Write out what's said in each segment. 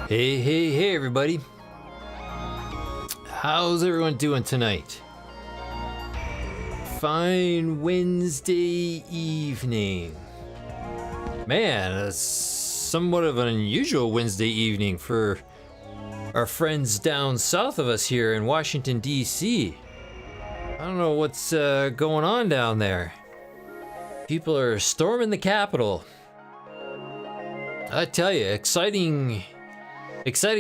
Hey, everybody. How's everyone doing tonight? Fine Wednesday evening. Man, it's somewhat of an unusual Wednesday evening for our friends down south of us here in Washington, D.C. I don't know what's going on down there. People are storming the Capitol. I tell you, exciting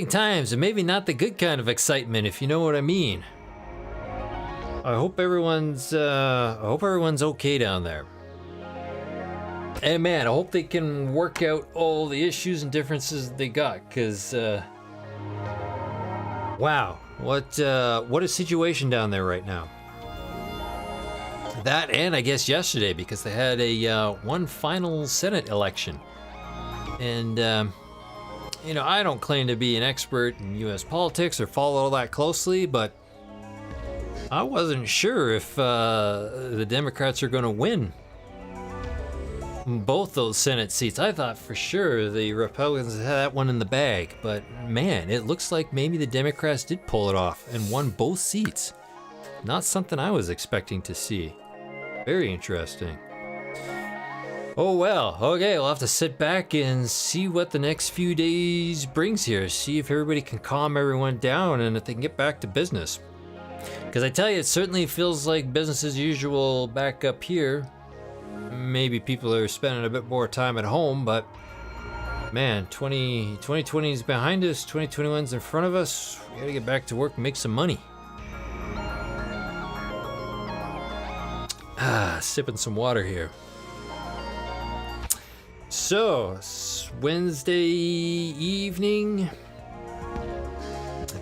times, and maybe not the good kind of excitement, if you know what I mean. I hope everyone's okay down there. And man, I hope they can work out all the issues and differences they got, cause wow, what a situation down there right now. That, and I guess yesterday, because they had a one final Senate election, and you know, I don't claim to be an expert in U.S. politics or follow all that closely, but I wasn't sure if the Democrats are going to win both those Senate seats. I thought for sure the Republicans had that one in the bag, but man, it looks like maybe the Democrats did pull it off and won both seats. Not something I was expecting to see. Very interesting. Oh well, okay, we'll have to sit back and see what the next few days brings here. See if everybody can calm everyone down and if they can get back to business. Because I tell you, it certainly feels like business as usual back up here. Maybe people are spending a bit more time at home, but man, 2020 is behind us, 2021's in front of us. We gotta get back to work and make some money. Sipping some water here. So, it's Wednesday evening.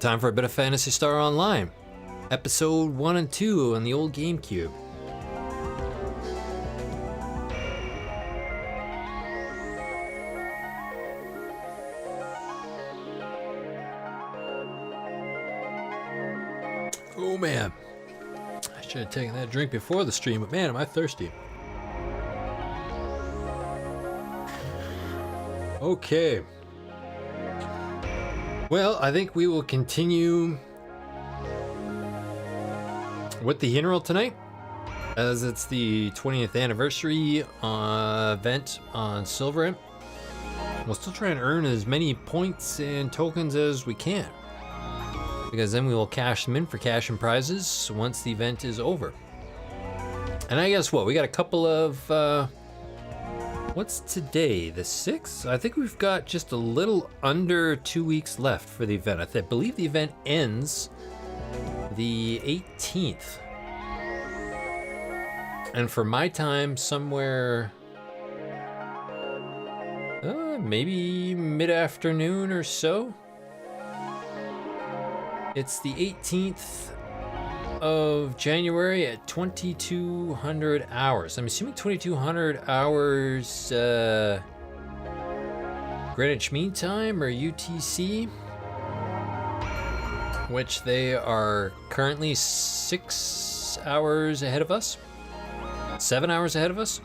Time for a bit of Phantasy Star Online. Episode 1 and 2 on the old GameCube. Oh man. I should have taken that drink before the stream, but man, am I thirsty. Okay. Well, I think we will continue with the funeral tonight, as it's the 20th anniversary event on Sylverant. We'll still try and earn as many points and tokens as we can, because then we will cash them in for cash and prizes once the event is over. And I guess what? We got a couple of what's today, the 6th? I think we've got just a little under 2 weeks left for the event. I believe the event ends the 18th. And for my time, somewhere, maybe mid-afternoon or so. It's the 18th of January at 2200 hours. I'm assuming 2200 hours Greenwich Mean Time or UTC, which they are currently 6 hours ahead of us, 7 hours ahead of us.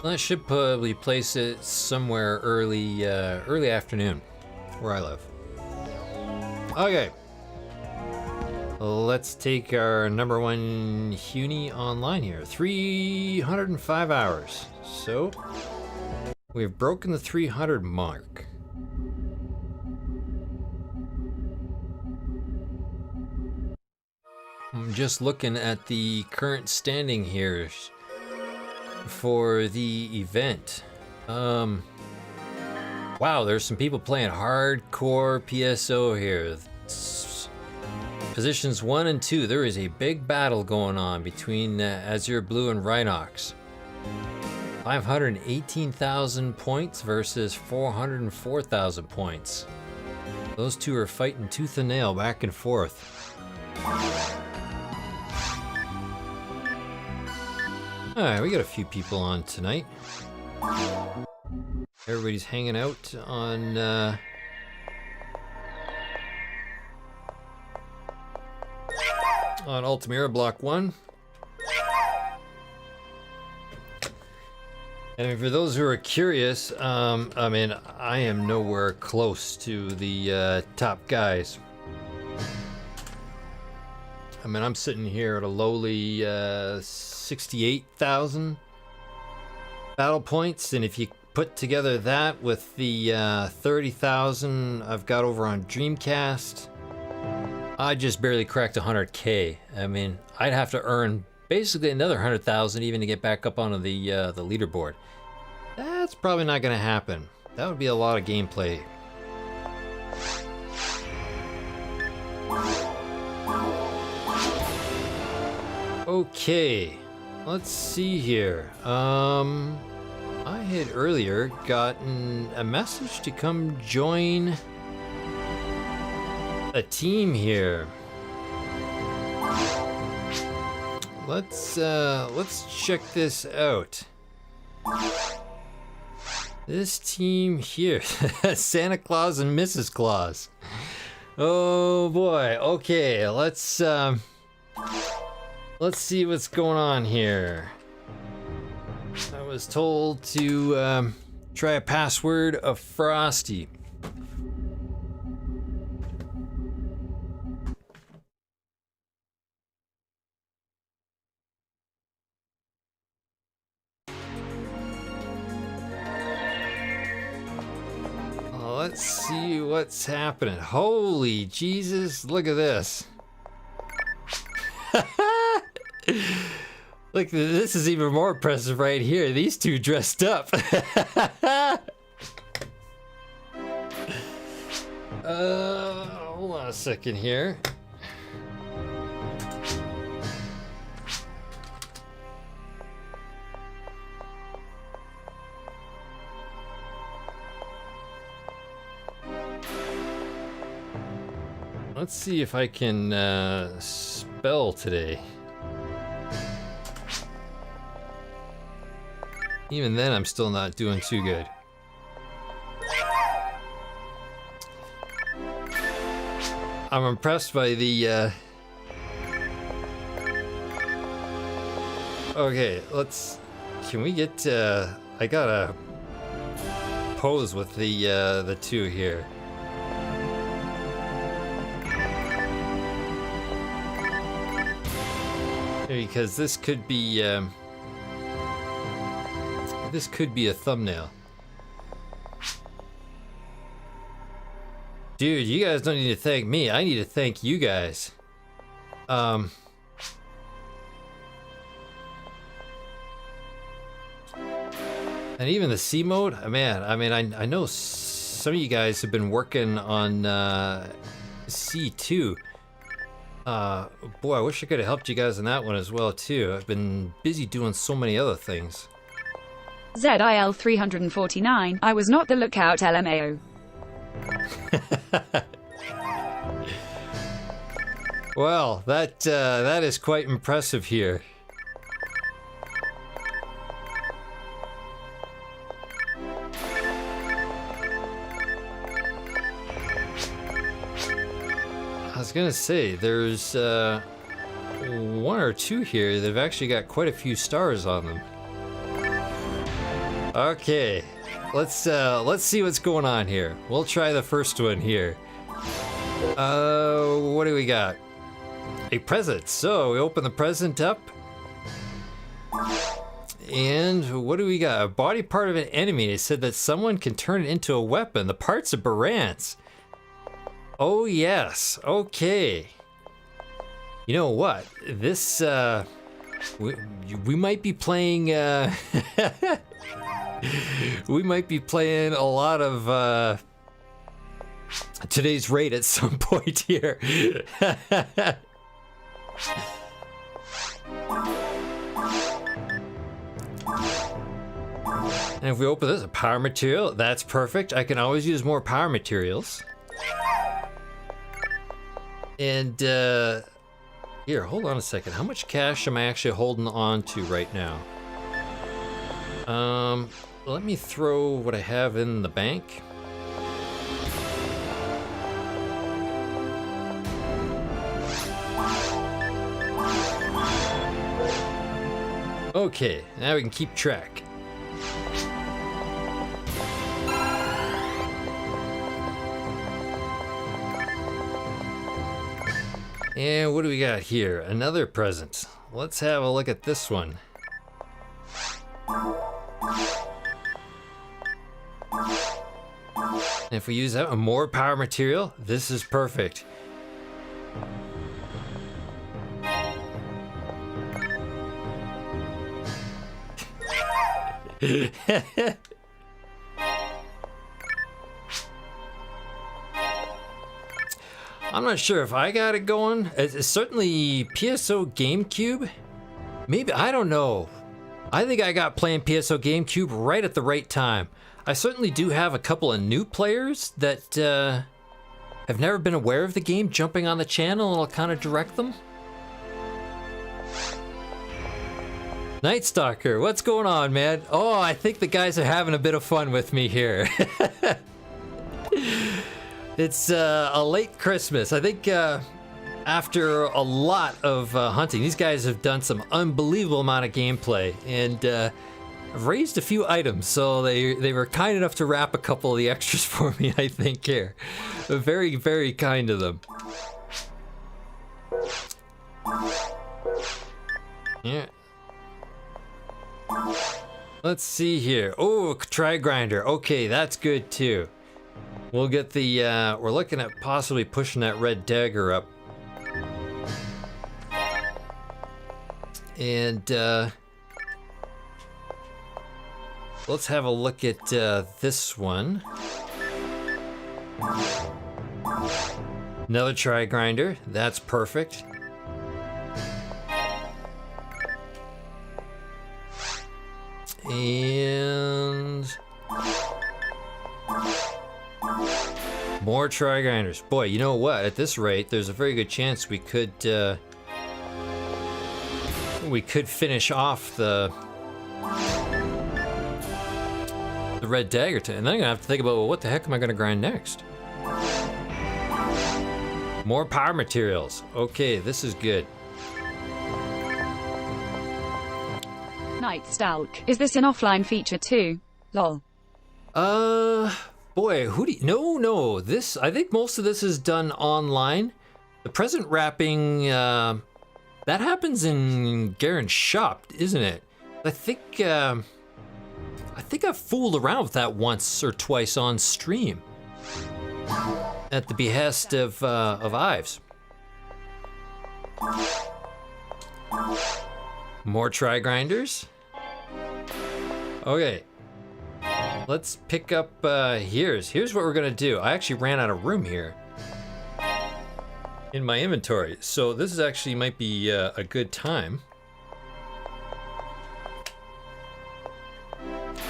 That should probably place it somewhere early afternoon where I live. Okay. Let's take our number one Huni online here. 305 hours. So, we've broken the 300 mark. I'm just looking at the current standing here for the event. Wow, there's some people playing hardcore PSO here. Positions 1 and 2, there is a big battle going on between Azure Blue and Rhinox. 518,000 points versus 404,000 points. Those two are fighting tooth and nail back and forth. Alright, we got a few people on tonight. Everybody's hanging out on Altamira Block 1. And for those who are curious, I mean, I am nowhere close to the top guys. I mean, I'm sitting here at a lowly 68,000 battle points, and if you put together that with the 30,000 I've got over on Dreamcast, I just barely cracked 100K. I mean, I'd have to earn basically another 100,000 even to get back up onto the leaderboard. That's probably not going to happen. That would be a lot of gameplay. Okay, let's see here. I had earlier gotten a message to come join a team here. Let's check this out. This team here, Santa Claus and Mrs. Claus. Oh boy. Okay, let's see what's going on here. I was told to try a password of Frosty. Let's see what's happening. Holy Jesus, look at this. Look, this is even more impressive right here. These two dressed up. Hold on a second here. Let's see if I can spell today. Even then, I'm still not doing too good. I'm impressed by the okay, can we get I gotta pose with the two here. Because this could be a thumbnail. Dude, you guys don't need to thank me. I need to thank you guys. And even the C mode, man, I mean, I know some of you guys have been working on C2. Boy, I wish I could have helped you guys on that one as well too. I've been busy doing so many other things. ZIL 349, I was not the lookout LMAO. Well, that is quite impressive here. I was gonna say, there's one or two here that have actually got quite a few stars on them. Okay, let's see what's going on here. We'll try the first one here. What do we got? A present. So we open the present up. And what do we got? A body part of an enemy. It said that someone can turn it into a weapon. The parts of Barant's. Oh yes, okay. You know what? This, we might be playing, we might be playing a lot of, today's raid at some point here. And if we open this, a power material, that's perfect. I can always use more power materials. And here, hold on a second. How much cash am I actually holding on to right now? Let me throw what I have in the bank. Okay, now we can keep track. And what do we got here? Another present. Let's have a look at this one. If we use that more power material, this is perfect. I'm not sure if I got it going. It's certainly PSO GameCube. Maybe, I don't know. I think I got playing PSO GameCube right at the right time. I certainly do have a couple of new players that have never been aware of the game jumping on the channel, and I'll kind of direct them. Night Stalker, what's going on, man? Oh, I think the guys are having a bit of fun with me here. It's a late Christmas. I think after a lot of hunting, these guys have done some unbelievable amount of gameplay and raised a few items. So they were kind enough to wrap a couple of the extras for me, I think, here. Very, very kind of them. Yeah. Let's see here. Oh, try grinder. Okay, that's good too. We'll get the, we're looking at possibly pushing that red dagger up. And, let's have a look at, this one. Another try grinder. That's perfect. And more try grinders. Boy, you know what? At this rate, there's a very good chance we could finish off the red dagger. And then I'm gonna have to think about, well, what the heck am I gonna grind next? More power materials. Okay, this is good. Night Stalk. Is this an offline feature too? Lol. Boy, who do you... No, this... I think most of this is done online. The present wrapping, that happens in Garon's shop, isn't it? I think I've fooled around with that once or twice on stream. At the behest of Ives. More try grinders. Okay. Let's pick up, here's what we're gonna do. I actually ran out of room here in my inventory, so this is actually might be a good time.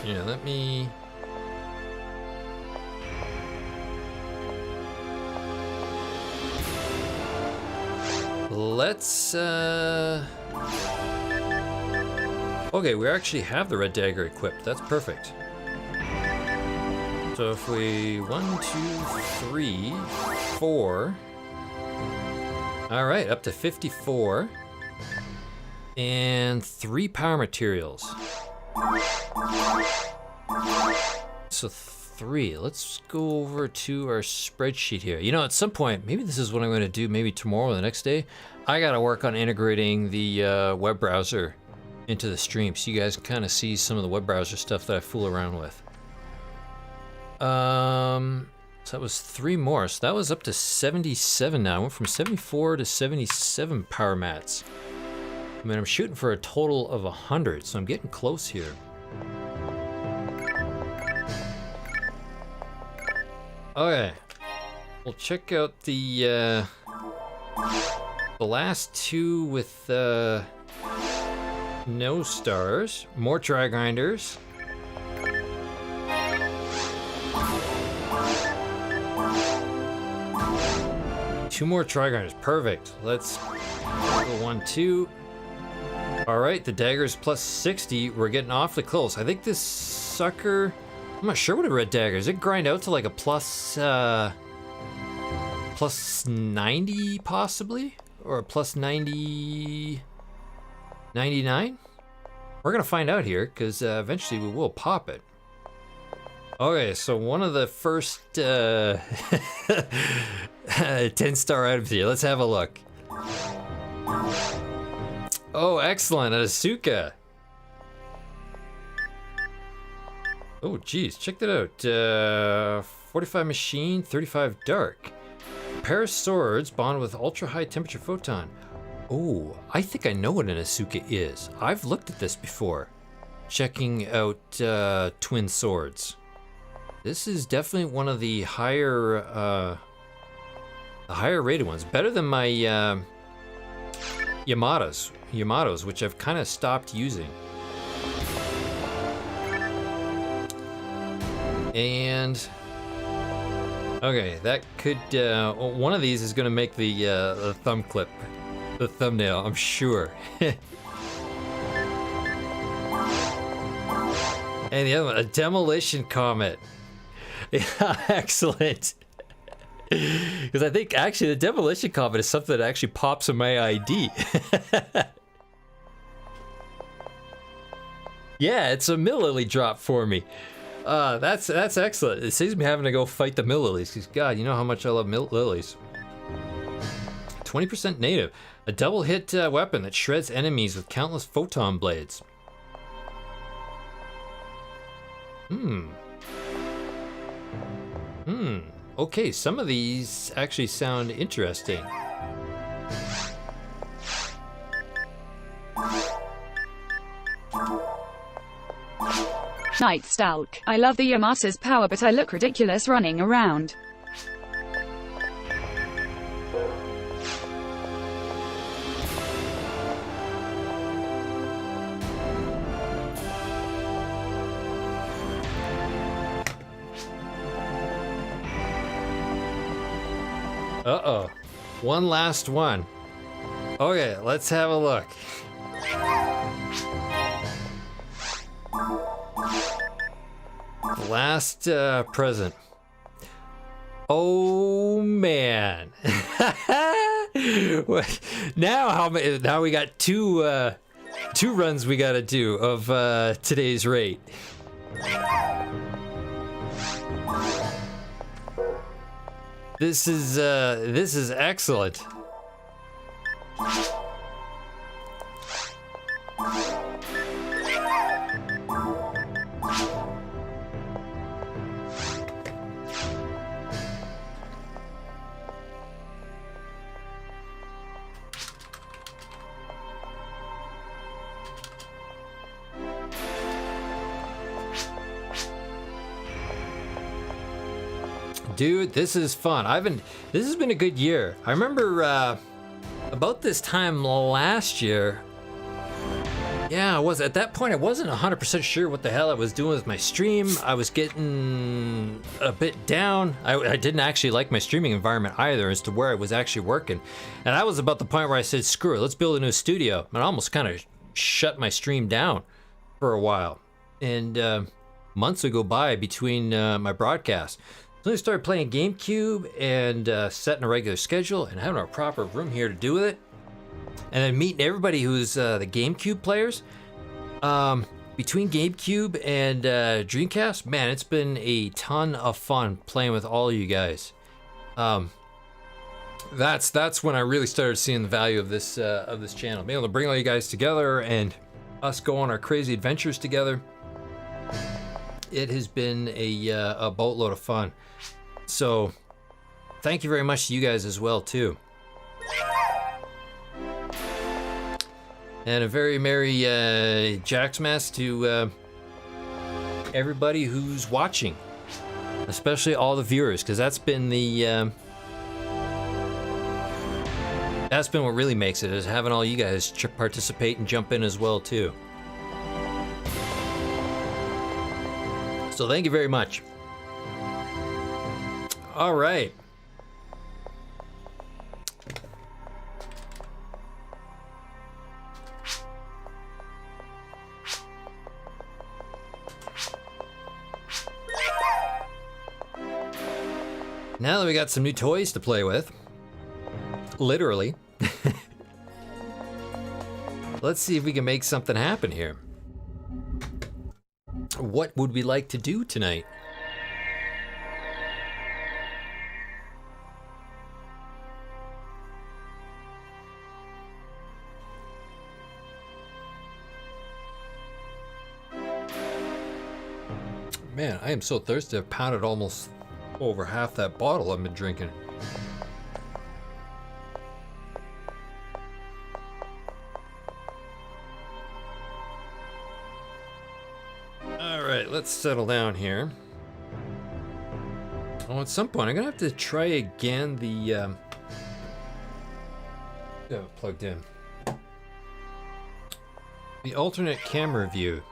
Yeah, let me... Let's, okay, we actually have the red dagger equipped. That's perfect. So if we... 1, 2, 3, 4... Alright, up to 54. And 3 power materials. So 3. Let's go over to our spreadsheet here. You know, at some point, maybe this is what I'm going to do, maybe tomorrow or the next day. I got to work on integrating the web browser into the stream so you guys can kind of see some of the web browser stuff that I fool around with. So that was 3 more. So that was up to 77 now. I went from 74 to 77 power mats. I mean, I'm shooting for a total of 100, so I'm getting close here. Okay, we'll check out the last 2 with no stars. More try grinders. Two more try grinders, perfect. Let's go 1, 2. All right, the dagger's plus 60. We're getting awfully close. I think this sucker, I'm not sure what a red dagger is. It grind out to like a plus 90 possibly, or a plus 90, 99. We're gonna find out here because eventually we will pop it. Okay, so one of the first 10-star items here. Let's have a look. Oh, excellent, an Asuka. Oh, geez, check that out. 45 machine, 35 dark. Pair of swords bond with ultra high temperature photon. Oh, I think I know what an Asuka is. I've looked at this before. Checking out twin swords. This is definitely one of the higher rated ones. Better than my Yamatos, which I've kind of stopped using. And okay, that could one of these is going to make the thumb clip, the thumbnail, I'm sure. And the other one, a demolition comet. Yeah, excellent. Because I think actually the demolition comet is something that actually pops in my ID. Yeah, it's a Millilily drop for me. That's excellent. It saves me having to go fight the Millililies, because God, you know how much I love lilies. 20% native. A double hit weapon that shreds enemies with countless photon blades. Okay, some of these actually sound interesting. Night Stalk. I love the Yamato's power, but I look ridiculous running around. Uh-oh. One last one. Okay, let's have a look. Last present. Oh man. Now now we got two runs we gotta do of today's rate. This is excellent. Dude, this is fun. This has been a good year. I remember about this time last year. Yeah, at that point I wasn't 100% sure what the hell I was doing with my stream. I was getting a bit down. I didn't actually like my streaming environment either as to where I was actually working. And I was about the point where I said, screw it, let's build a new studio. And I almost kind of shut my stream down for a while. And months would go by between my broadcasts. So I started playing GameCube and setting a regular schedule and having a proper room here to do with it. And then meeting everybody who's the GameCube players. Between GameCube and Dreamcast, man, it's been a ton of fun playing with all of you guys. That's when I really started seeing the value of this channel. Being able to bring all you guys together and us go on our crazy adventures together. It has been a boatload of fun. So, thank you very much to you guys as well, too. And a very merry Jaxxmas to everybody who's watching, especially all the viewers, because that's been what really makes it, is having all you guys participate and jump in as well, too. So thank you very much. All right. Now that we got some new toys to play with, literally, let's see if we can make something happen here. What would we like to do tonight? Man, I am so thirsty. I've pounded almost over half that bottle I've been drinking. Alright, let's settle down here. Oh, at some point I'm gonna have to try again the plugged in. The alternate camera view.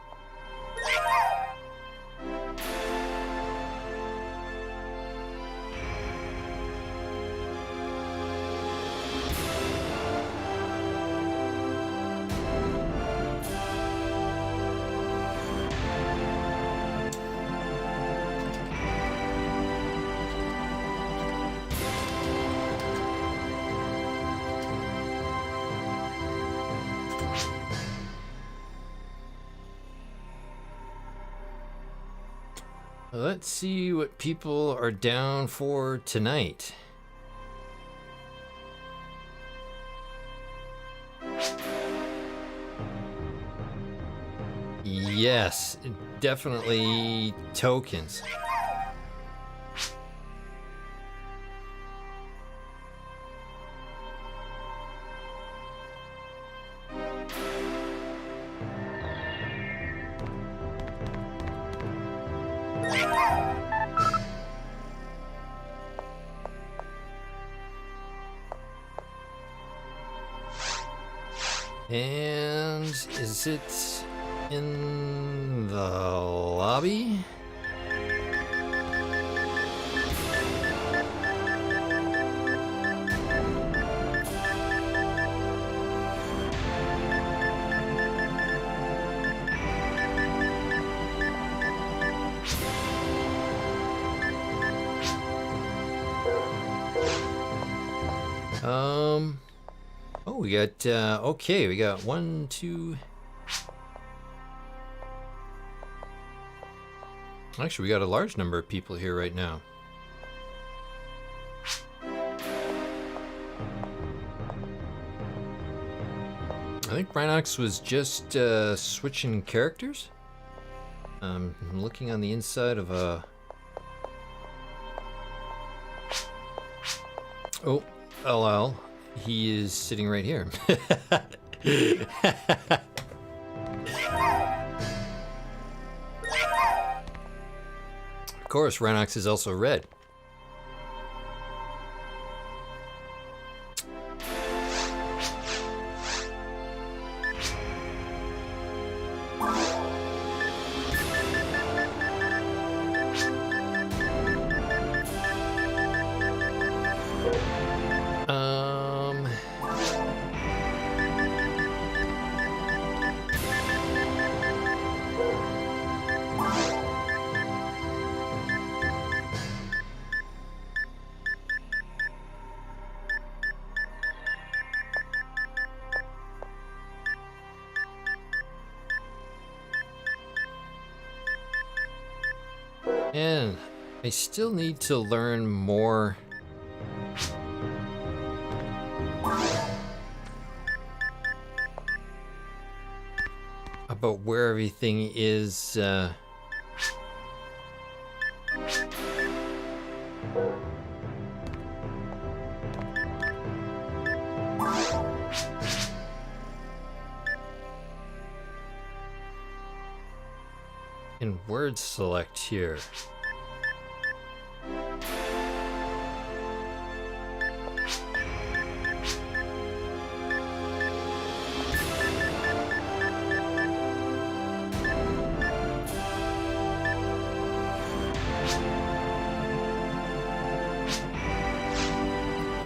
Let's see what people are down for tonight. Yes, definitely tokens. And is it in the lobby? Oh, we got, okay, we got 1, 2... Actually, we got a large number of people here right now. I think Rhinox was just, switching characters. I'm looking on the inside of a... Oh, LL. He is sitting right here. Of course, Rhinox is also red. And I still need to learn more about where everything is. In word select here.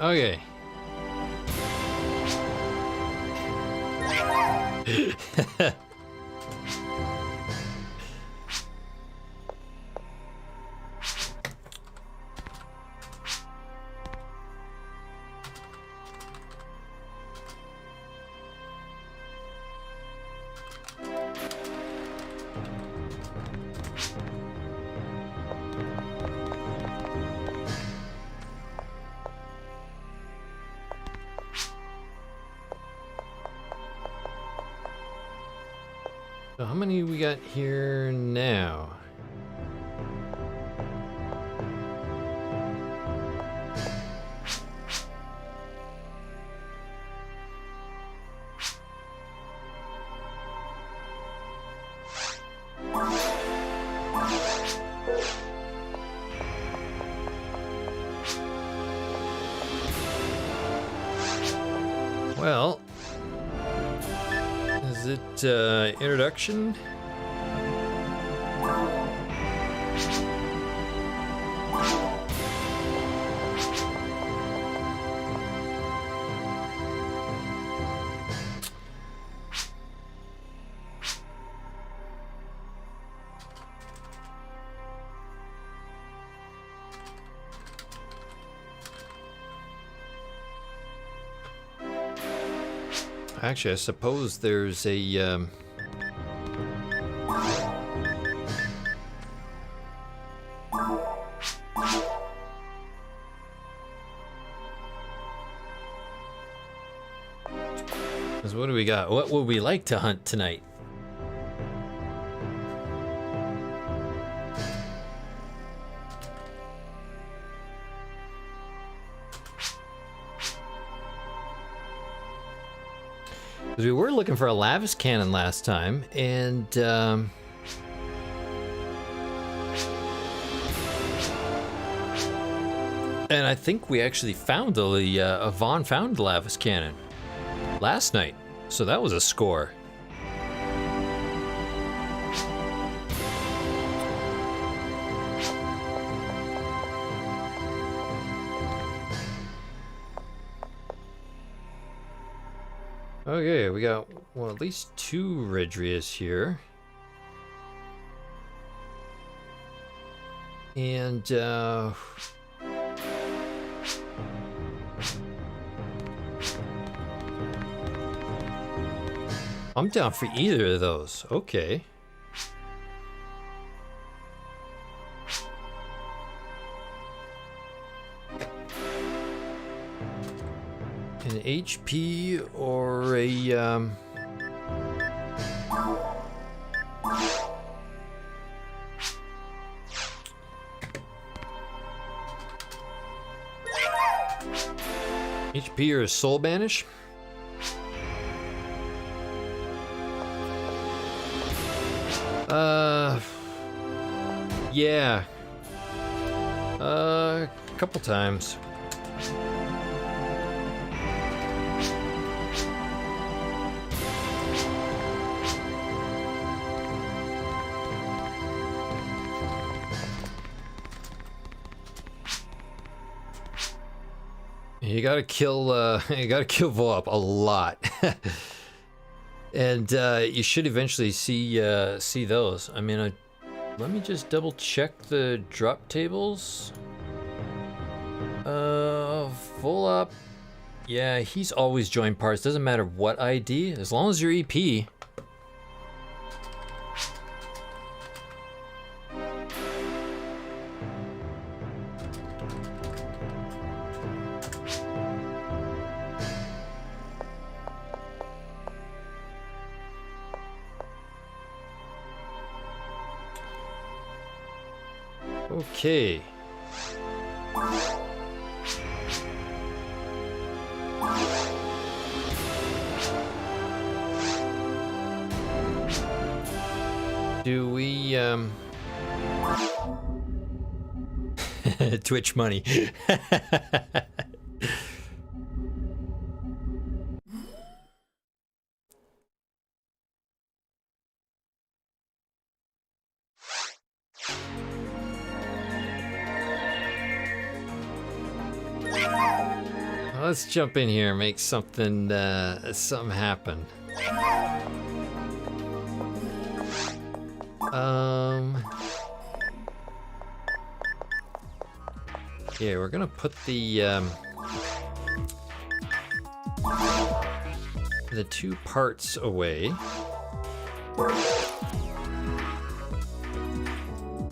Okay. So how many we got here now? Is it introduction? Actually, I suppose there's a so what do we got? What would we like to hunt tonight? We were looking for a lavis cannon last time, and I think we actually found Vaughn found the lavis cannon last night, so that was a score. Okay, we got, well, at least 2 Redrias here. And, I'm down for either of those. Okay. An HP or a HP or a soul banish? Yeah. A couple times. You gotta kill Volop a lot. And you should eventually see those. I mean, let me just double check the drop tables. Volop, yeah, he's always joined parts. Doesn't matter what ID, as long as you're EP. Okay. Do we, Twitch money. Let's jump in here and make something happen. Yeah, we're gonna put the 2 parts away.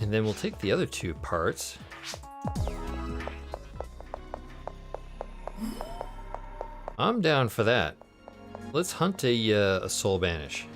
And then we'll take the other 2 parts. I'm down for that. Let's hunt a soul banish.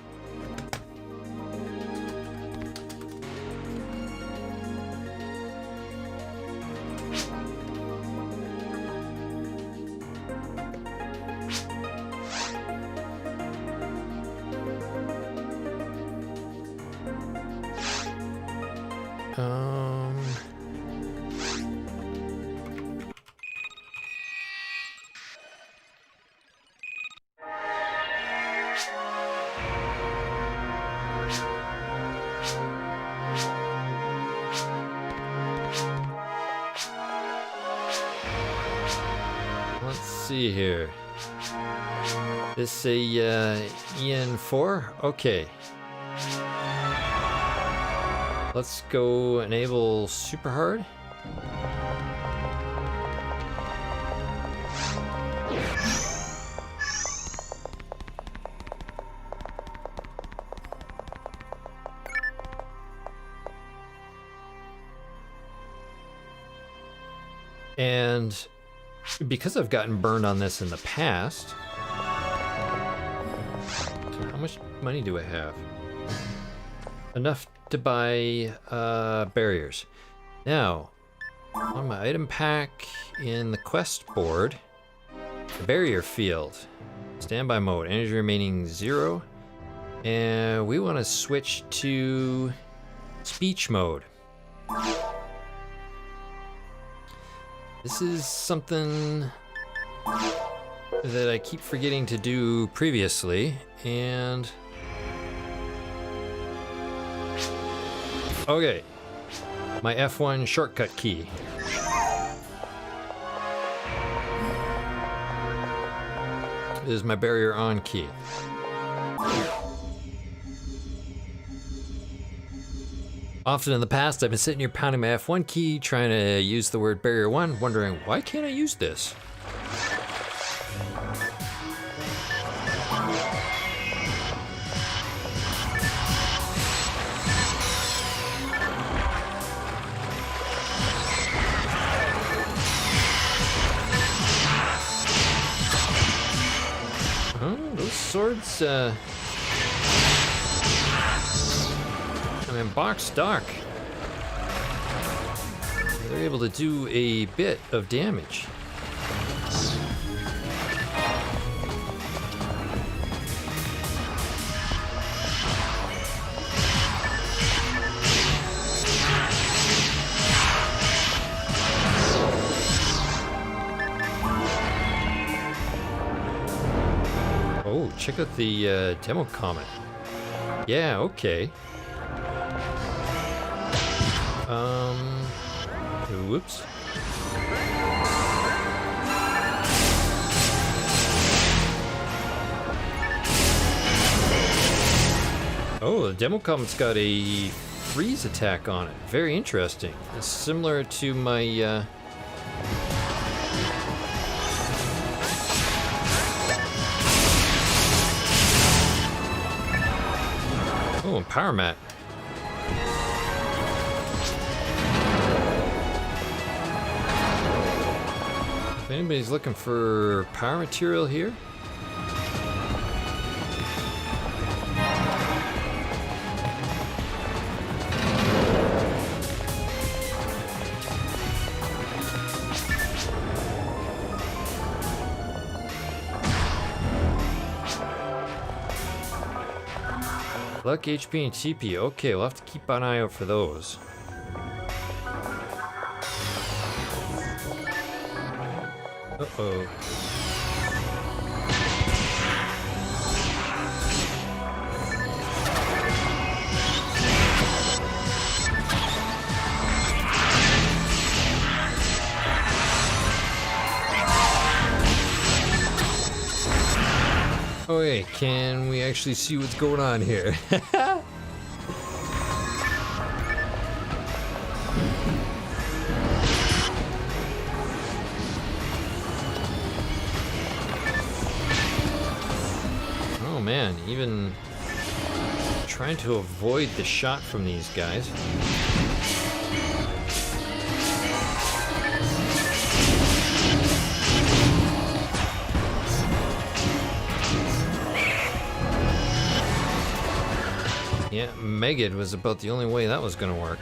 see here. This a EN4? Okay. Let's go enable super hard. And because I've gotten burned on this in the past, how much money do I have? Enough to buy barriers. Now, on my item pack in the quest board, the barrier field, standby mode, energy remaining 0, and we want to switch to speech mode. This is something that I keep forgetting to do previously, and okay, my F1 shortcut key. This is my barrier on key. Often in the past, I've been sitting here pounding my F1 key, trying to use the word barrier 1, wondering, why can't I use this? Oh, those swords, in box stock, they're able to do a bit of damage. Oh, check out the demo comment. Yeah, okay. Whoops. Oh, the demo comment's got a freeze attack on it. Very interesting. It's similar to my oh, power mat. If anybody's looking for power material here, luck, HP, and TP. Okay, we'll have to keep an eye out for those. Uh-oh. Okay, can we actually see what's going on here? Oh man, even trying to avoid the shot from these guys. Yeah, Megid was about the only way that was gonna work.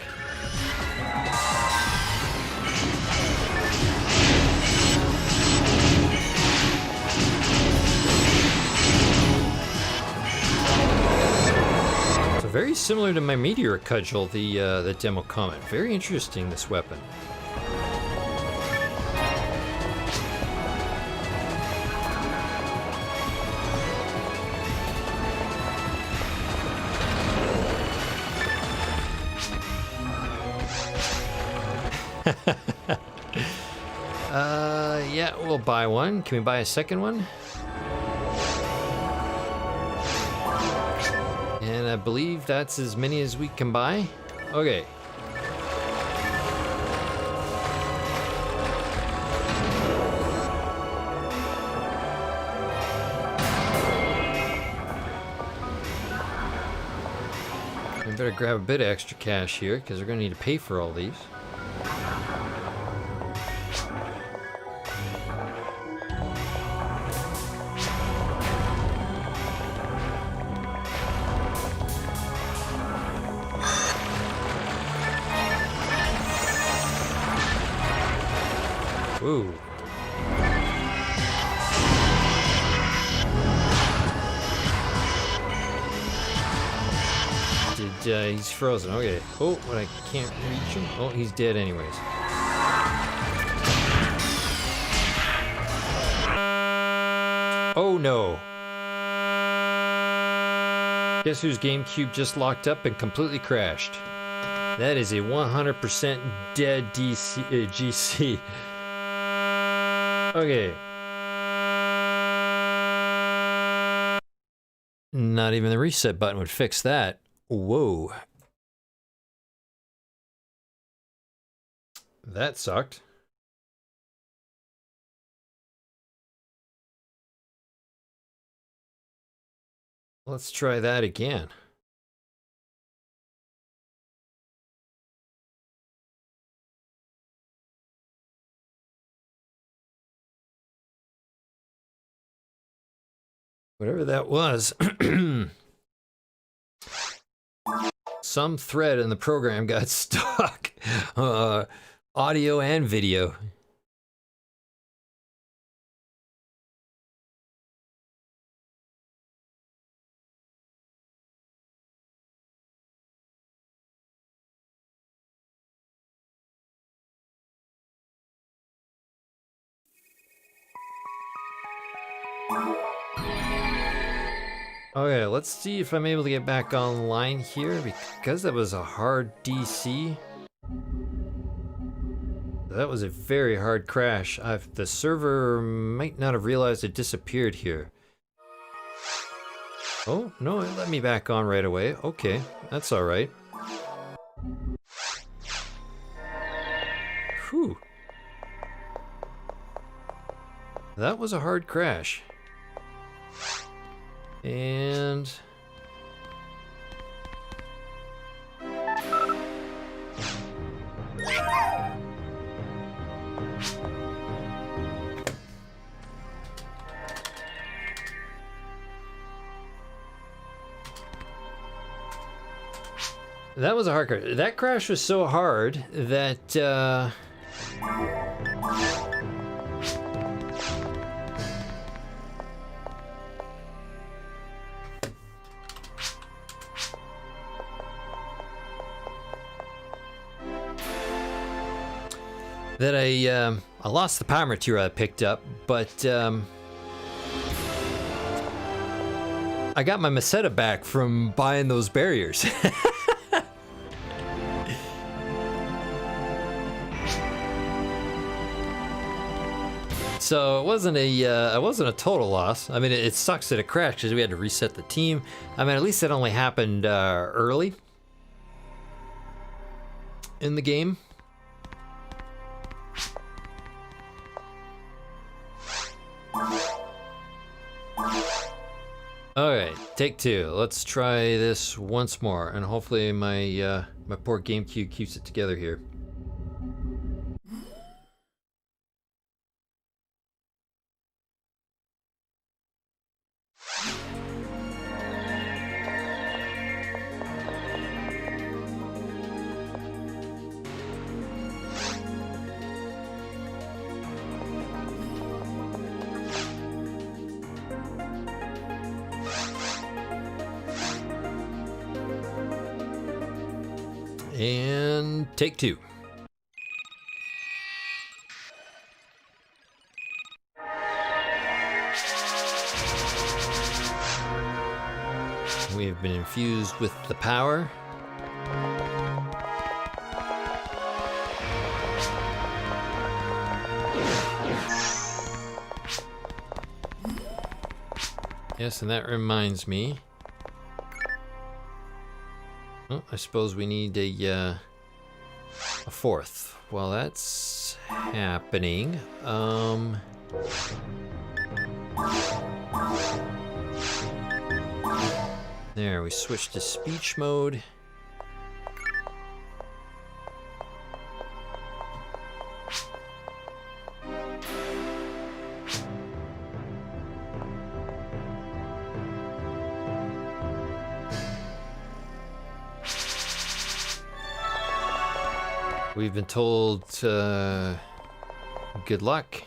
So very similar to my Meteor Cudgel, the demo comment. Very interesting, this weapon. Yeah, Yeah, we'll buy one. Can we buy a second one? And I believe that's as many as we can buy. Okay. We better grab a bit of extra cash here because we're going to need to pay for all these. Ooh. He's frozen. Okay. Oh, but I can't reach him. Oh, he's dead anyways. Oh no. Guess whose GameCube just locked up and completely crashed? That is a 100% dead GC. Okay. Not even the reset button would fix that. Whoa. That sucked. Let's try that again. Whatever that was, some thread in the program got stuck. Audio and video. Okay, let's see if I'm able to get back online here, because that was a hard DC. That was a very hard crash. The server might not have realized it disappeared here. Oh, no, it let me back on right away. Okay, that's alright. Whew. That was a hard crash. And that was a hard crash. That crash was so hard that I lost the power material I picked up, but I got my Meseta back from buying those barriers. So it wasn't a total loss. I mean, it sucks that it crashed because we had to reset the team. I mean, at least it only happened early in the game. Alright, take two. Let's try this once more, and hopefully my my poor GameCube keeps it together here. And take two. We have been infused with the power. Yes, and that reminds me. Oh, I suppose we need a fourth. While that's happening, there, we switch to speech mode. We've been told, good luck.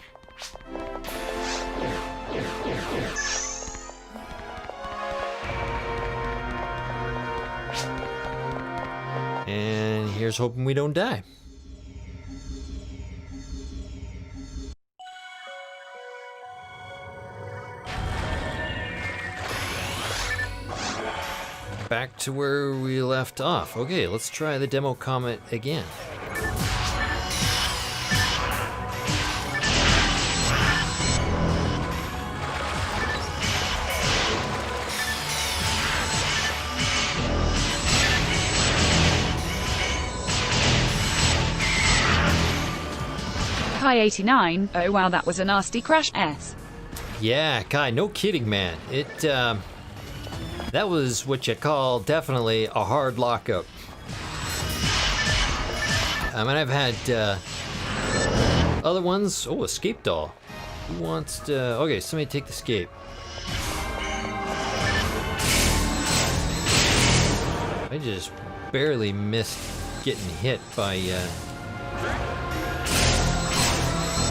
And here's hoping we don't die. Back to where we left off. Okay, let's try the demo comet again. Kai 89, oh wow, that was a nasty crash. S. Yeah, Kai, no kidding, man. That was what you call definitely a hard lockup. I mean, I've had other ones. Oh, escape doll. Who wants to? Okay, somebody take the escape. I just barely missed getting hit by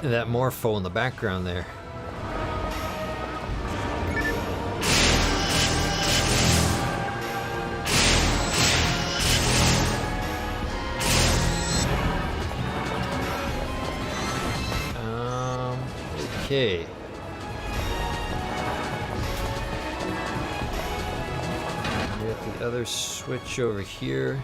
that morpho in the background there. Okay. We got the other switch over here.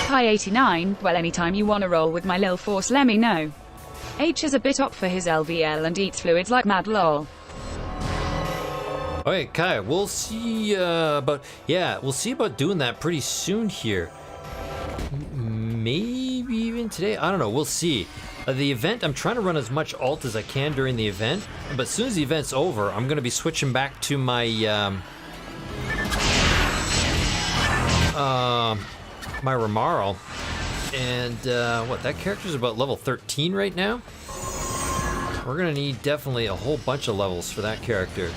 Kai 89, well anytime you wanna roll with my lil force let me know. H is a bit up for his LVL and eats fluids like mad lol. Okay, Kai, we'll see we'll see about doing that pretty soon here. Maybe even today, I don't know, we'll see. The event, I'm trying to run as much alt as I can during the event, but as soon as the event's over, I'm gonna be switching back to my my Romaro, and what, that character's about level 13 right now. We're gonna need definitely a whole bunch of levels for that character.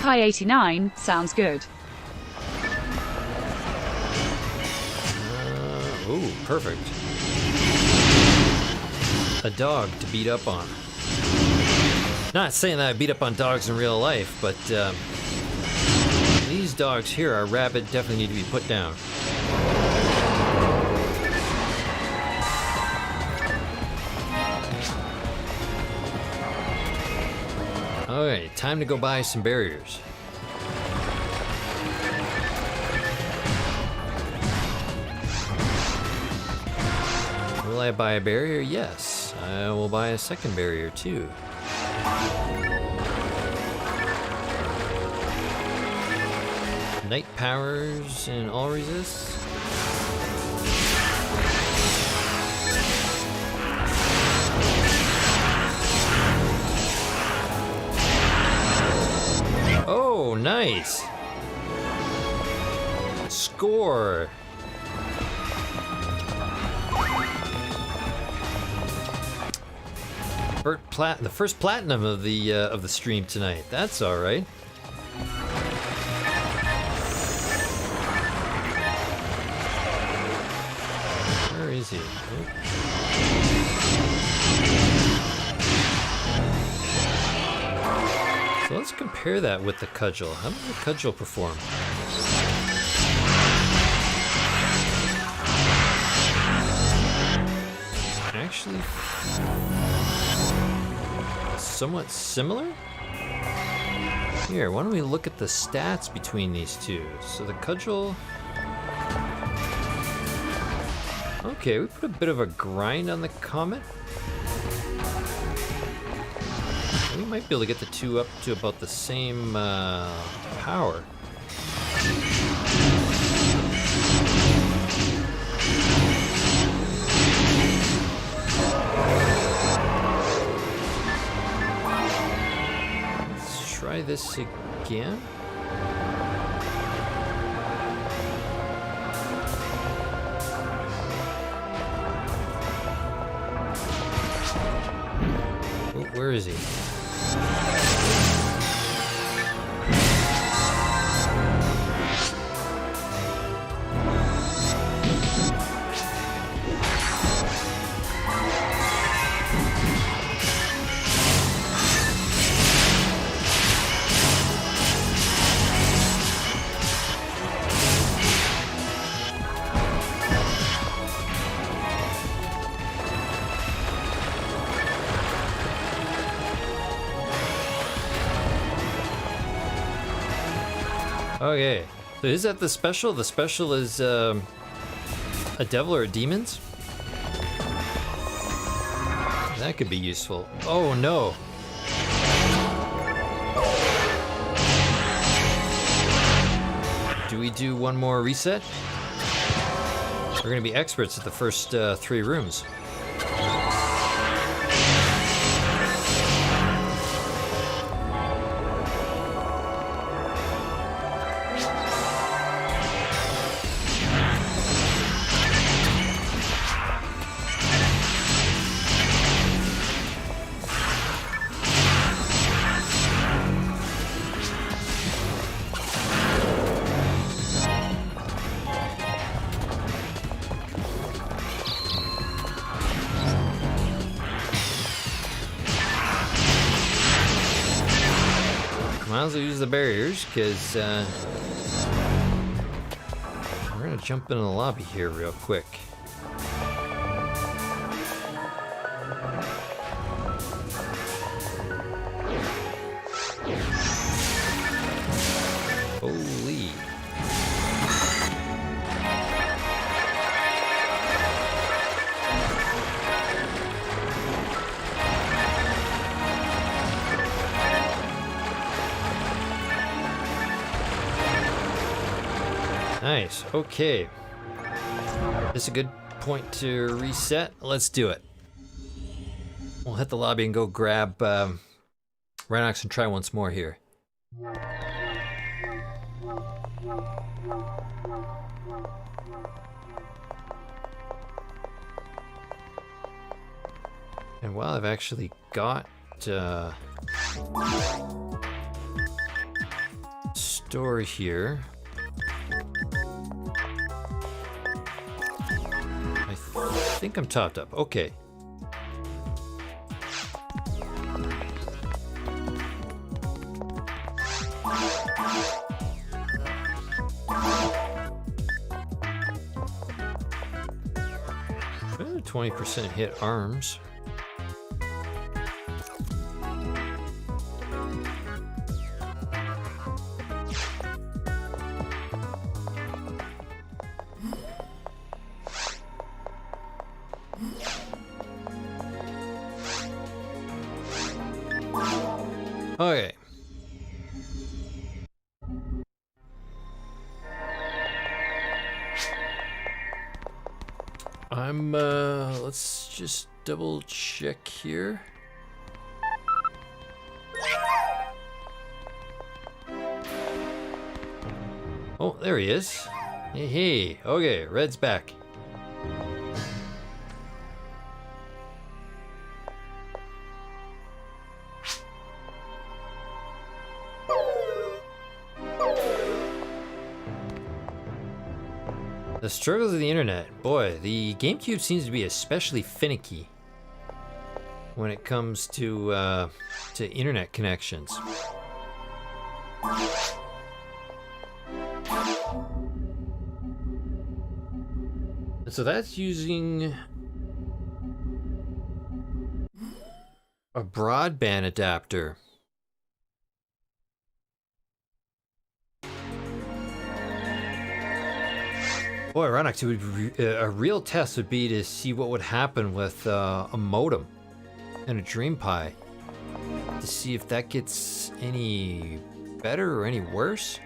Kai 89, sounds good. Oh, perfect. A dog to beat up on. Not saying that I beat up on dogs in real life, but these dogs here are rabid, definitely need to be put down. Alright, time to go buy some barriers. Will I buy a barrier? Yes. I will buy a second barrier too. Night powers and all resists. Oh, nice. Score. The first platinum of the stream tonight. That's all right. is he? Oh. So let's compare that with the cudgel. How does the cudgel perform? Actually, somewhat similar? Here, why don't we look at the stats between these two? So the cudgel... Okay, we put a bit of a grind on the comet. We might be able to get the two up to about the same power. Let's try this again. Oh, where is he? Okay, so is that the special? The special is a devil or a demons? That could be useful. Oh no! Do we do one more reset? We're gonna be experts at the first 3 rooms. Might as well use the barriers, because we're gonna jump into the lobby here real quick. Holy. Nice, okay. This is a good point to reset. Let's do it. We'll hit the lobby and go grab Rhinox and try once more here. And while I've actually got store here, I think I'm topped up. Okay. Well, 20% hit arms. Okay. Let's just double check here. Oh, there he is. Hey, hey. Okay, Red's back. The struggles of the internet. Boy, the GameCube seems to be especially finicky when it comes to internet connections. So that's using a broadband adapter. Boy, ironic, a real test would be to see what would happen with a modem and a Dream Pie, to see if that gets any better or any worse.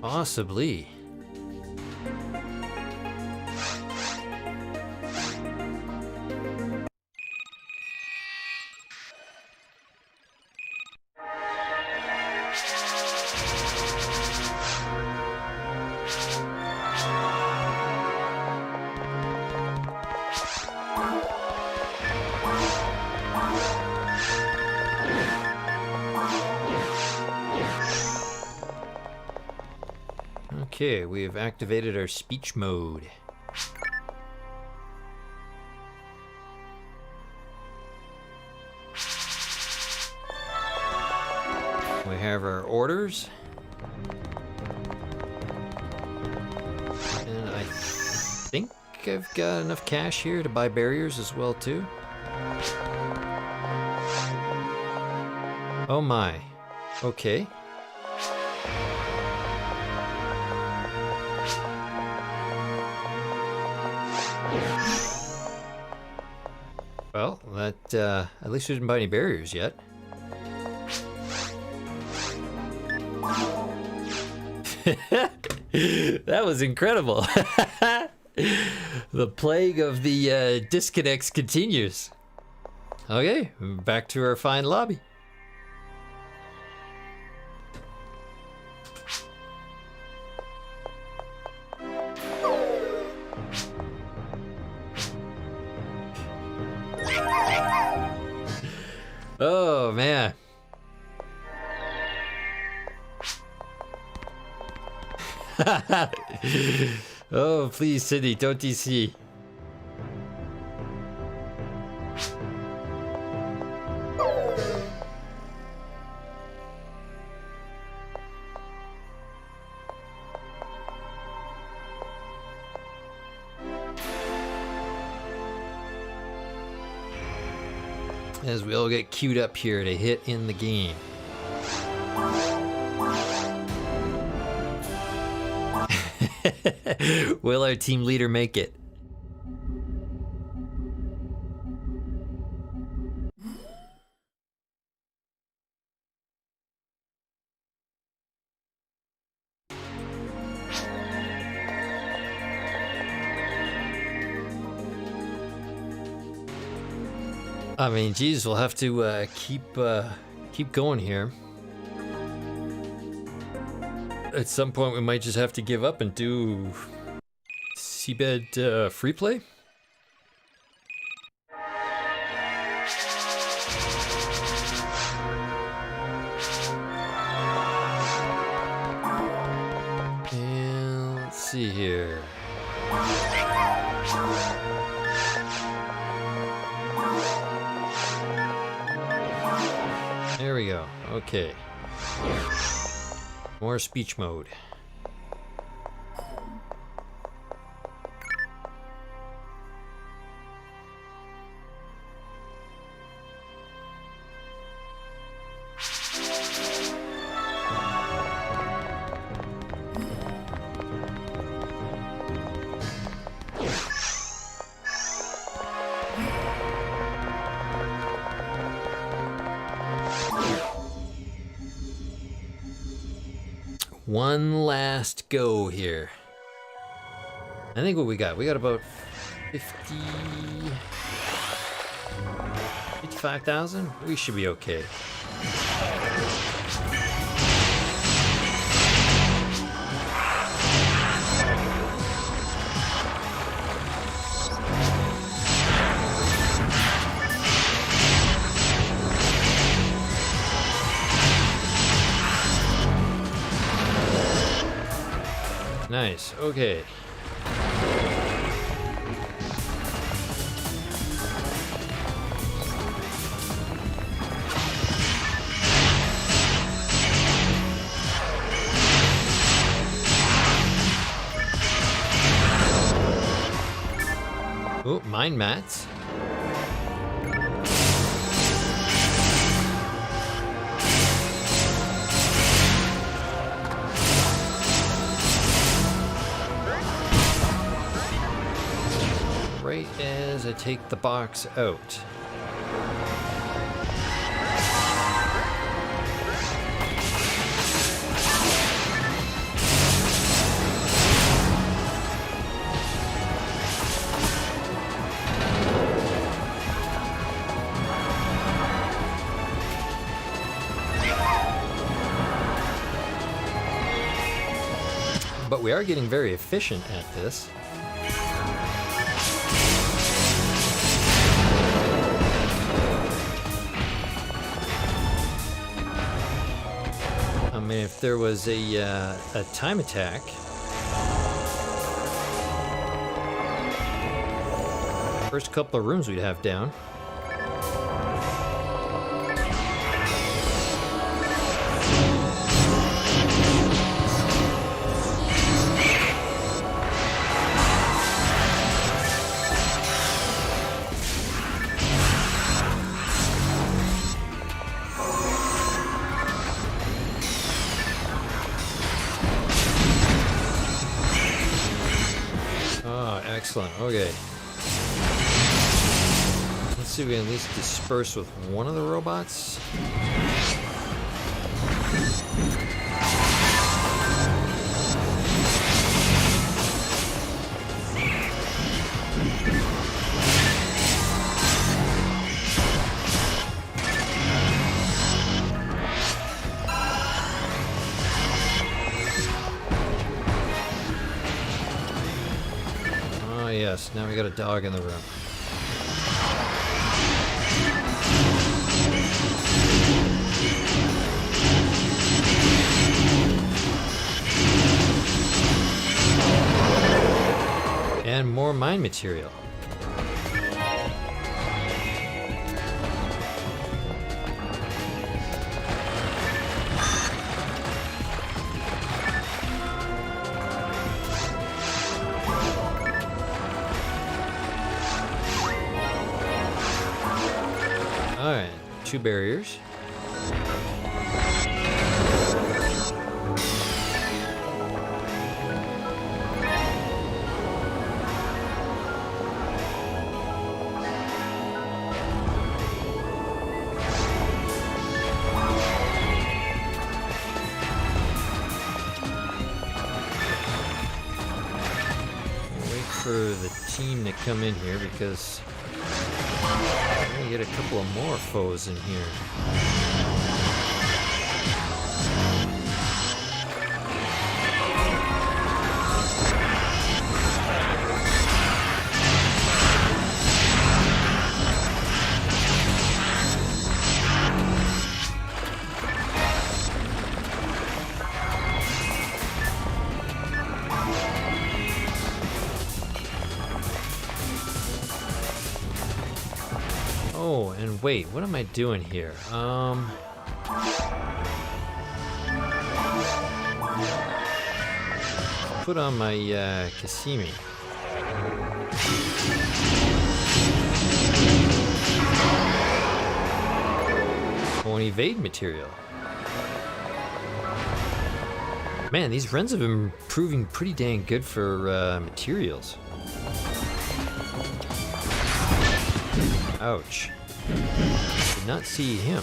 Possibly. Okay, we have activated our speech mode. We have our orders. And I think I've got enough cash here to buy barriers as well too. Oh my. Okay. Well, that, at least we didn't buy any barriers yet. That was incredible. The plague of the disconnects continues. Okay, back to our fine lobby. Oh, man. Oh, please, Sydney, don't DC. As we all get queued up here to hit in the game. Will our team leader make it? I mean, geez, we'll have to keep going here. At some point, we might just have to give up and do seabed free play. And let's see here. There we go. Okay. More speech mode. One last go here. I think what we got about 55,000? We should be okay. Nice. Okay. Oh, mine mats. Right as I take the box out. But we are getting very efficient at this. I mean, if there was a time attack, first couple of rooms we'd have down. Excellent. Okay. Let's see if we can at least disperse with one of the robots. Yes, now we got a dog in the room. And more mine material. Alright, 2 barriers. Wait for the team to come in here because get a couple of more foes in here. Oh, and wait, what am I doing here? Put on my Cassimi. Oh, an evade material. Man, these runs have been proving pretty dang good for materials. Ouch. Did not see him.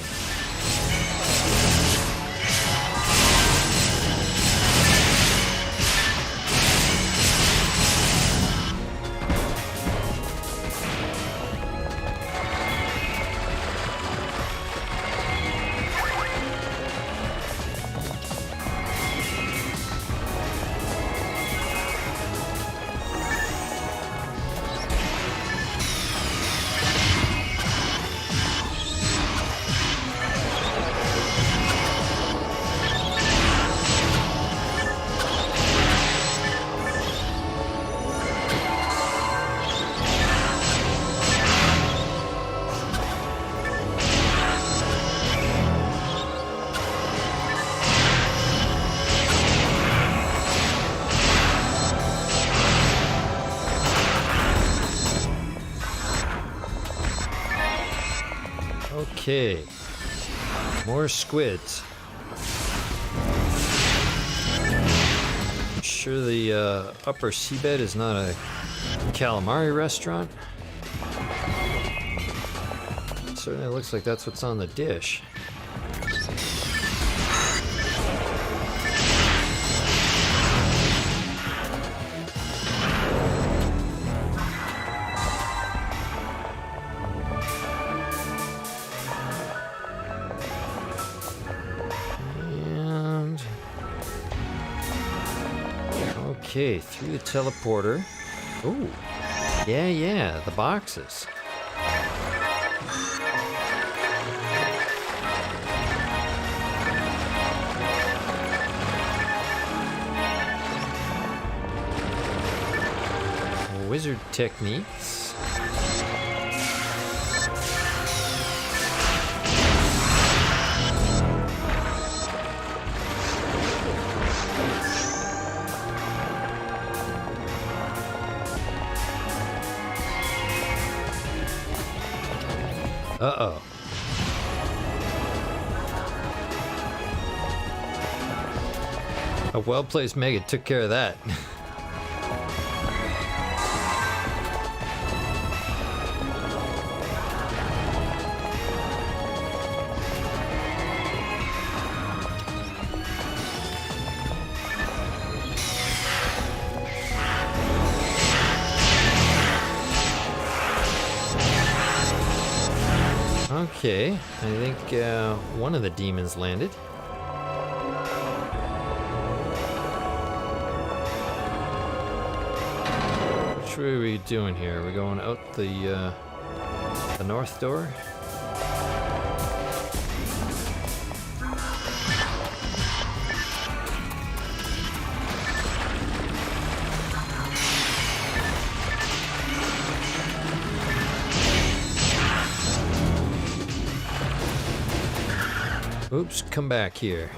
Okay. More squids. I'm sure the upper seabed is not a calamari restaurant. Certainly looks like that's what's on the dish. And okay, through the teleporter. Oh, yeah, the boxes. Wizard techniques. Uh-oh. A well-placed Mega took care of that. Okay, I think one of the demons landed. Which way are we doing here? Are we going out the north door? Oops, come back here.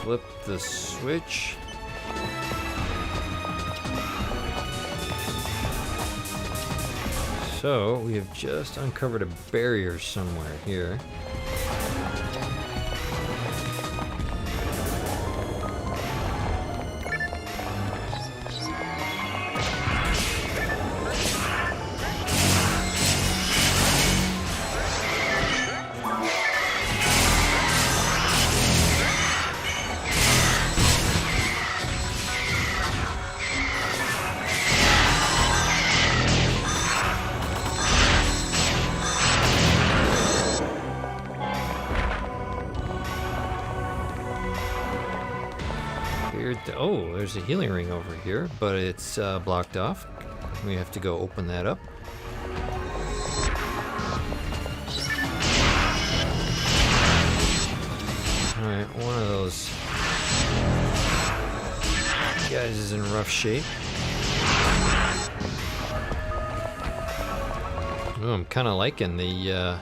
Flip the switch. So we have just uncovered a barrier somewhere here. Oh, there's a healing ring over here, but it's blocked off. We have to go open that up. Alright, one of those guys is in rough shape. Oh, I'm kind of liking the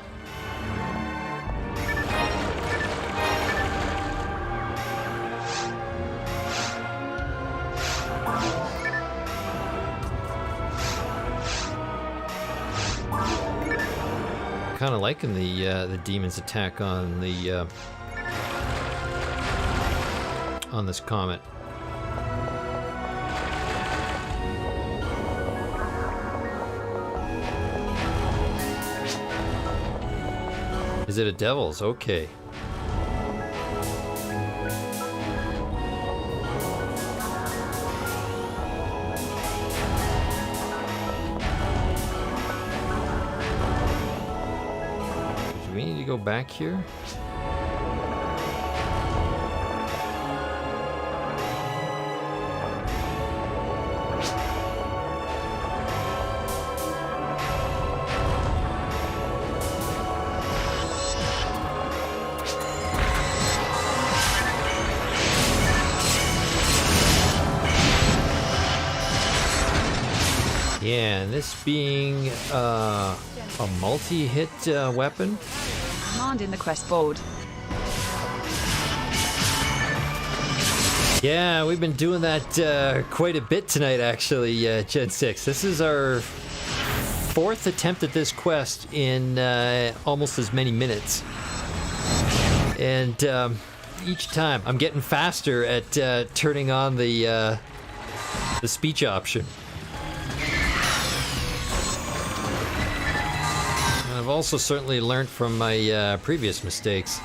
kind of liking the demon's attack on the on this comet. Is it a devil's? Okay. Do we need to go back here? Yeah, and this being a multi-hit weapon. Command in the quest board. Yeah, we've been doing that quite a bit tonight, actually, Gen 6. This is our 4th attempt at this quest in almost as many minutes. And each time I'm getting faster at turning on the speech option. I've also certainly learned from my previous mistakes.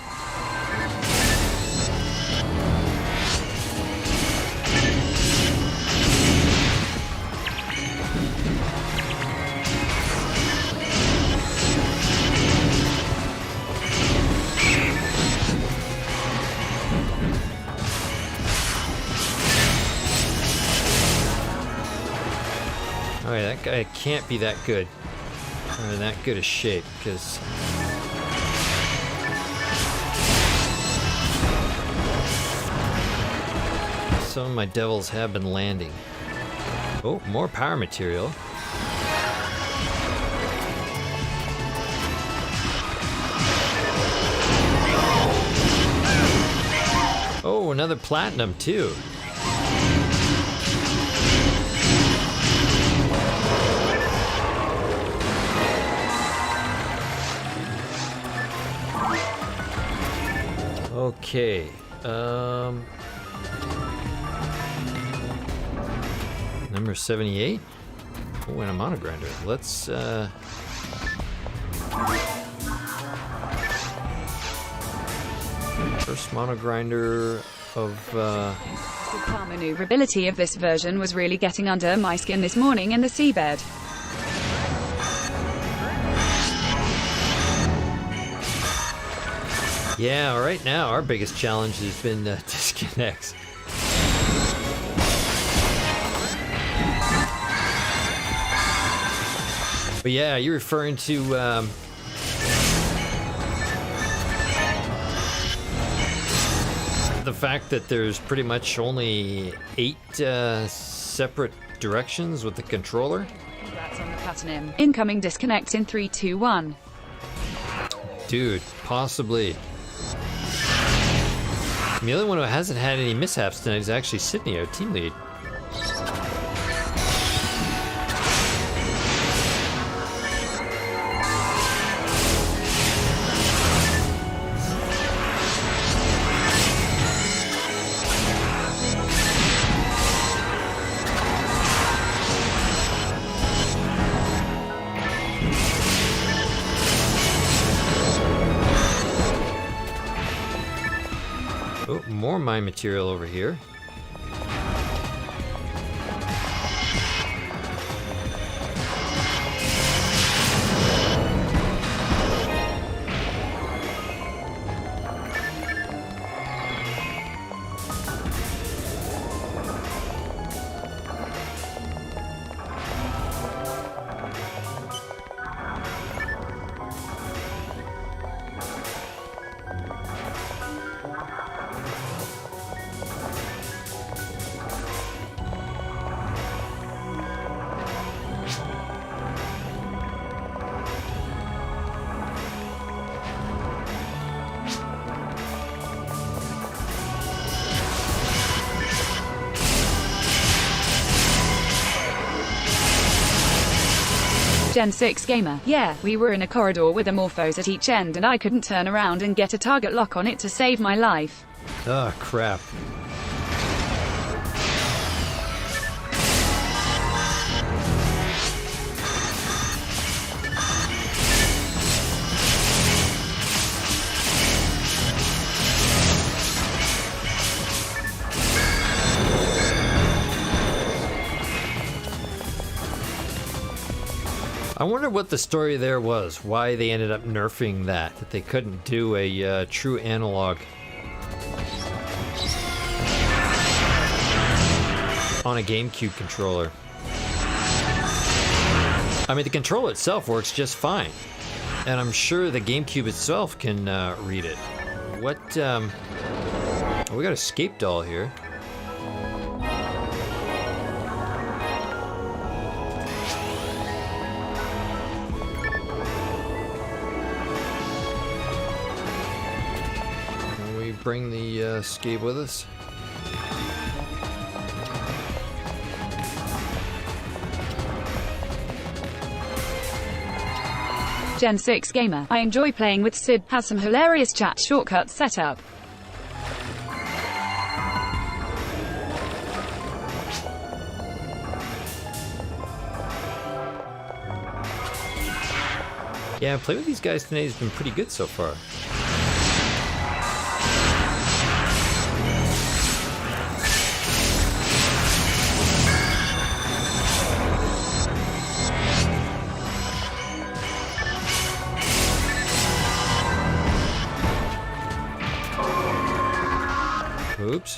Alright, that guy can't be that good. Or that good a shape, because some of my devils have been landing. Oh, more power material. Oh, another platinum too. Okay, number 78. Oh, and a monogrinder. Let's, first monogrinder of, The car maneuverability of this version was really getting under my skin this morning in the seabed. yeah, right now our biggest challenge has been disconnects. But yeah, you're referring to the fact that there's pretty much only 8 separate directions with the controller? Congrats on the platinum. Incoming disconnect in 3, 2, 1. Dude, possibly. The only one who hasn't had any mishaps tonight is actually Sydney, our team lead. Oh, more mine material over here. Gen 6 gamer. Yeah, we were in a corridor with a morphos at each end and I couldn't turn around and get a target lock on it to save my life. Oh, crap. I wonder what the story there was, why they ended up nerfing that they couldn't do a true analog on a GameCube controller. I mean, the controller itself works just fine, and I'm sure the GameCube itself can read it. What, we got a escape doll here. Bring the escape with us. Gen 6 gamer. I enjoy playing with Sid, has some hilarious chat shortcuts set up. Yeah, playing with these guys today has been pretty good so far. Oops.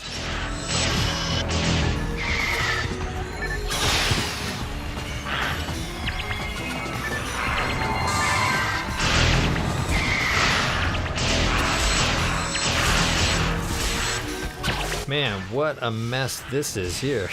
Man, what a mess this is here.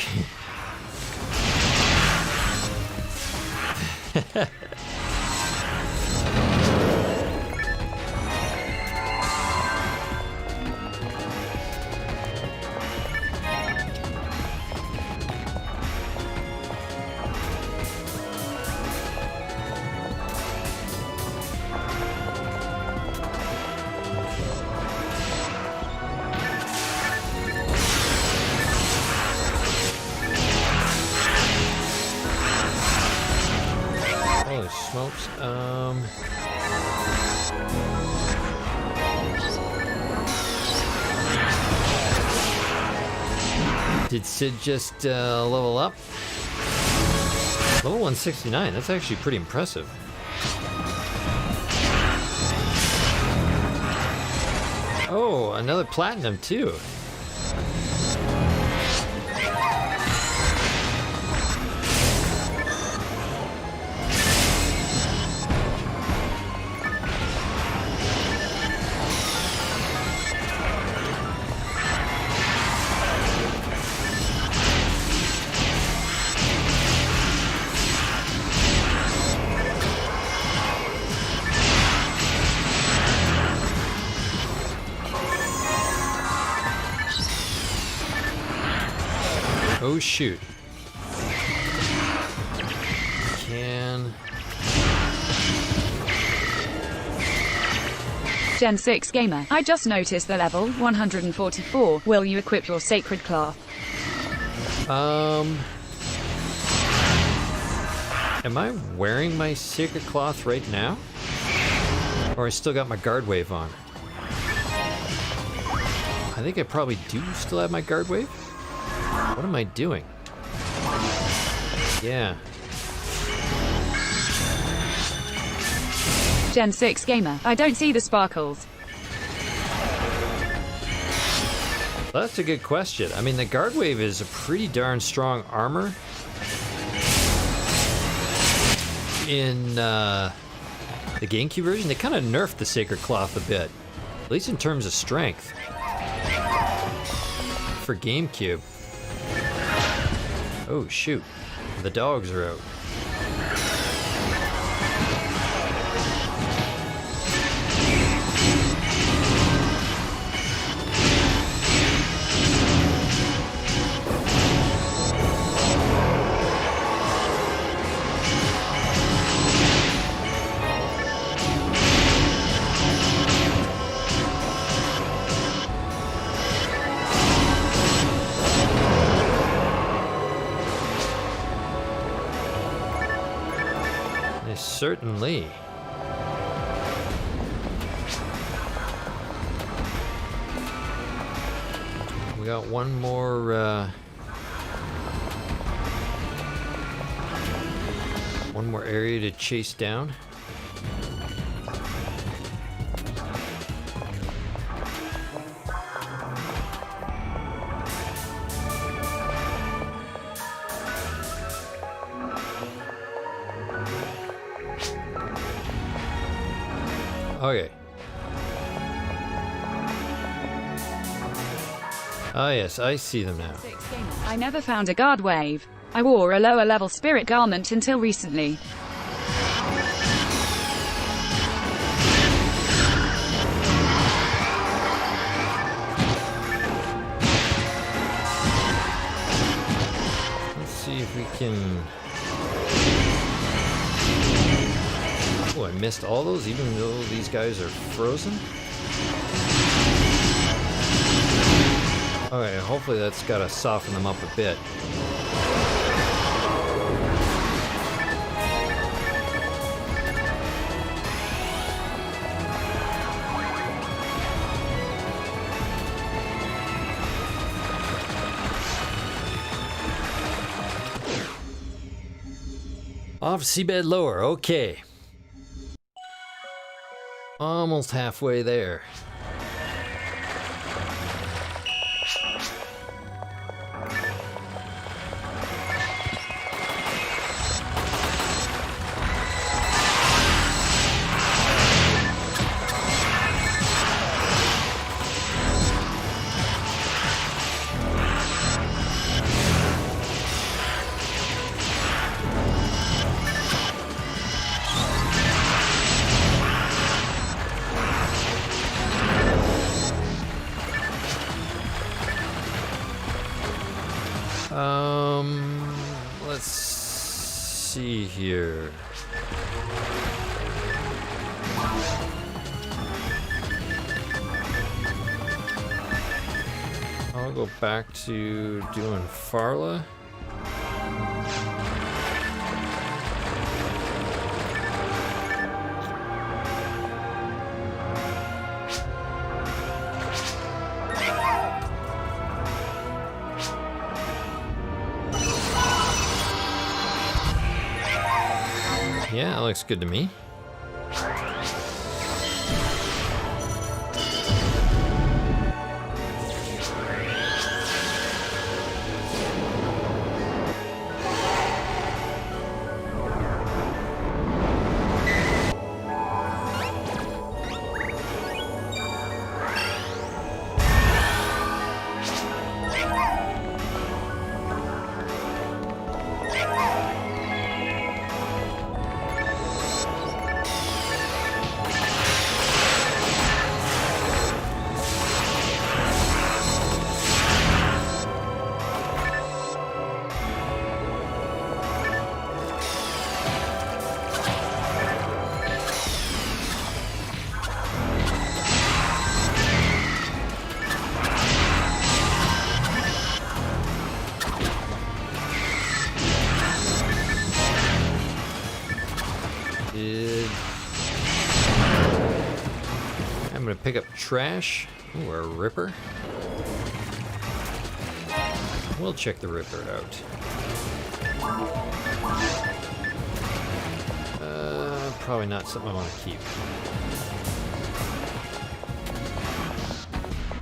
Holy smokes. Did Sid just level up? Level 169, that's actually pretty impressive. Oh, another platinum too. Oh shoot. Can... Gen 6 gamer. I just noticed the level 144. Will you equip your sacred cloth? Am I wearing my sacred cloth right now? Or I still got my guard wave on? I think I probably do still have my guard wave. What am I doing? Yeah. Gen 6 gamer. I don't see the sparkles. Well, that's a good question. I mean, the guard wave is a pretty darn strong armor. In the GameCube version, they kind of nerfed the sacred cloth a bit. At least in terms of strength. For GameCube. Oh shoot, the dogs are out. certainly. We got one more area to chase down. Okay. Ah yes, I see them now. I never found a guard wave. I wore a lower level spirit garment until recently. Let's see if we can... Oh, I missed all those even though these guys are frozen? Okay, hopefully that's gotta soften them up a bit. Off seabed lower, okay. Almost halfway there. Let's see here. I'll go back to doing Farla. Yeah, that looks good to me. I'm gonna pick up trash. Ooh, a ripper. We'll check the ripper out. Probably not something I want to keep.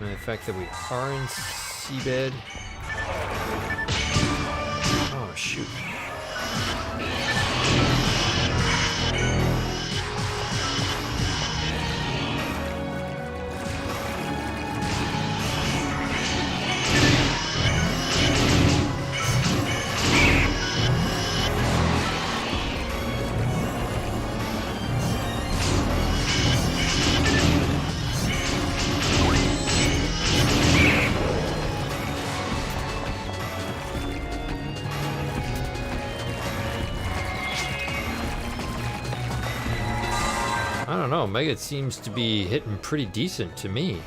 And the fact that we are in seabed. Oh shoot. I don't know, Mega seems to be hitting pretty decent to me.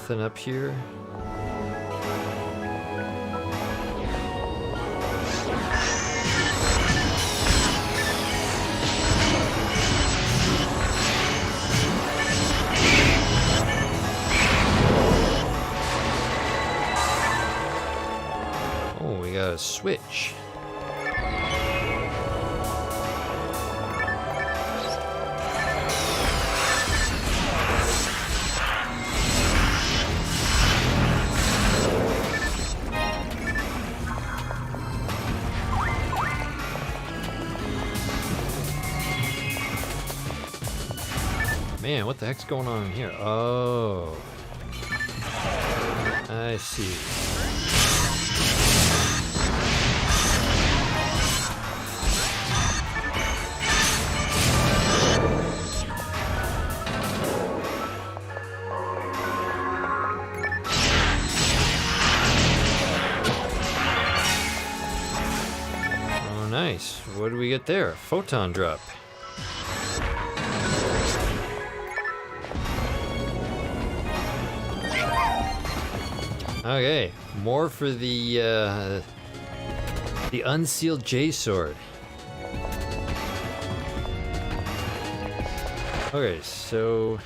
Nothing up here. Oh, we got a switch. Man, what the heck's going on here? Oh. I see. Oh, nice. What do we get there? Photon drop. Okay, more for the unsealed J sword. Okay, so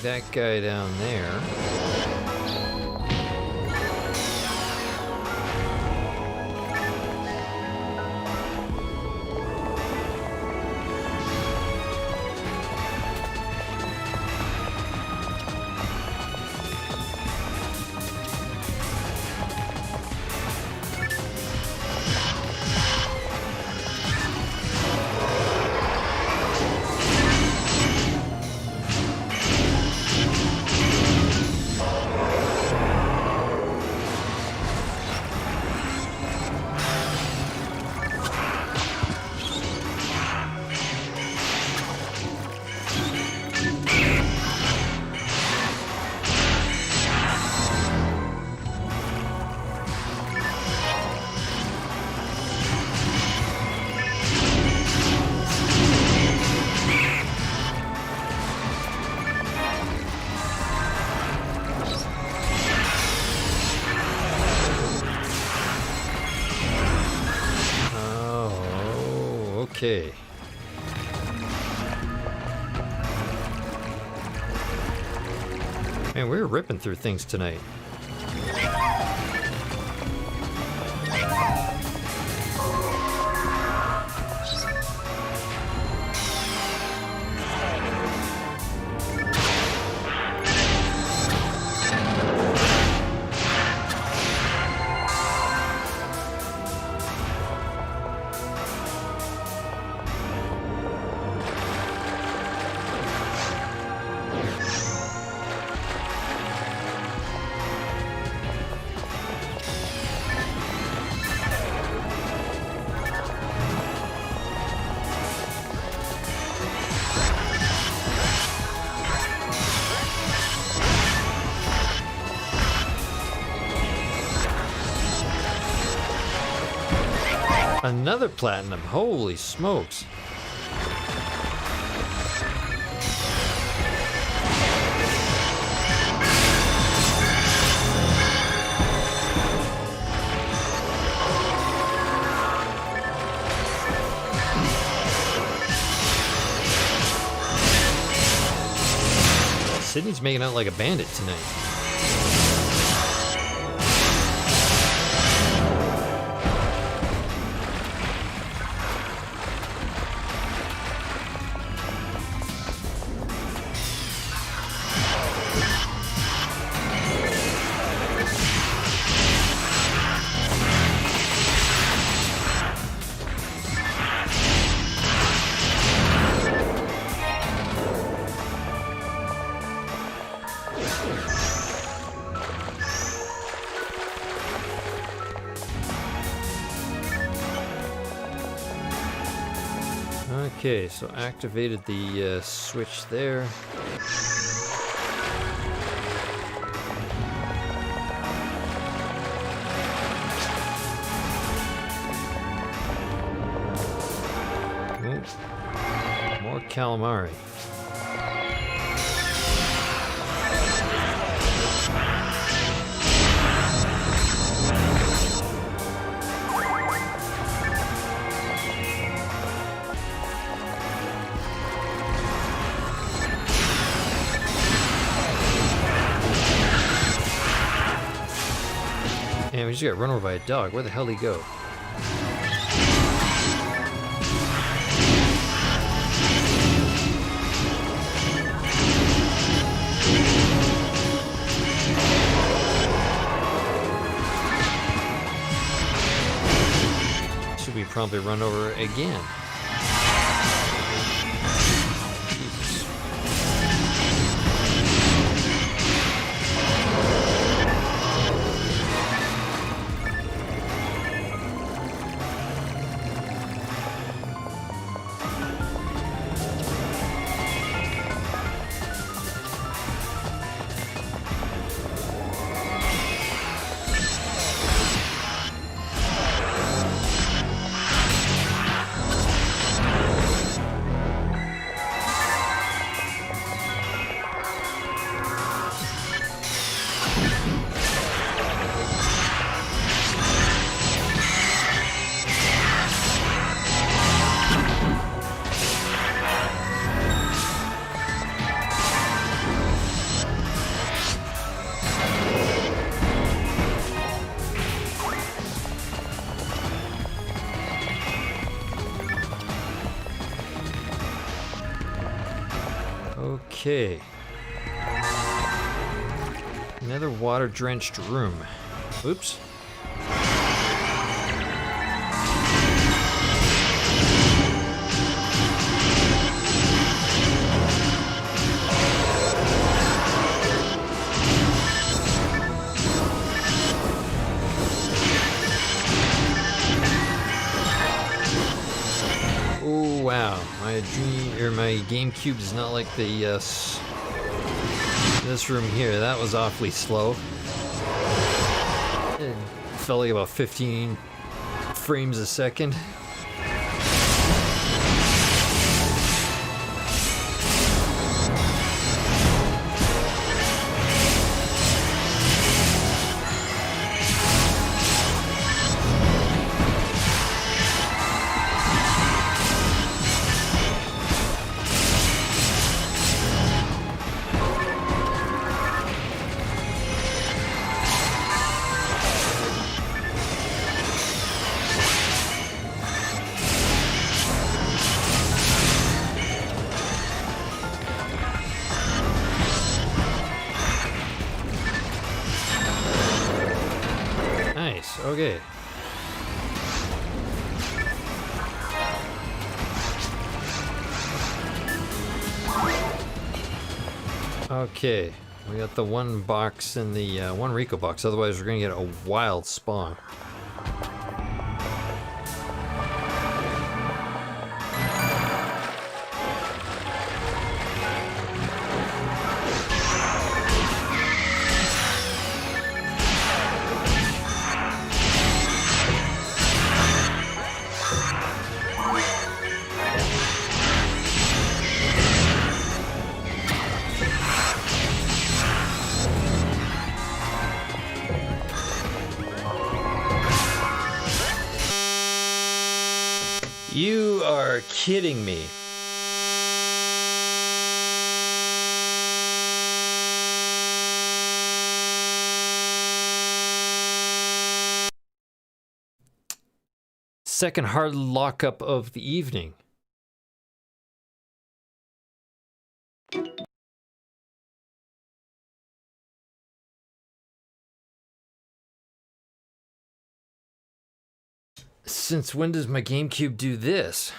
that guy down there. Okay. Man, we're ripping through things tonight. Another platinum, holy smokes. Sydney's making out like a bandit tonight. Okay, so activated the switch there. Ooh, more calamari. Man, we just got run over by a dog. Where the hell did he go? Should we probably run over again? Jesus. Okay. Another water-drenched room. Oops. Oh wow, my GameCube is not like the this room here. That was awfully slow. It felt like about 15 frames a second. Nice, okay. Okay, we got the one box in the one Rico box, otherwise we're gonna get a wild spawn. You are kidding me. Second hard lockup of the evening. Since when does my GameCube do this?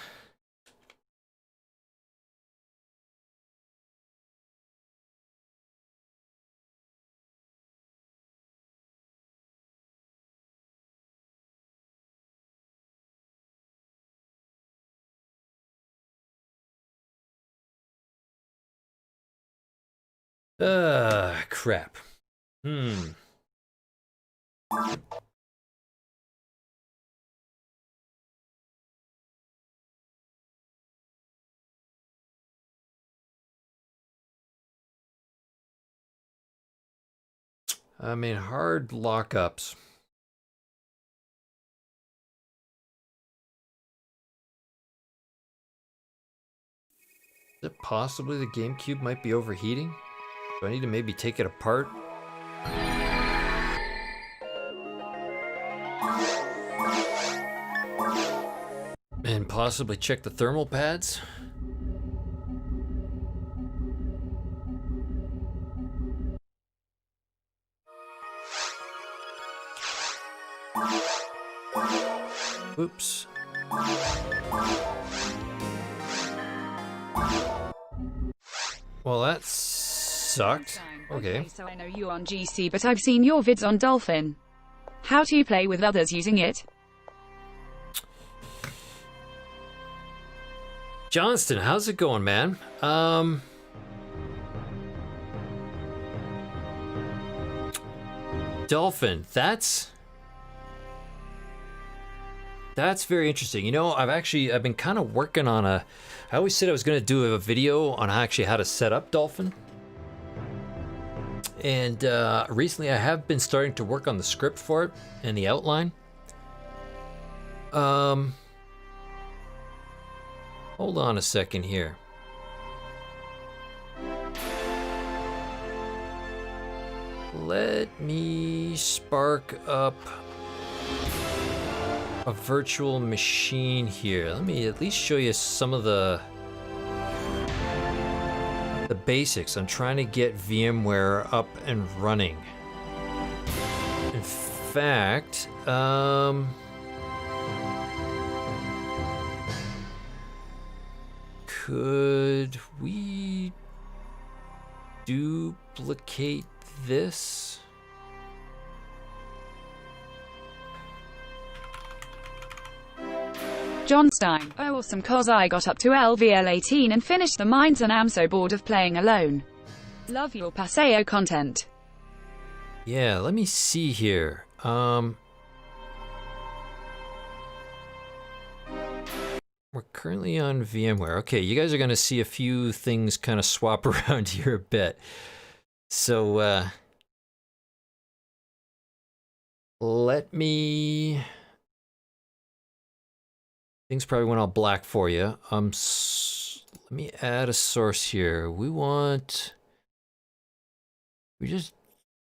Crap. I mean, hard lockups. Is it possibly the GameCube might be overheating? Do I need to maybe take it apart? And possibly check the thermal pads? Oops. Well, that sucked. Okay. So I know you on GC, but I've seen your vids on Dolphin. How do you play with others using it? Johnston, how's it going, man? Dolphin, that's very interesting. You know, I've been kind of working on I always said I was going to do a video on how to set up Dolphin. And recently I have been starting to work on the script for it and the outline. Hold on a second here. Let me spark up a virtual machine here. Let me at least show you some of the basics. I'm trying to get VMware up and running. In fact, could we duplicate this? John Stein. Oh, awesome, cause I got up to LVL 18 and finished the mines and am so bored of playing alone. Love your Paseo content. Yeah, let me see here. We're currently on VMware. Okay, you guys are gonna see a few things kind of swap around here a bit. So, let me... Things probably went all black for you. Let me add a source here. We just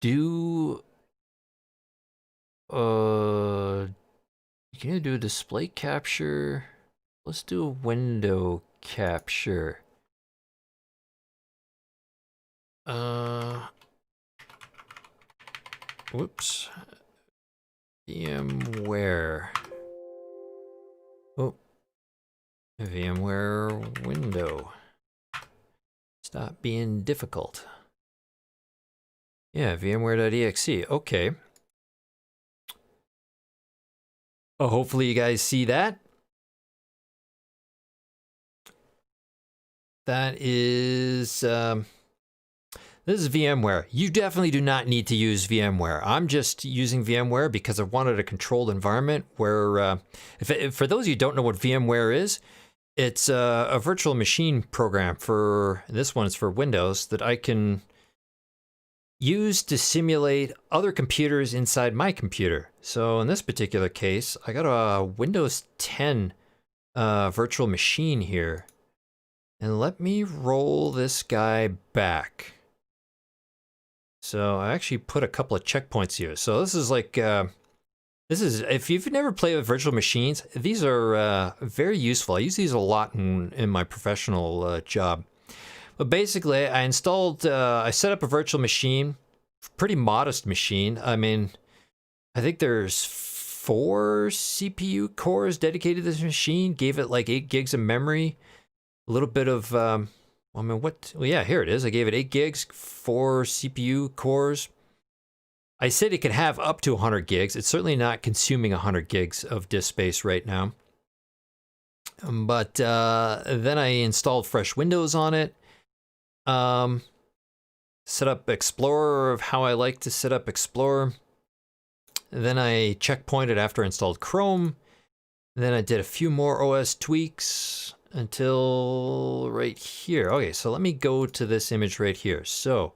do... You can either do a display capture... Let's do a window capture. Whoops. VMware. Oh. VMware window. Stop being difficult. Yeah, VMware.exe. Okay. Oh, hopefully you guys see that. That is, this is VMware. You definitely do not need to use VMware. I'm just using VMware because I wanted a controlled environment where, if for those of you who don't know what VMware is, it's a virtual machine program for, this one is for Windows, that I can use to simulate other computers inside my computer. So in this particular case, I got a Windows 10 virtual machine here. And let me roll this guy back. So I actually put a couple of checkpoints here. So this is like, if you've never played with virtual machines, these are very useful. I use these a lot in my professional job. But basically, I set up a virtual machine, pretty modest machine. I mean, I think there's 4 CPU cores dedicated to this machine, gave it like 8 gigs of memory. A little bit of, well, yeah, here it is. I gave it 8 gigs, 4 CPU cores. I said it could have up to 100 gigs. It's certainly not consuming 100 gigs of disk space right now. But then I installed fresh Windows on it. So set up Explorer of how I like to set up Explorer. And then I checkpointed after I installed Chrome. And then I did a few more OS tweaks until right here. Okay, so let me go to this image right here. So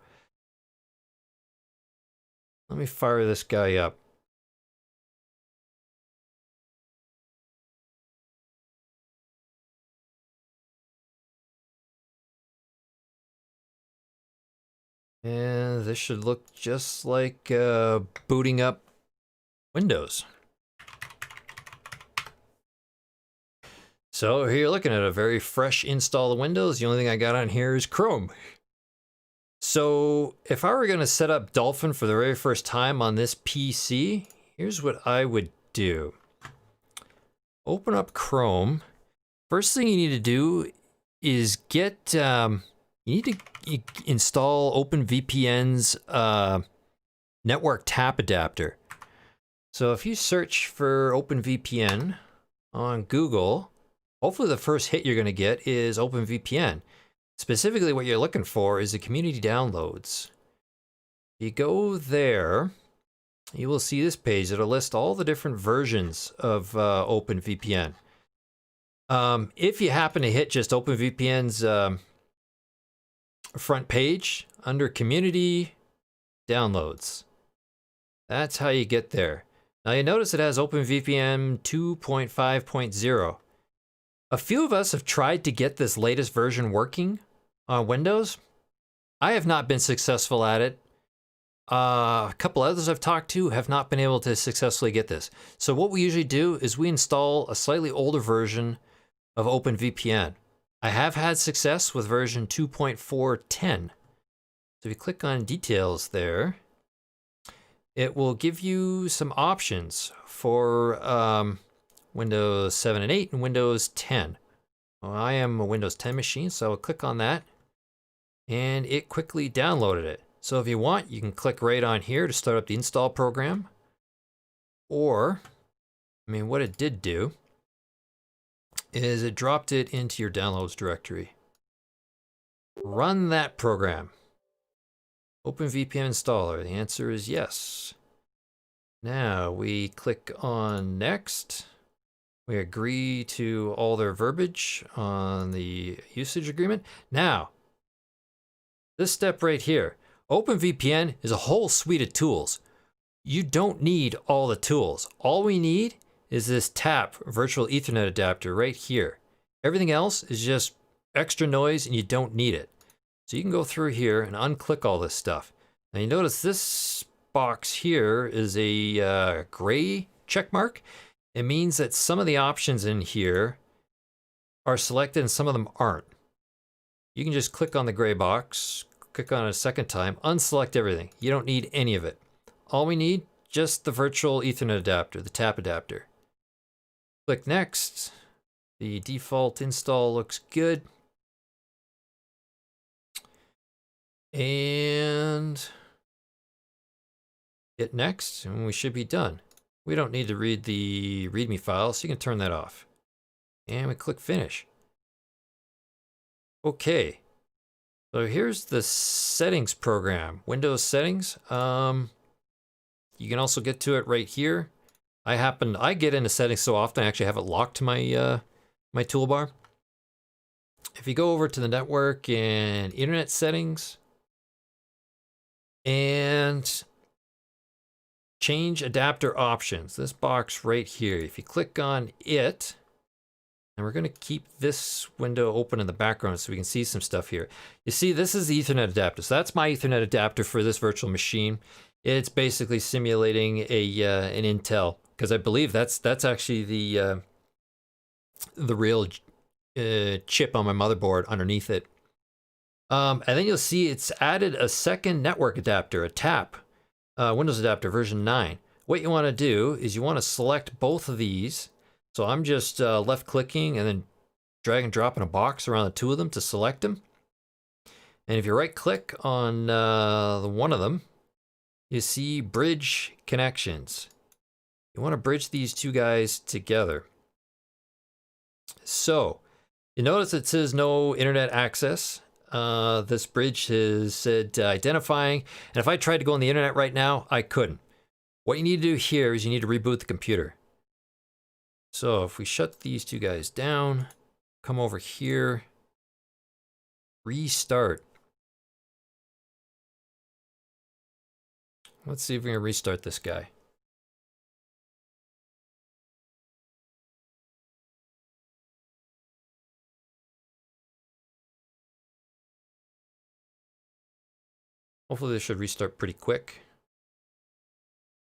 let me fire this guy up. And this should look just like booting up Windows. So here you're looking at a very fresh install of Windows. The only thing I got on here is Chrome. So if I were going to set up Dolphin for the very first time on this PC, here's what I would do. Open up Chrome. First thing you need to do is get, you need to install OpenVPN's network tap adapter. So if you search for OpenVPN on Google, hopefully the first hit you're going to get is OpenVPN. Specifically what you're looking for is the community downloads. You go there, you will see this page that'll list all the different versions of OpenVPN. If you happen to hit just OpenVPN's front page under community downloads, that's how you get there. Now you notice it has OpenVPN 2.5.0. A few of us have tried to get this latest version working on Windows. I have not been successful at it. A couple others I've talked to have not been able to successfully get this. So what we usually do is we install a slightly older version of OpenVPN. I have had success with version 2.4.10. So if you click on details there, it will give you some options for Windows 7 and 8 and Windows 10. Well, I am a Windows 10 machine, so I'll click on that, and it quickly downloaded it. So if you want, you can click right on here to start up the install program. Or, I mean, what it did do is it dropped it into your downloads directory. Run that program. OpenVPN installer, the answer is yes. Now we click on next. We agree to all their verbiage on the usage agreement. Now, this step right here, OpenVPN is a whole suite of tools. You don't need all the tools. All we need is this TAP virtual Ethernet adapter right here. Everything else is just extra noise and you don't need it. So you can go through here and unclick all this stuff. Now you notice this box here is a gray check mark. It means that some of the options in here are selected and some of them aren't. You can just click on the gray box, click on it a second time, unselect everything. You don't need any of it. All we need, just the virtual Ethernet adapter, the TAP adapter. Click next. The default install looks good. And hit next, and we should be done. We don't need to read the README file, so you can turn that off. And we click finish. Okay. So here's the settings program, Windows settings. You can also get to it right here. I get into settings so often I actually have it locked to my my toolbar. If you go over to the network and internet settings and change adapter options, this box right here, if you click on it, and we're going to keep this window open in the background so we can see some stuff here. You see, this is the Ethernet adapter. So that's my Ethernet adapter for this virtual machine. It's basically simulating an Intel, because I believe that's actually the real chip on my motherboard underneath it. And then you'll see it's added a second network adapter, a TAP, Windows adapter version 9. What you want to do is you want to select both of these. So I'm just left clicking and then drag and drop in a box around the two of them to select them. And if you right click on one of them, you see bridge connections. You want to bridge these two guys together. So you notice it says no internet access. This bridge is said identifying, and if I tried to go on the internet right now, I couldn't. What you need to do here is you need to reboot the computer. So if we shut these two guys down, come over here, restart. Let's see if we can restart this guy. Hopefully this should restart pretty quick.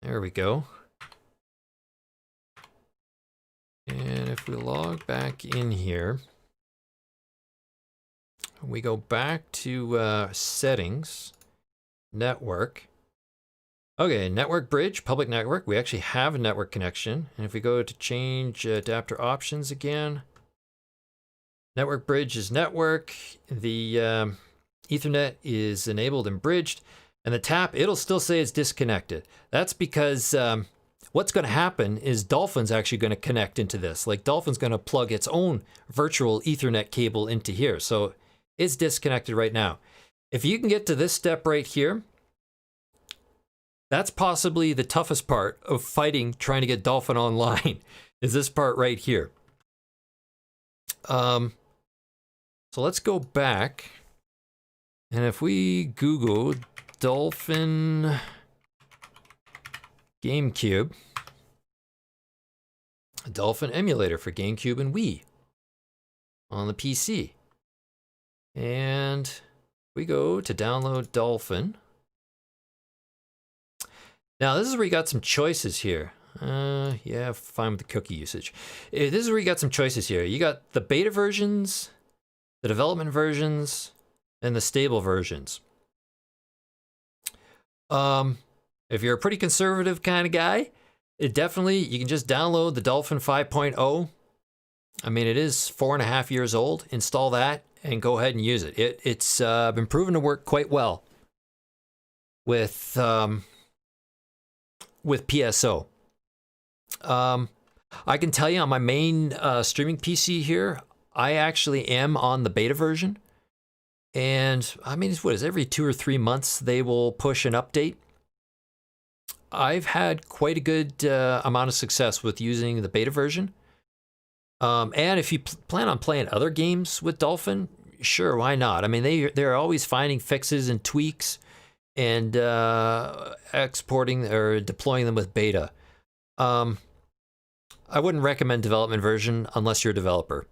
There we go. And if we log back in here, we go back to settings, network. Okay, network bridge, public network. We actually have a network connection. And if we go to change adapter options again, network bridge is network. The Ethernet is enabled and bridged. And the tap, it'll still say it's disconnected. That's because what's going to happen is Dolphin's actually going to connect into this. Like Dolphin's going to plug its own virtual Ethernet cable into here. So it's disconnected right now. If you can get to this step right here, that's possibly the toughest part of fighting, trying to get Dolphin online, is this part right here. So let's go back. And if we Google Dolphin GameCube, Dolphin emulator for GameCube and Wii on the PC. And we go to download Dolphin. Now this is where you got some choices here. Yeah, fine with the cookie usage. This is where you got some choices here. You got the beta versions, the development versions, and the stable versions. If you're a pretty conservative kind of guy, you can just download the Dolphin 5.0. I mean, it is 4.5 years old. Install that and go ahead and use it. It's been proven to work quite well with PSO. I can tell you on my main streaming PC here, I actually am on the beta version. And I mean, what is every 2 or 3 months they will push an update. I've had quite a good amount of success with using the beta version. And if you plan on playing other games with Dolphin, sure, why not? I mean, they're always finding fixes and tweaks and exporting or deploying them with beta. I wouldn't recommend development version unless you're a developer.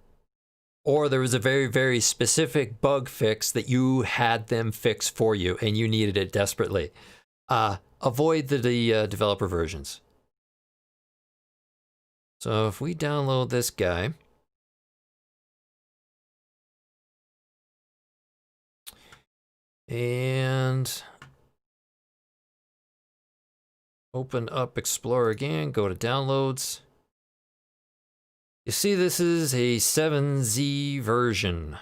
Or there was a very, very specific bug fix that you had them fix for you and you needed it desperately. Avoid the developer versions. So if we download this guy, and open up Explorer again, go to downloads. You see this is a 7Z version.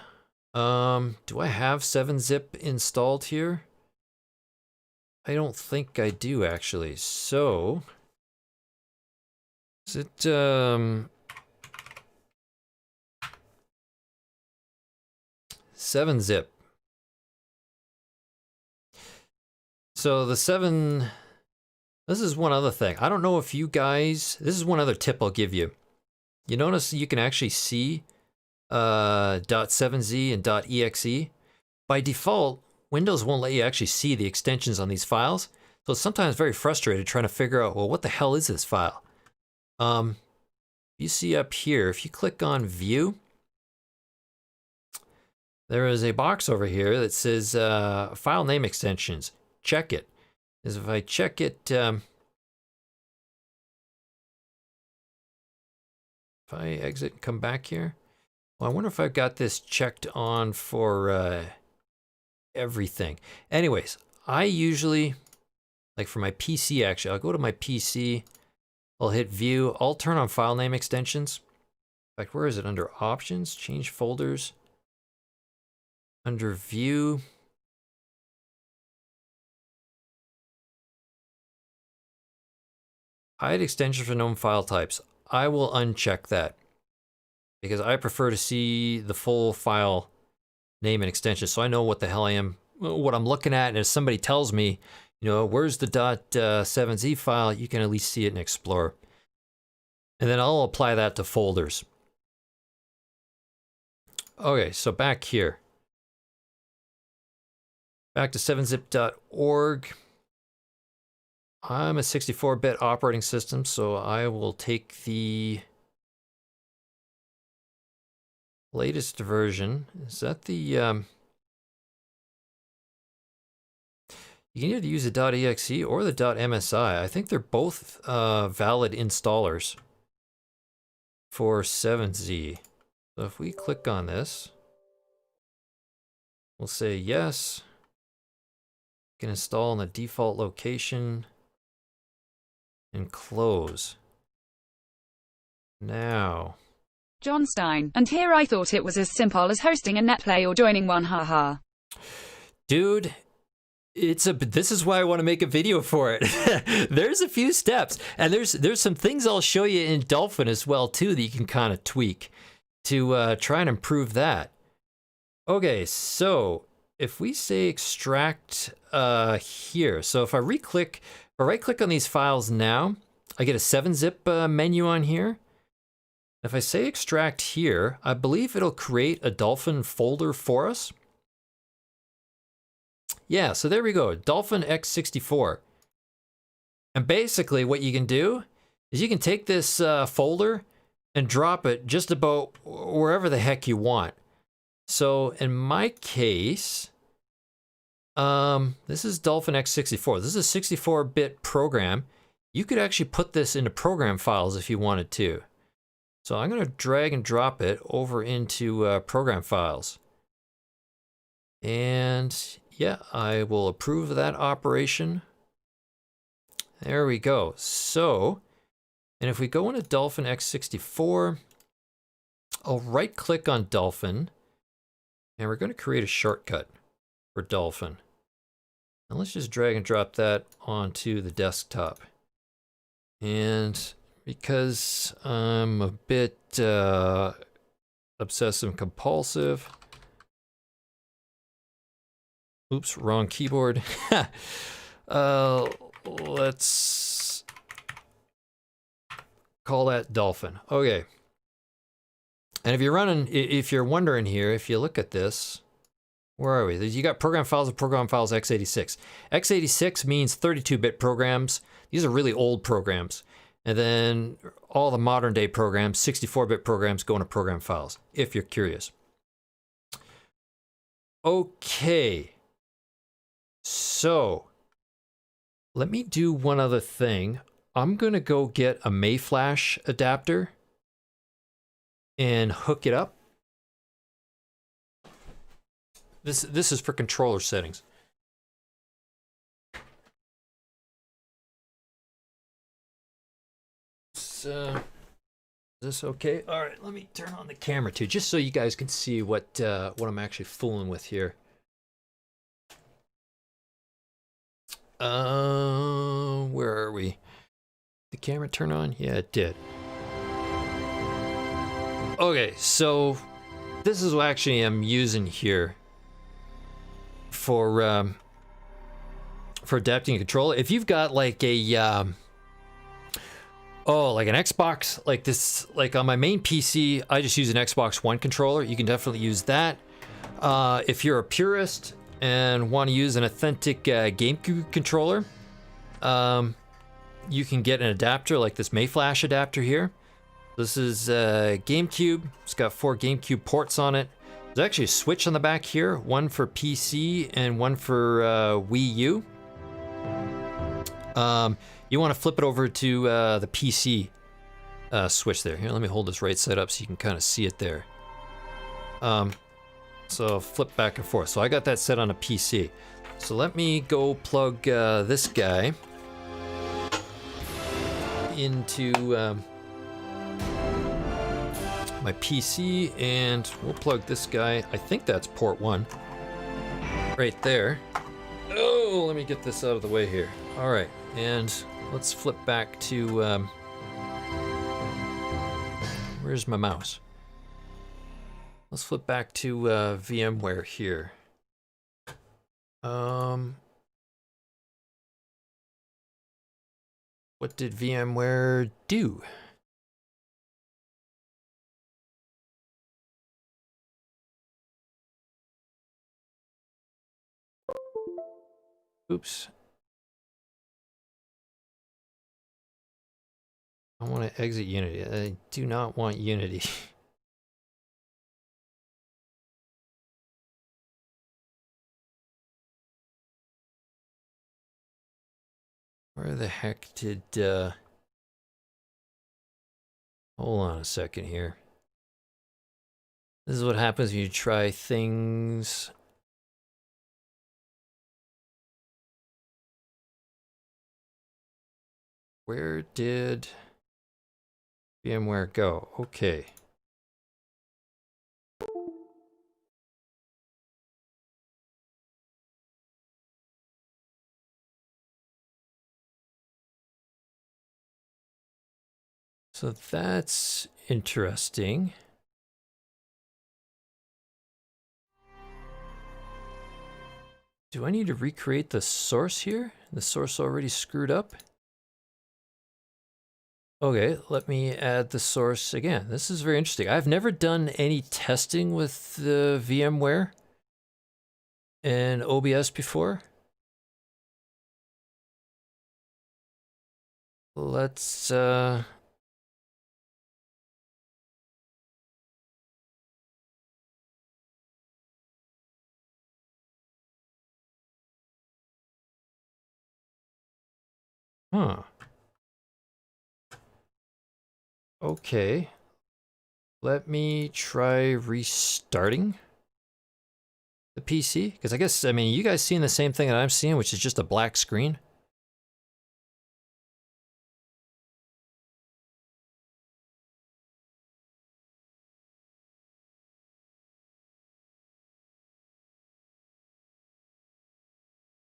Do I have 7-zip installed here? I don't think I do actually. So is it 7-zip? So the 7, this is one other thing. I don't know if you guys, this is one other tip I'll give you. You notice you can actually see .7z and .exe. By default, Windows won't let you actually see the extensions on these files. So it's sometimes very frustrated trying to figure out, well, what the hell is this file? You see up here, if you click on View, there is a box over here that says File Name Extensions. Check it. Because if I check it, if I exit and come back here, well, I wonder if I've got this checked on for everything. Anyways, I usually, like for my PC actually, I'll go to my PC, I'll hit View, I'll turn on File Name Extensions. In fact, where is it? Under Options, Change Folders, under View. Hide extensions for known file types. I will uncheck that because I prefer to see the full file name and extension, so I know what the hell I am, what I'm looking at. And if somebody tells me, you know, where's the .7z file, you can at least see it in Explorer. And then I'll apply that to folders. Okay, so back here. Back to 7zip.org. I'm a 64-bit operating system, so I will take the latest version. Is that the... you can either use the .exe or the .msi. I think they're both valid installers for 7z. So if we click on this, we'll say yes. You can install in the default location and close. Now. John Stein. And here I thought it was as simple as hosting a netplay or joining one, haha. Dude, this is why I want to make a video for it. There's a few steps, and there's some things I'll show you in Dolphin as well too that you can kind of tweak to try and improve that. Okay, so if we say extract here, so if I right-click on these files now, I get a 7-zip menu on here. If I say extract here, I believe it'll create a Dolphin folder for us. Yeah, so there we go, Dolphin x64. And basically what you can do is you can take this folder and drop it just about wherever the heck you want. So in my case, this is Dolphin x64. This is a 64-bit program. You could actually put this into program files if you wanted to. So I'm going to drag and drop it over into program files. And yeah, I will approve that operation. There we go. So, and if we go into Dolphin x64, I'll right-click on Dolphin, and we're going to create a shortcut for Dolphin. And let's just drag and drop that onto the desktop. And because I'm a bit obsessive compulsive, oops, wrong keyboard. Let's call that Dolphin. Okay. And if you're wondering here, if you look at this, where are we? You got program files and program files x86. x86 means 32-bit programs. These are really old programs. And then all the modern day programs, 64-bit programs, go into program files, if you're curious. Okay. So, let me do one other thing. I'm going to go get a Mayflash adapter and hook it up. This is for controller settings. Is this okay? All right, let me turn on the camera too, just so you guys can see what I'm actually fooling with here. Where are we? The camera turn on? Yeah, it did. Okay, so this is what actually I'm using here for adapting a controller. If you've got like a like an Xbox, like this, like on my main PC, I just use an Xbox One controller. You can definitely use that. If you're a purist and want to use an authentic GameCube controller, you can get an adapter like this Mayflash adapter here. This is GameCube. It's got 4 GameCube ports on it. There's actually a switch on the back here, one for PC and one for Wii U. You want to flip it over to the PC switch there. Here, let me hold this right side up so you can kind of see it there. So flip back and forth. So I got that set on a PC. So let me go plug this guy into my PC, and we'll plug this guy. I think that's port 1 right there. Oh, let me get this out of the way here. All right, and let's flip back to where's my mouse? let's flip back to VMware here. What did VMware do? Oops. I want to exit Unity. I do not want Unity. Where the heck did, hold on a second here. This is what happens when you try things. Where did VMware go? Okay. So that's interesting. Do I need to recreate the source here? The source already screwed up? Okay, let me add the source again. This is very interesting. I've never done any testing with the VMware and OBS before. Let's huh. Okay. Let me try restarting the PC, because I guess, I mean, you guys seeing the same thing that I'm seeing, which is just a black screen?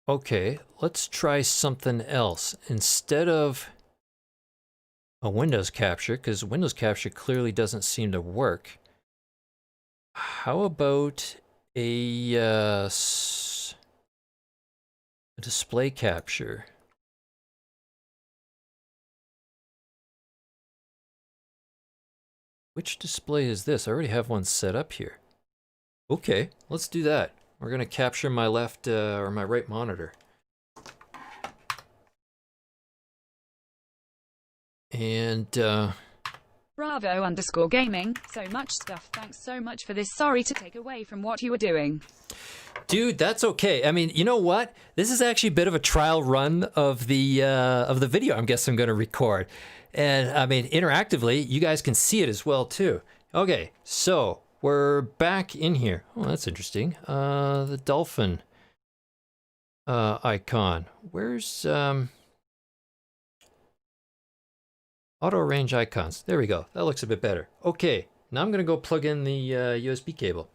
Okay, let's try something else. Instead of a Windows capture, because Windows capture clearly doesn't seem to work, how about a display capture? Which display is this? I already have one set up here. Okay, let's do that. We're gonna capture my left or my right monitor. And Bravo_gaming. So much stuff. Thanks so much for this. Sorry to take away from what you were doing. Dude, that's okay. I mean, you know what? This is actually a bit of a trial run of the video I'm guessing I'm going to record. And I mean, interactively, you guys can see it as well too. Okay, so we're back in here. Oh, that's interesting. The Dolphin icon. Where's auto range icons? There we go. That looks a bit better. Okay, now I'm going to go plug in the USB cable.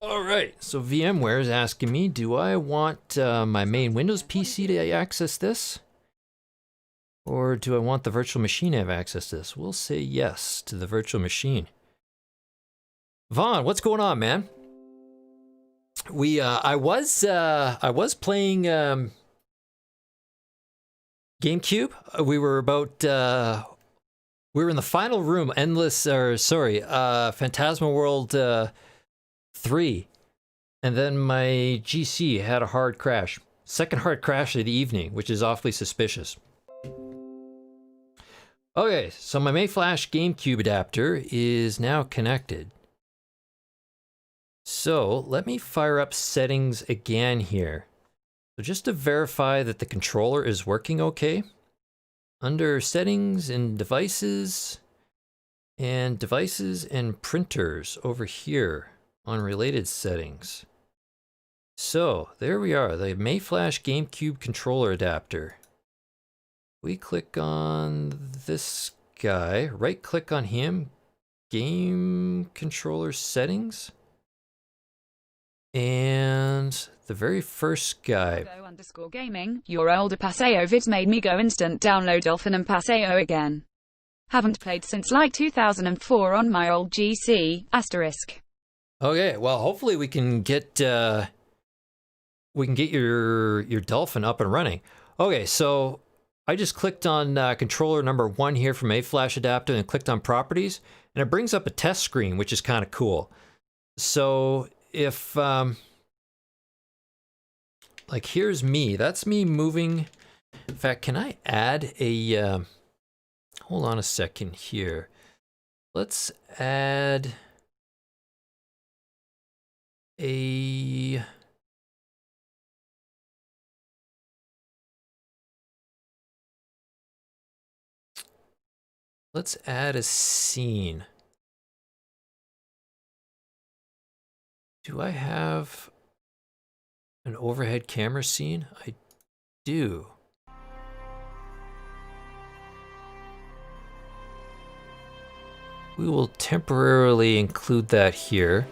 All right, so VMware is asking me, do I want my main Windows PC to access this? Or do I want the virtual machine to have access to this? We'll say yes to the virtual machine. Vaughn, what's going on, man? I was playing GameCube. We were in the final room, Phantasmal World 3, and then my GC had a hard crash. Second hard crash of the evening, which is awfully suspicious. Okay, so my Mayflash GameCube adapter is now connected. So let me fire up settings again here. So just to verify that the controller is working okay, under settings and devices and printers over here on related settings. So there we are, the Mayflash GameCube controller adapter. We click on this guy, right click on him, game controller settings. And the very first guy. _gaming, your older Paseo vids made me go instant download Dolphin and Paseo again. Haven't played since like 2004 on my old GC, asterisk. Okay, well, hopefully we can get your Dolphin up and running. Okay, so I just clicked on controller number 1 here from A-Flash adapter and clicked on properties, and it brings up a test screen, which is kind of cool. So if like here's me, that's me moving. In fact, can I add a hold on a second here. Let's add a scene. Do I have an overhead camera scene? I do. We will temporarily include that here.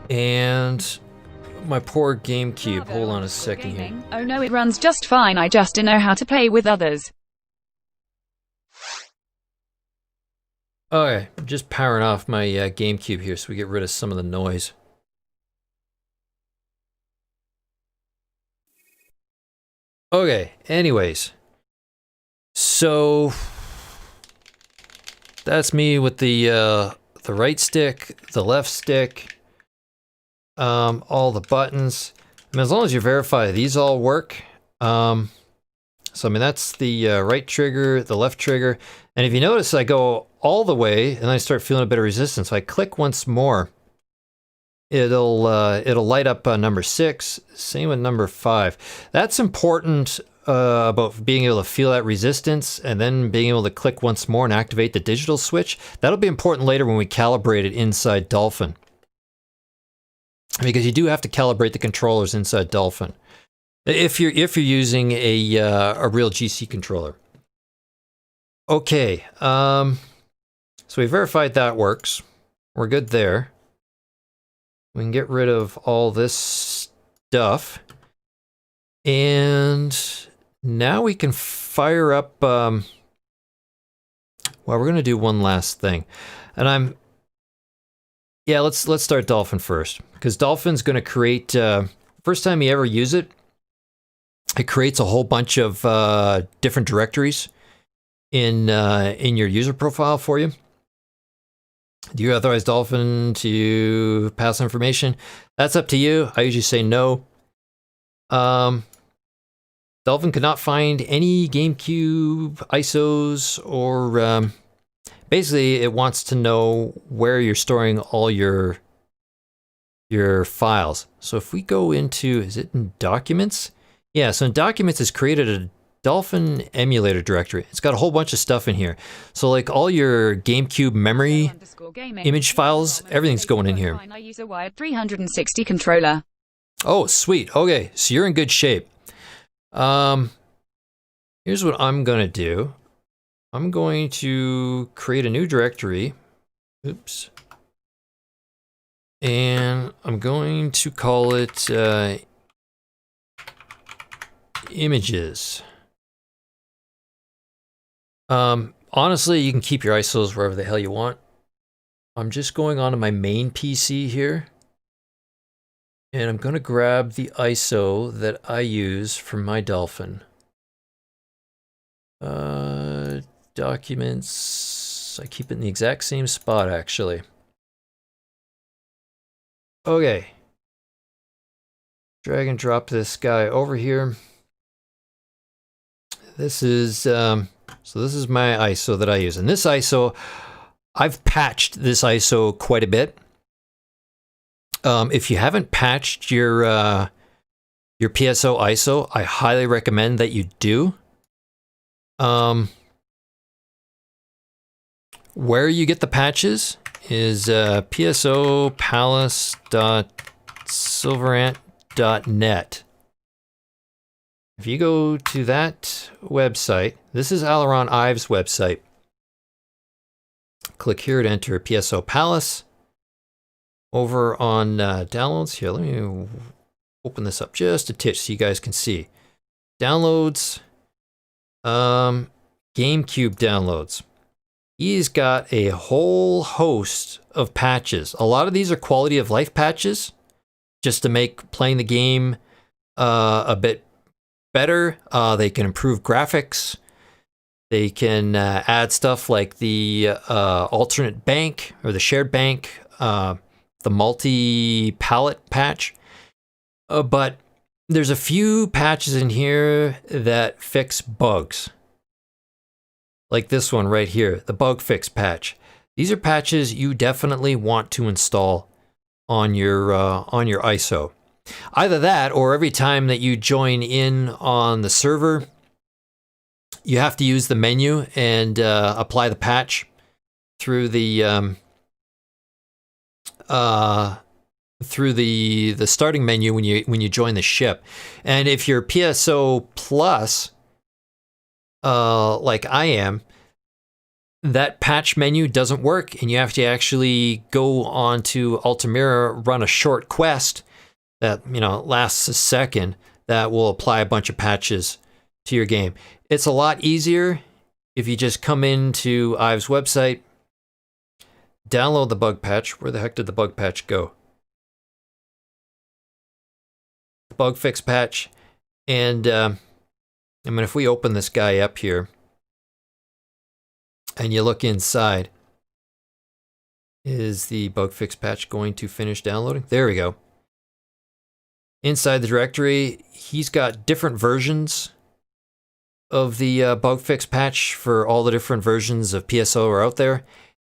And my poor GameCube. Hold on a second here. Oh no, it runs just fine. I just don't know how to play with others. Okay, I'm just powering off my GameCube here so we get rid of some of the noise. Okay, anyways. So that's me with the right stick, the left stick, all the buttons. I mean, as long as you verify these all work. So I mean, that's the right trigger, the left trigger. And if you notice, I go all the way and I start feeling a bit of resistance. So I click once more. It'll light up number 6. Same with number 5. That's important about being able to feel that resistance and then being able to click once more and activate the digital switch. That'll be important later when we calibrate it inside Dolphin, because you do have to calibrate the controllers inside Dolphin if you're using a real GC controller. Okay, so we verified that works. We're good there. We can get rid of all this stuff. And now we can fire up, well, we're going to do one last thing. And yeah, let's start Dolphin first. Because Dolphin's going to create, first time you ever use it, it creates a whole bunch of different directories in your user profile for you. Do you authorize Dolphin to pass information? That's up to you. I usually say no. Dolphin could not find any GameCube ISOs or basically it wants to know where you're storing all your files. So if we go into, is it in Documents? Yeah, so in Documents it's created a Dolphin emulator directory. It's got a whole bunch of stuff in here. So like all your GameCube memory image files, everything's going in here. I use a wired 360 controller. Oh, sweet. Okay, so you're in good shape. Here's what I'm gonna do. I'm going to create a new directory. Oops. And I'm going to call it images. Honestly, you can keep your ISOs wherever the hell you want. I'm just going onto my main PC here. And I'm going to grab the ISO that I use for my Dolphin. Documents. I keep it in the exact same spot, actually. Okay. Drag and drop this guy over here. This is, so this is my ISO that I use. And this ISO, I've patched this ISO quite a bit. If you haven't patched your PSO ISO, I highly recommend that you do. Where you get the patches is psopalace.sylverant.net. If you go to that website, this is Aileron Ives' website. Click here to enter PSO Palace. Over on downloads here, let me open this up just a titch so you guys can see. Downloads. GameCube downloads. He's got a whole host of patches. A lot of these are quality of life patches, just to make playing the game a bit better. They can improve graphics. They can add stuff like the alternate bank or the shared bank, the multi-palette patch. But there's a few patches in here that fix bugs. Like this one right here, the bug fix patch. These are patches you definitely want to install on your ISO. Either that, or every time that you join in on the server, you have to use the menu and apply the patch through the starting menu when you join the ship. And if you're PSO Plus, like I am, that patch menu doesn't work, and you have to actually go on to Altamira, run a short quest that lasts a second that will apply a bunch of patches to your game. It's a lot easier if you just come into Ive's website, download the bug patch. Where the heck did the bug patch go? The bug fix patch. And if we open this guy up here and you look inside, is the bug fix patch going to finish downloading? There we go. Inside the directory, he's got different versions of the bug fix patch for all the different versions of PSO are out there.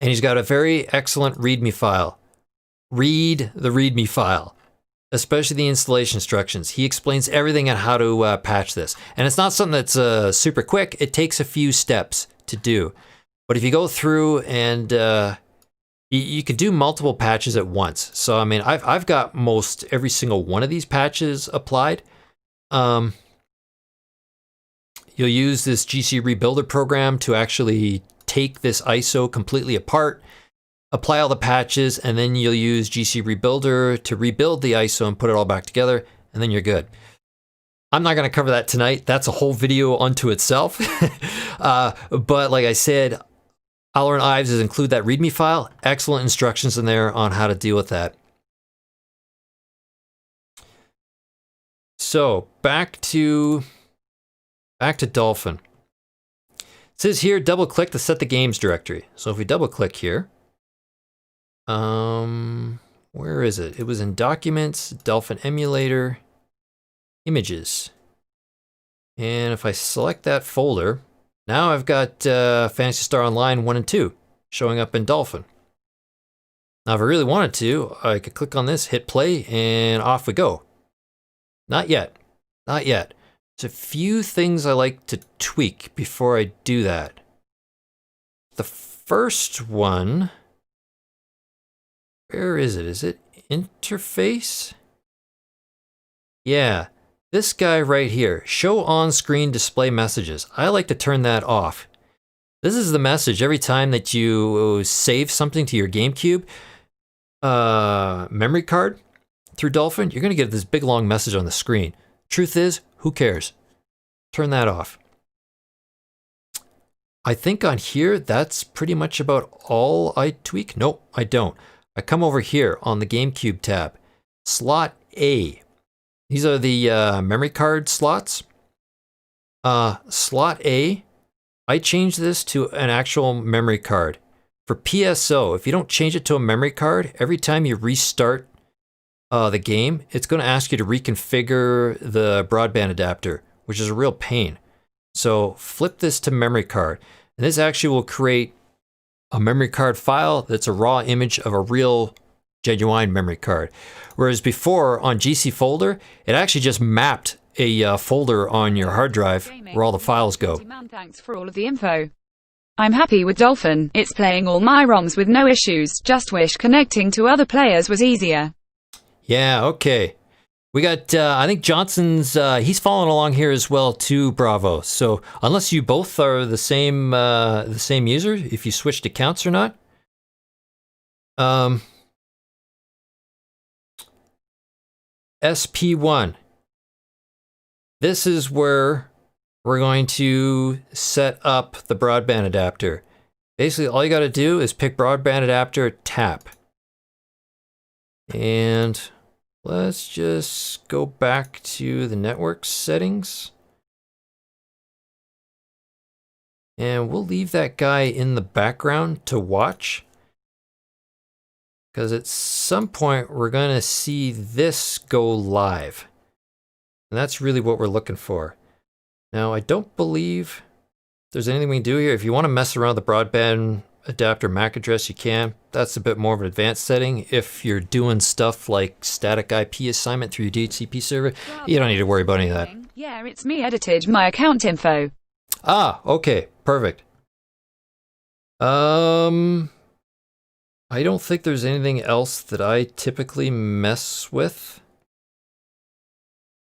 And he's got a very excellent README file. Read the README file, especially the installation instructions. He explains everything on how to patch this. And it's not something that's super quick. It takes a few steps to do. But if you go through and you can do multiple patches at once. So, I mean, I've got most every single one of these patches applied. You'll use this GC Rebuilder program to actually take this ISO completely apart, apply all the patches, and then you'll use GC Rebuilder to rebuild the ISO and put it all back together, and then you're good. I'm not going to cover that tonight. That's a whole video unto itself. But like I said, I'll Learn Ives is include that README file. Excellent instructions in there on how to deal with that. So back to Dolphin. It says here, double click to set the games directory. So if we double click here, where is it? It was in Documents, Dolphin Emulator, Images. And if I select that folder, now I've got Phantasy Star Online 1 and 2 showing up in Dolphin. Now if I really wanted to, I could click on this, hit play, and off we go. Not yet. Not yet. There's a few things I like to tweak before I do that. The first one, where is it? Is it interface? Yeah, this guy right here, show on-screen display messages. I like to turn that off. This is the message every time that you save something to your GameCube memory card through Dolphin, you're going to get this big long message on the screen. Truth is, who cares? Turn that off. I think on here, that's pretty much about all I tweak. Nope, I don't. I come over here on the GameCube tab. Slot A. These are the memory card slots. Slot A, I changed this to an actual memory card. For PSO, if you don't change it to a memory card, every time you restart the game, it's going to ask you to reconfigure the broadband adapter, which is a real pain. So flip this to memory card. And this actually will create a memory card file that's a raw image of a real genuine memory card. Whereas before on GC folder, it actually just mapped a folder on your hard drive where all the files go. Thanks for all of the info. I'm happy with Dolphin. It's playing all my ROMs with no issues. Just wish connecting to other players was easier. Yeah, okay. We got, I think Johnson's, he's following along here as well too, Bravo. So unless you both are the same user, if you switched accounts or not. SP1. This is where we're going to set up the broadband adapter. Basically, all you got to do is pick broadband adapter, tap. And let's just go back to the network settings. And we'll leave that guy in the background to watch. Because at some point, we're going to see this go live. And that's really what we're looking for. Now, I don't believe there's anything we can do here. If you want to mess around with the broadband adapter MAC address, you can. That's a bit more of an advanced setting. If you're doing stuff like static IP assignment through your DHCP server, you don't need to worry about any of that. Yeah, it's me edited my account info. Ah, okay, perfect. I don't think there's anything else that I typically mess with.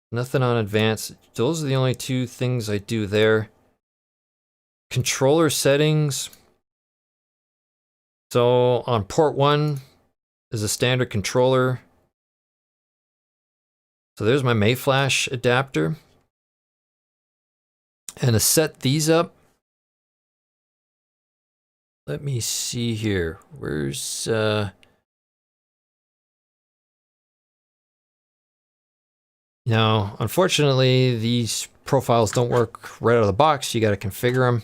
Nothing on advanced. Those are the only two things I do there. Controller settings. So on port 1 is a standard controller. So there's my Mayflash adapter. And to set these up, let me see here. Where's Now, unfortunately, these profiles don't work right out of the box. You got to configure them.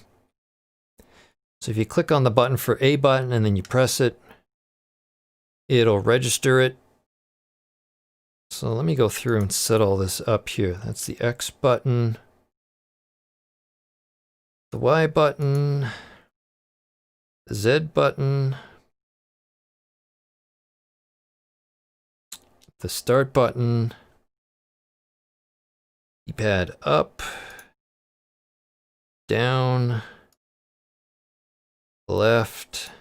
So if you click on the button for A button and then you press it, it'll register it. So let me go through and set all this up here. That's the X button, the Y button, the Z button, the start button, keypad up, down, left,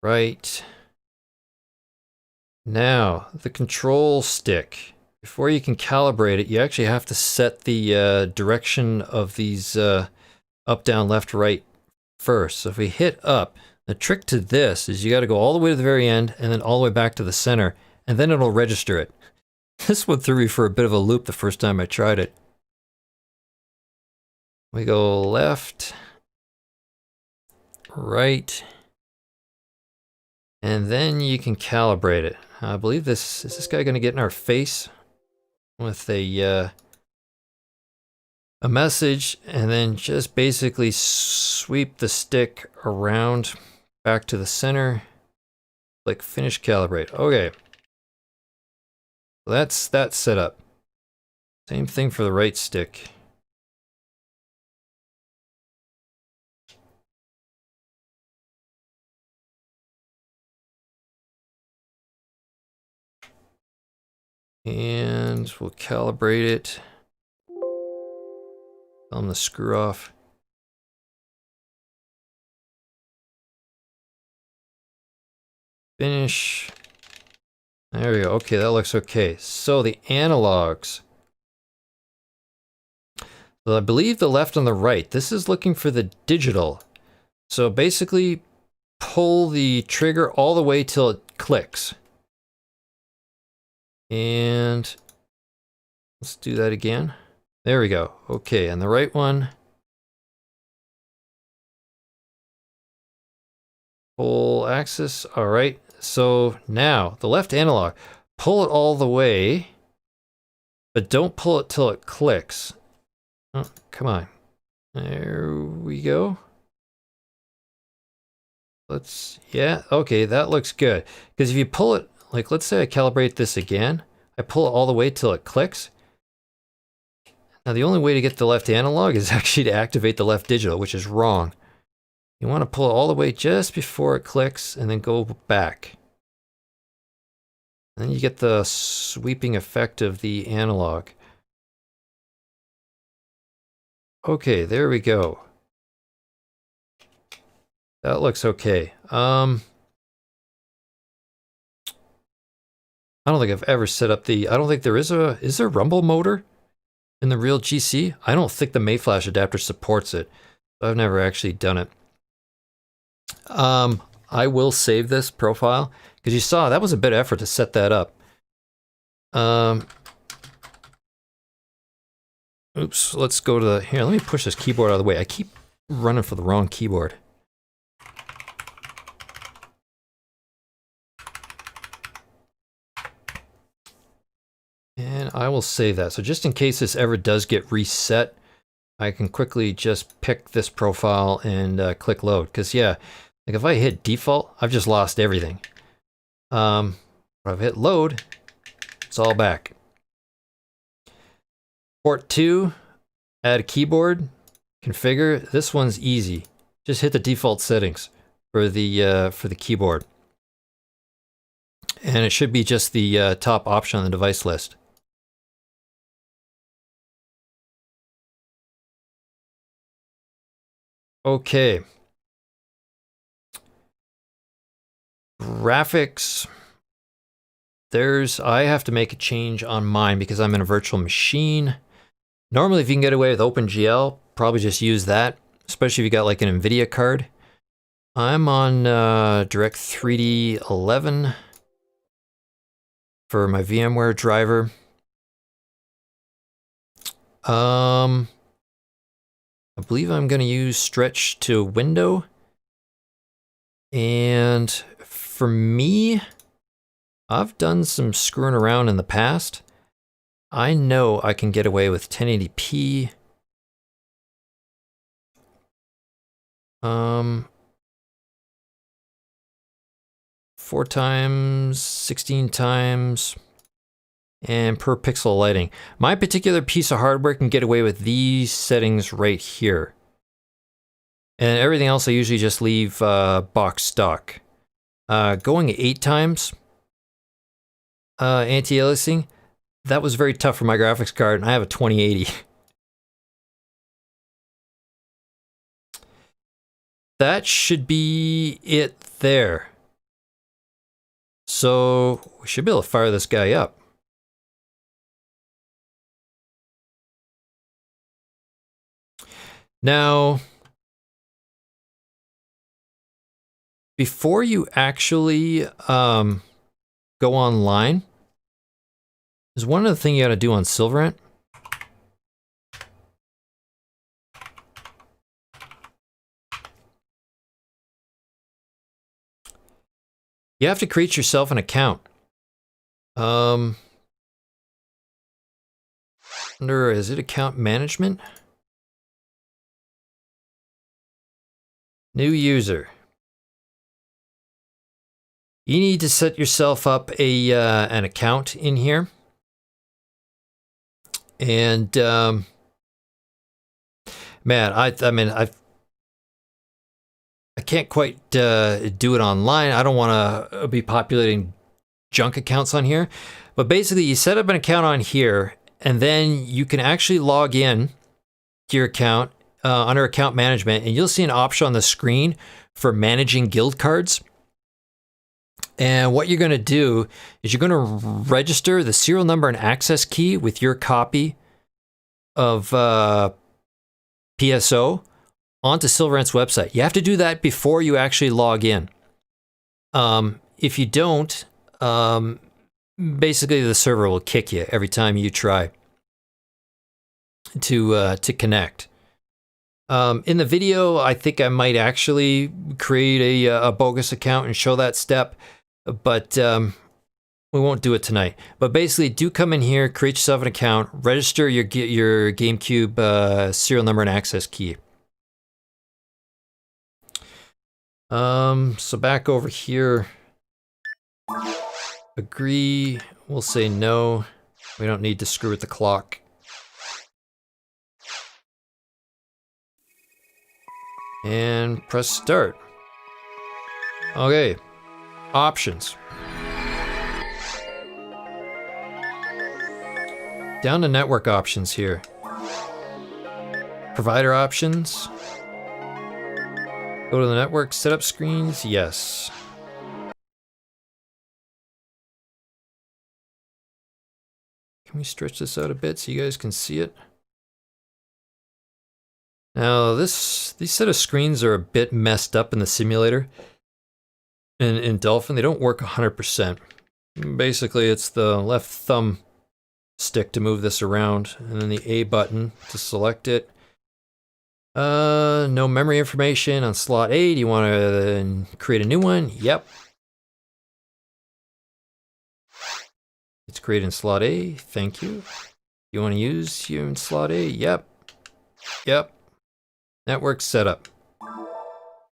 right. Now, the control stick. Before you can calibrate it, you actually have to set the direction of these up, down, left, right first. So if we hit up, the trick to this is you got to go all the way to the very end and then all the way back to the center, and then it'll register it. This one threw me for a bit of a loop the first time I tried it. We go left, right, and then you can calibrate it. I believe this is this guy going to get in our face with a message, and then just basically sweep the stick around back to the center. Click finish calibrate. Okay. That's that set up. Same thing for the right stick. And we'll calibrate it. Tell them to screw off. Finish. There we go. Okay, that looks okay. So the analogs. So I believe the left and the right. This is looking for the digital. So basically, pull the trigger all the way till it clicks. And let's do that again. There we go. Okay, and the right one. Full axis. All right. So now the left analog, pull it all the way, but don't pull it till it clicks. Oh, come on. There we go. Yeah, okay, that looks good. Because if you pull it, like let's say I calibrate this again, I pull it all the way till it clicks. Now the only way to get the left analog is actually to activate the left digital, which is wrong. You want to pull it all the way just before it clicks and then go back. And then you get the sweeping effect of the analog. Okay, there we go. That looks okay. I don't think I've ever set up the, I don't think there is there rumble motor in the real GC? I don't think the Mayflash adapter supports it. I've never actually done it. I will save this profile because you saw that was a bit of effort to set that up. Oops, let's go to the, here, let me push this keyboard out of the way. I keep running for the wrong keyboard. And I will save that. So just in case this ever does get reset, I can quickly just pick this profile and click load. Because yeah, like if I hit default, I've just lost everything. If I hit load, it's all back. Port 2, add a keyboard, configure. This one's easy. Just hit the default settings for the keyboard. And it should be just the top option on the device list. Okay. Graphics. I have to make a change on mine because I'm in a virtual machine. Normally, if you can get away with OpenGL, probably just use that, especially if you got like an NVIDIA card. I'm on DirectX 3D 11 for my VMware driver. I believe I'm going to use stretch to window. And for me, I've done some screwing around in the past. I know I can get away with 1080p. 4 times, 16 times, and per pixel lighting. My particular piece of hardware can get away with these settings right here. And everything else I usually just leave box stock. Going 8 times anti-aliasing, that was very tough for my graphics card, and I have a 2080. That should be it there. So we should be able to fire this guy up. Now, before you actually go online, there's one other thing you got to do on Sylverant. You have to create yourself an account. Under, is it account management? New user. You need to set yourself up an account in here. And man, I mean, I can't quite do it online. I don't want to be populating junk accounts on here. But basically, you set up an account on here, and then you can actually log in to your account under account management, and you'll see an option on the screen for managing guild cards. And what you're going to do is you're going to register the serial number and access key with your copy of PSO onto Sylverant's website. You have to do that before you actually log in. If you don't, basically the server will kick you every time you try to connect. In the video, I think I might actually create a bogus account and show that step, but we won't do it tonight. But basically, do come in here, create yourself an account, register your GameCube serial number and access key. So back over here, agree, we'll say no. We don't need to screw with the clock. And press start. Okay, options. Down to network options here. Provider options. Go to the network setup screens, yes. Can we stretch this out a bit so you guys can see it? Now these set of screens are a bit messed up in the simulator. In Dolphin, they don't work 100%. Basically, it's the left thumb stick to move this around, and then the A button to select it. No memory information on slot A. Do you want to create a new one? Yep. It's created in slot A. Thank you. You want to use you in slot A? Yep. Yep. Network setup.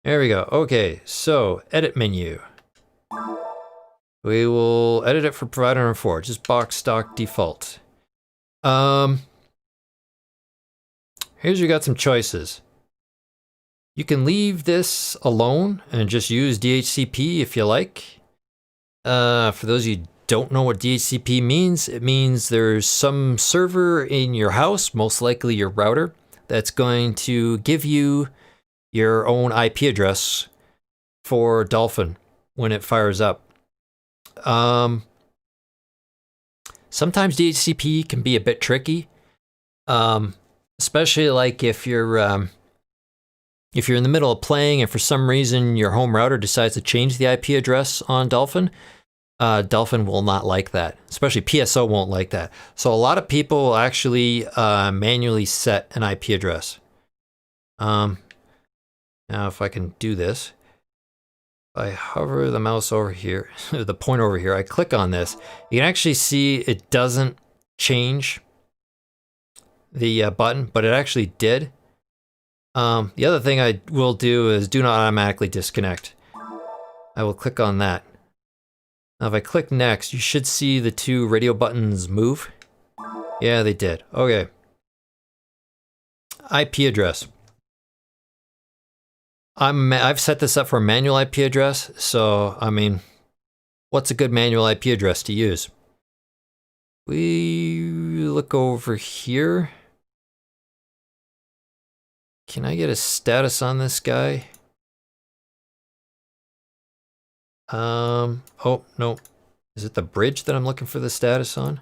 There we go. Okay, so edit menu. We will edit it for provider number 4, just box stock default. Here's you got some choices. You can leave this alone and just use DHCP if you like. For those of you who don't know what DHCP means, it means there's some server in your house, most likely your router, that's going to give you your own IP address for Dolphin when it fires up. Sometimes DHCP can be a bit tricky, especially like if you're in the middle of playing and for some reason your home router decides to change the IP address on Dolphin. Dolphin will not like that, especially PSO won't like that. So a lot of people will actually manually set an IP address. Now if I can do this, I hover the mouse over here, the point over here, I click on this, you can actually see it doesn't change the button, but it actually did. The other thing I will do is do not automatically disconnect. I will click on that. Now if I click next, you should see the 2 radio buttons move. Yeah, they did. Okay. IP address. I've set this up for a manual IP address, so I mean, what's a good manual IP address to use? We look over here. Can I get a status on this guy? Oh, no. Is it the bridge that I'm looking for the status on?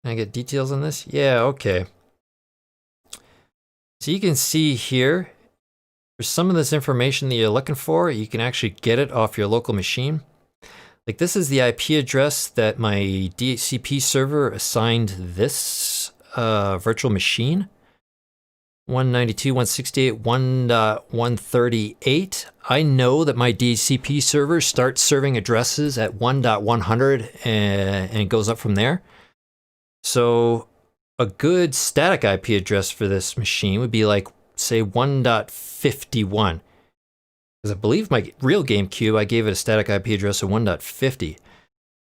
Can I get details on this? Yeah, okay. So you can see here, for some of this information that you're looking for, you can actually get it off your local machine. Like this is the IP address that my DHCP server assigned this virtual machine. 192.168.1.138. I know that my DHCP server starts serving addresses at 1.100 and goes up from there. So a good static IP address for this machine would be like, say, 1.51. Because I believe my real GameCube, I gave it a static IP address of 1.50.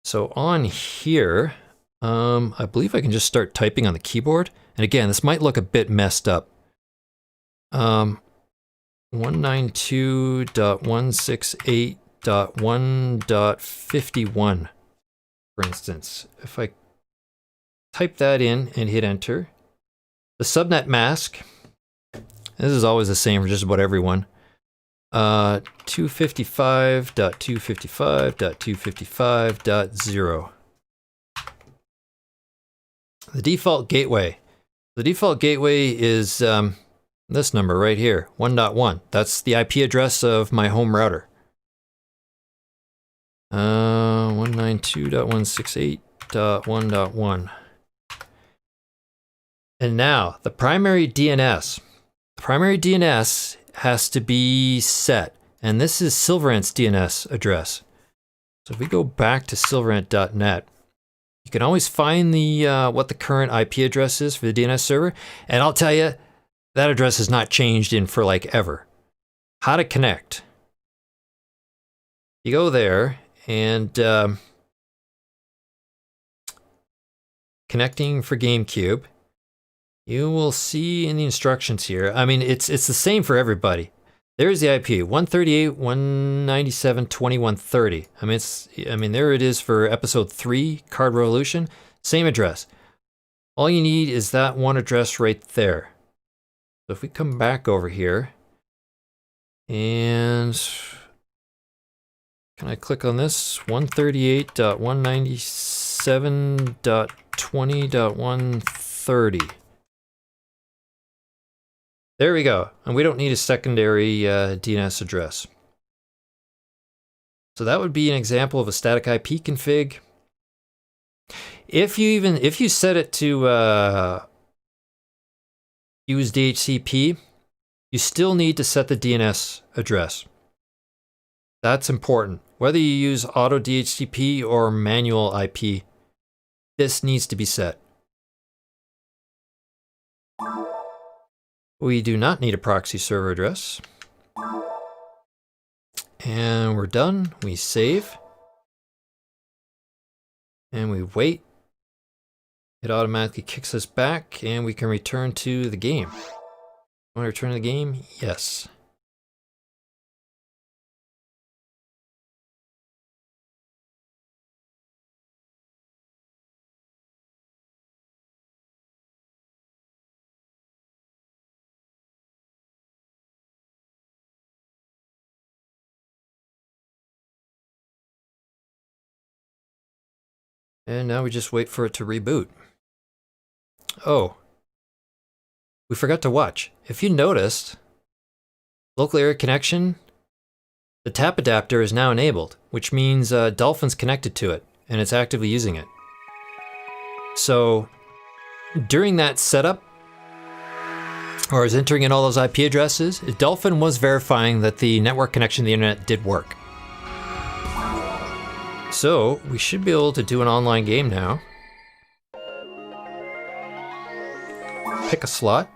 So on here, I believe I can just start typing on the keyboard. And again, this might look a bit messed up. 192.168.1.51, for instance. If I type that in and hit enter, the subnet mask, this is always the same for just about everyone. 255.255.255.0. The default gateway. The default gateway is this number right here, 1.1. That's the IP address of my home router. 192.168.1.1. And now, the primary DNS. The primary DNS has to be set, and this is Sylverant's DNS address. So if we go back to sylverant.net, you can always find the what the current IP address is for the DNS server, and I'll tell you, that address has not changed in for like ever. How to connect. You go there, and connecting for GameCube. You will see in the instructions here, I mean, it's the same for everybody. There's the IP, 138.197.2130. I mean, there it is for episode 3, Card Revolution. Same address. All you need is that one address right there. So if we come back over here, and can I click on this? 138.197.20.130. There we go. And we don't need a secondary DNS address. So that would be an example of a static IP config. If you set it to use DHCP, you still need to set the DNS address. That's important. Whether you use auto DHCP or manual IP, this needs to be set. We do not need a proxy server address. And we're done. We save. And we wait. It automatically kicks us back and we can return to the game. Want to return to the game? Yes. And now we just wait for it to reboot. Oh, we forgot to watch. If you noticed, local area connection, the tap adapter is now enabled, which means Dolphin's connected to it, and it's actively using it. So, during that setup, or as entering in all those IP addresses, Dolphin was verifying that the network connection to the internet did work. So, we should be able to do an online game now. Pick a slot.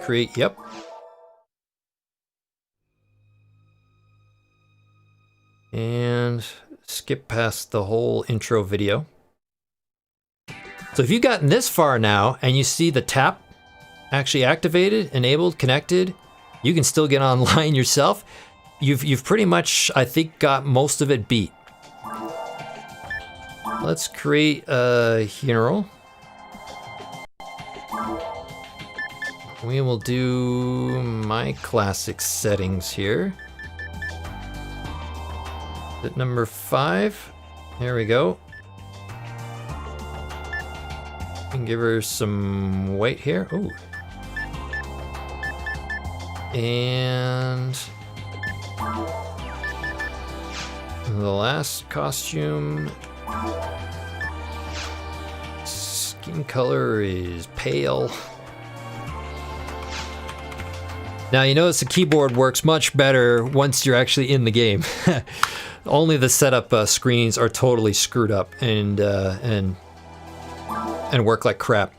Create, yep. And skip past the whole intro video. So if you've gotten this far now and you see the tap actually activated, enabled, connected, you can still get online yourself. You've pretty much, I think, got most of it beat. Let's create a hero. We will do my classic settings here. At number 5. There we go. We can give her some weight here. Ooh. And the last costume. Skin color is pale. Now you notice the keyboard works much better once you're actually in the game. Only the setup screens are totally screwed up and work like crap.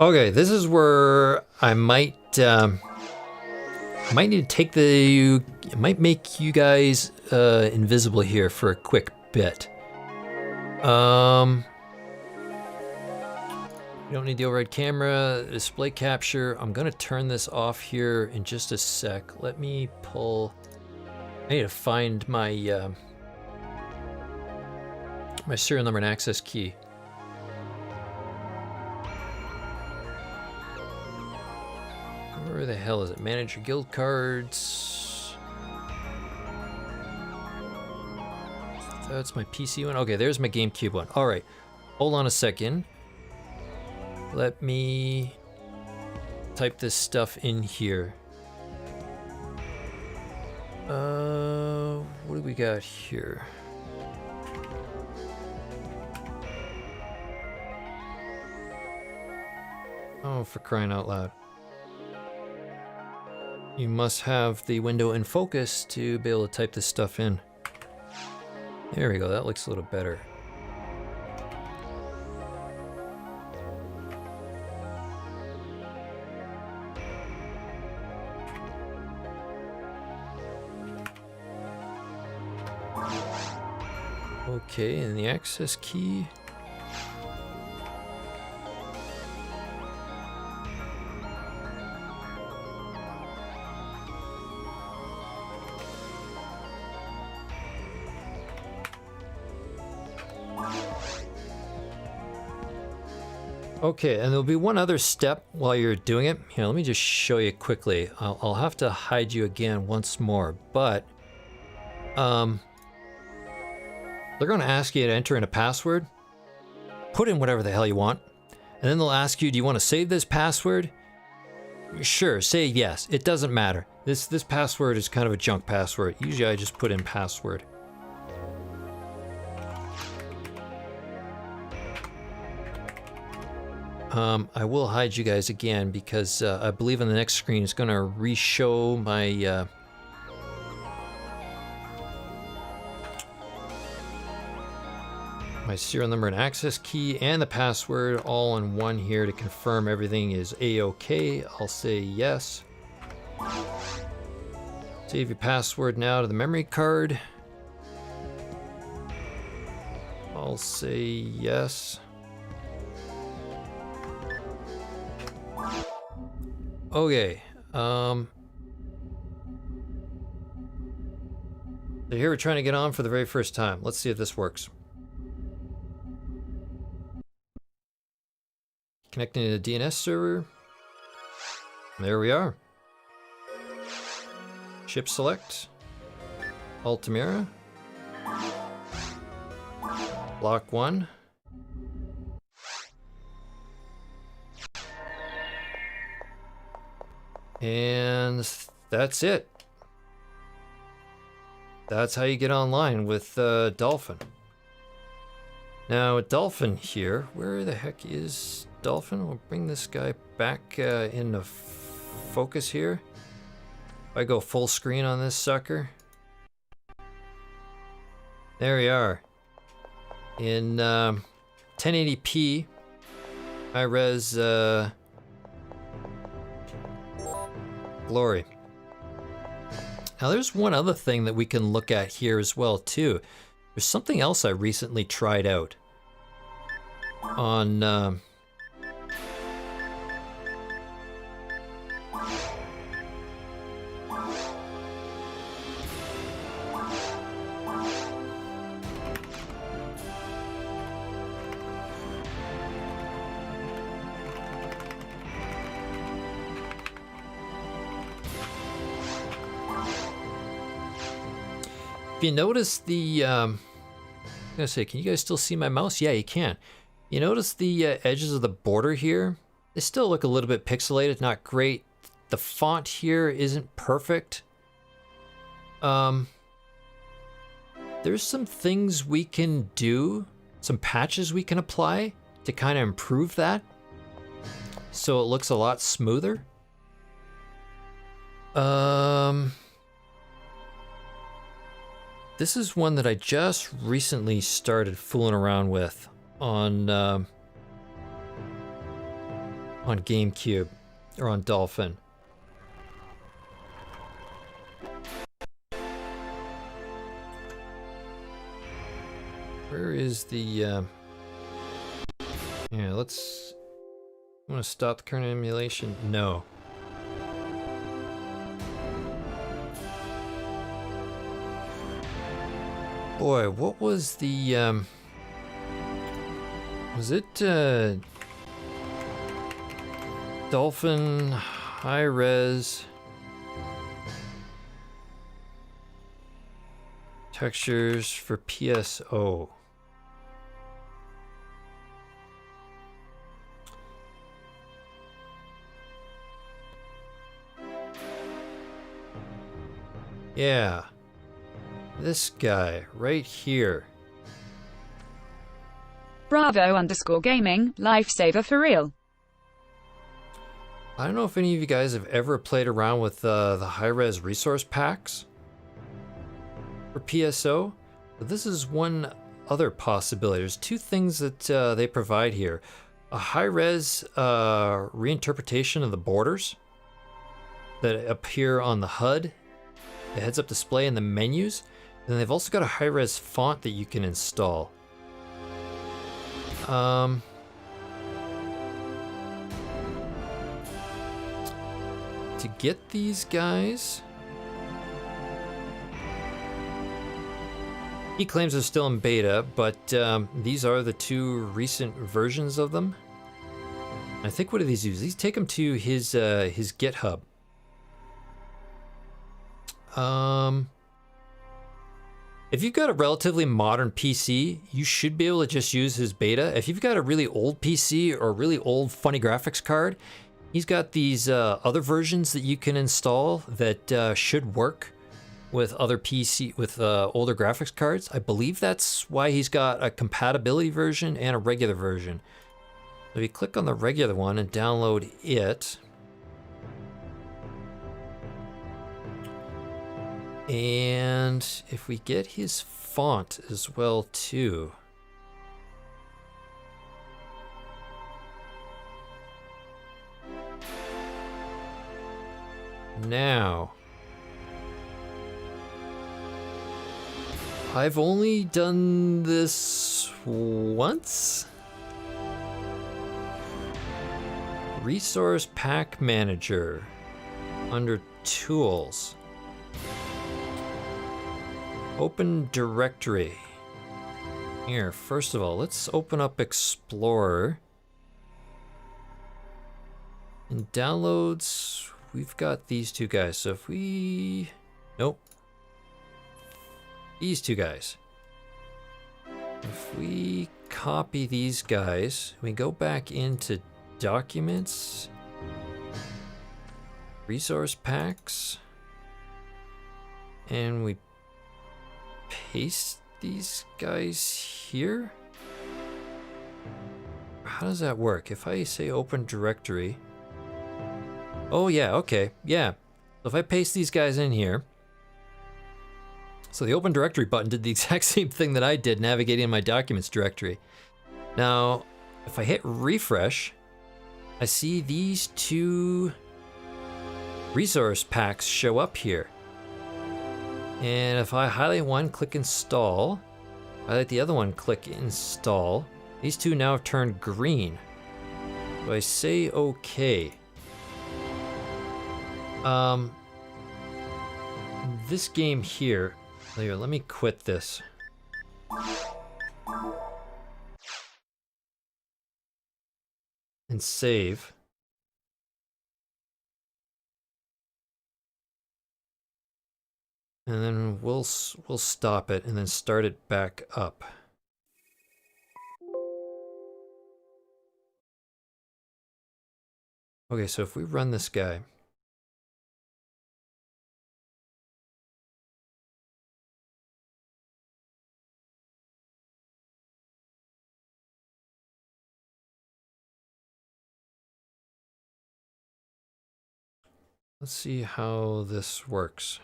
Okay, this is where I might need to take it might make you guys invisible here for a quick bit. You don't need the overhead camera, display capture. I'm gonna turn this off here in just a sec. Let me pull. I need to find my my serial number and access key. Where the hell is it? Manage your guild cards. That's my PC one. Okay, there's my GameCube one. All right, hold on a second. Let me type this stuff in here. What do we got here? Oh, for crying out loud. You must have the window in focus to be able to type this stuff in. There we go, that looks a little better. Okay, and the access key. Okay, and there'll be one other step while you're doing it. Here, let me just show you quickly. I'll have to hide you again once more, but they're going to ask you to enter in a password. Put in whatever the hell you want. And then they'll ask you, do you want to save this password? Sure, say yes. It doesn't matter. This password is kind of a junk password. Usually I just put in password. I will hide you guys again because I believe on the next screen it's going to re-show my my serial number and access key and the password all in one here to confirm everything is a-okay. I'll say yes. Save your password now to the memory card. I'll say yes. Okay, so here we're trying to get on for the very first time. Let's see if this works. Connecting to the DNS server. There we are. Ship select. Altamira. Block 1. And that's it. That's how you get online with Dolphin. Now, with Dolphin here, where the heck is Dolphin? We'll bring this guy back into focus here. If I go full screen on this sucker. There we are. In 1080p, high res glory. Now there's one other thing that we can look at here as well too. There's something else I recently tried out on if you notice the, I'm gonna say, can you guys still see my mouse? Yeah, you can. You notice the edges of the border here? They still look a little bit pixelated, not great. The font here isn't perfect. There's some things we can do, some patches we can apply to kind of improve that, so it looks a lot smoother. This is one that I just recently started fooling around with on GameCube or on Dolphin. Where is the yeah, let's, I want to stop the current emulation. No. Boy, what was the, was it, Dolphin high-res textures for PSO? Yeah. This guy right here. Bravo_gaming, lifesaver for real. I don't know if any of you guys have ever played around with the high-res resource packs for PSO, but this is one other possibility. There's two things that they provide here. A high-res reinterpretation of the borders that appear on the HUD, the heads-up display, and the menus. Then they've also got a high-res font that you can install. To get these guys, he claims they're still in beta, but these are the two recent versions of them. I think, what do these use? These take him to his GitHub. If you've got a relatively modern PC, you should be able to just use his beta. If you've got a really old PC or a really old funny graphics card, he's got these other versions that you can install that should work with other older graphics cards. I believe that's why he's got a compatibility version and a regular version. So if you click on the regular one and download it, and if we get his font as well too. Now, I've only done this once. Resource Pack Manager under Tools. Open Directory. Here, first of all, let's open up Explorer. In Downloads, we've got these two guys. So if we... Nope. These two guys. If we copy these guys, we go back into Documents, Resource Packs, and we paste these guys here? How does that work? If I say open directory... Oh yeah, okay, yeah. So if I paste these guys in here... So the open directory button did the exact same thing that I did navigating in my documents directory. Now, if I hit refresh, I see these two resource packs show up here. And if I highlight one, click install, highlight the other one, click install, these two now have turned green. So I say okay. This game here, let me quit this. And save. And then we'll stop it and then start it back up. Okay, so if we run this guy. Let's see how this works.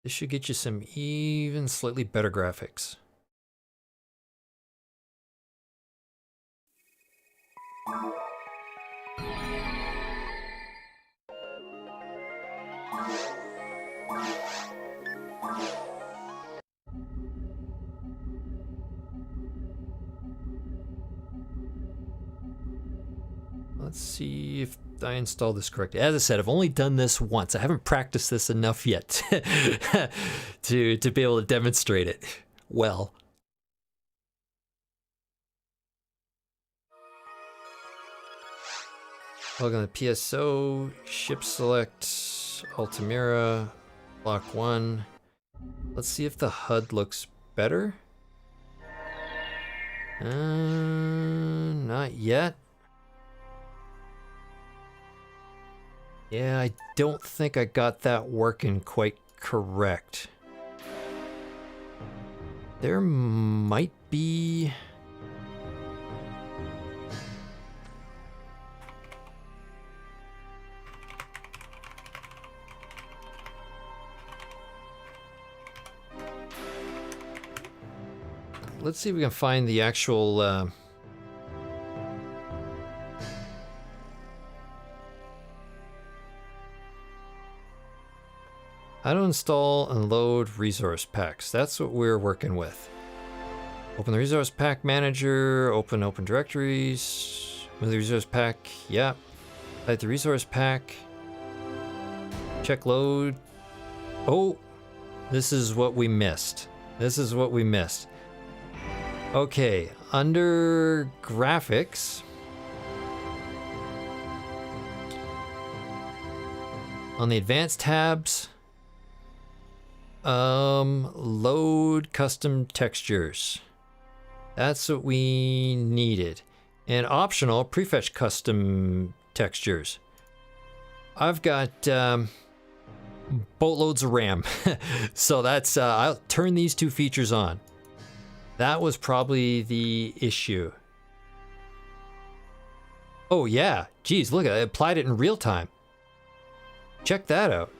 This should get you some even slightly better graphics. Let's see if I installed this correctly. As I said, I've only done this once. I haven't practiced this enough yet to be able to demonstrate it well. Log on the PSO, ship select, Altamira, block 1. Let's see if the HUD looks better. Not yet. Yeah, I don't think I got that working quite correct. There might be... Let's see if we can find the actual... How to install and load resource packs. That's what we're working with. Open the resource pack manager, open directories, with the resource pack, yeah. Type the resource pack, check load. Oh, this is what we missed. This is what we missed. Okay, under graphics, On the advanced tabs, load custom textures. That's what we needed. And optional, prefetch custom textures. I've got boatloads of RAM. So that's, I'll turn these two features on. That was probably the issue. Oh yeah, geez, look, I applied it in real time. Check that out.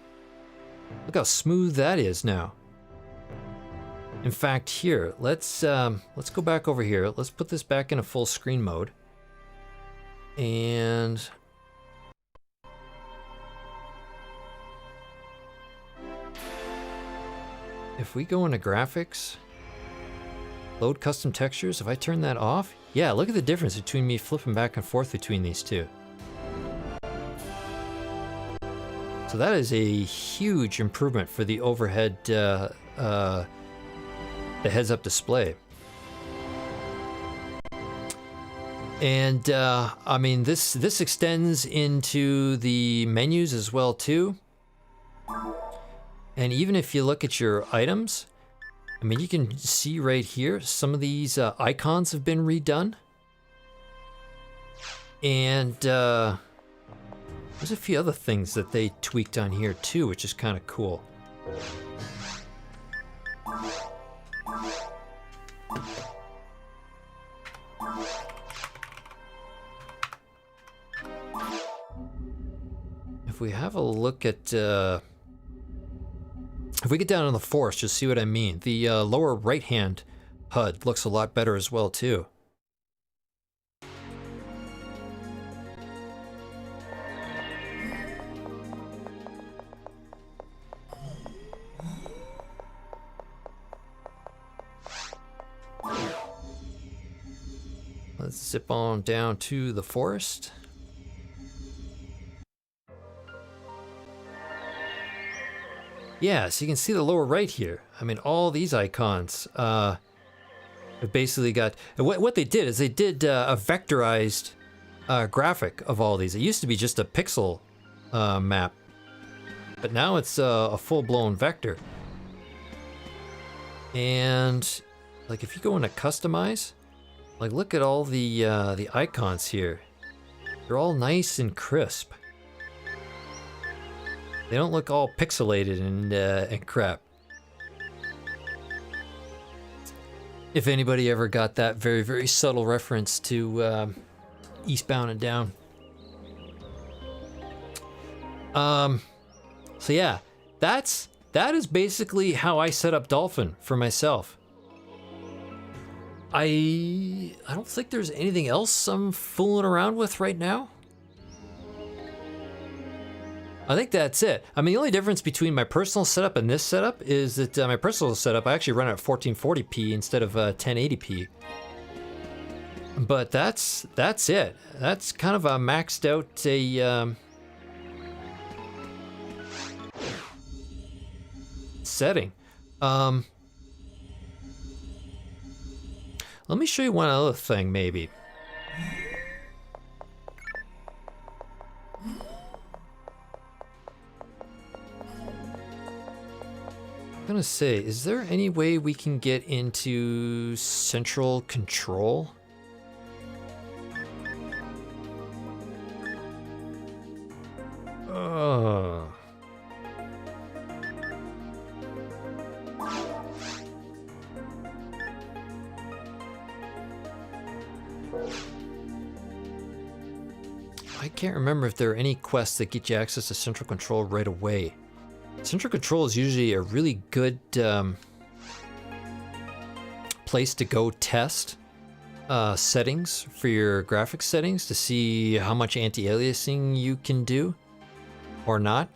Look how smooth that is now. In fact, here, let's go back over here. Let's put this back in a full screen mode. And if we go into graphics, load custom textures, if I turn that off, yeah, look at the difference between me flipping back and forth between these two. So that is a huge improvement for the overhead, the heads-up display. And I mean, this extends into the menus as well too. And even if you look at your items, I mean, you can see right here, some of these icons have been redone. And there's a few other things that they tweaked on here too, which is kind of cool. If we have a look at, if we get down on the forest, just see what I mean. The lower right-hand HUD looks a lot better as well too. Let's zip on down to the forest. Yeah, so you can see the lower right here. I mean, all these icons have basically got... What they did is they did a vectorized graphic of all these. It used to be just a pixel map, but now it's a full-blown vector. And like if you go into customize, like look at all the icons here. They're all nice and crisp. They don't look all pixelated and crap. If anybody ever got that very, very subtle reference to Eastbound and Down. So yeah, that is basically how I set up Dolphin for myself. I don't think there's anything else I'm fooling around with right now. I think that's it. I mean, the only difference between my personal setup and this setup is that my personal setup, I actually run it at 1440p instead of 1080p. But that's it. That's kind of a maxed out setting. Let me show you one other thing, maybe. I'm gonna say, is there any way we can get into central control? I can't remember if there are any quests that get you access to central control right away. Central control is usually a really good place to go test settings for your graphics settings to see how much anti-aliasing you can do or not.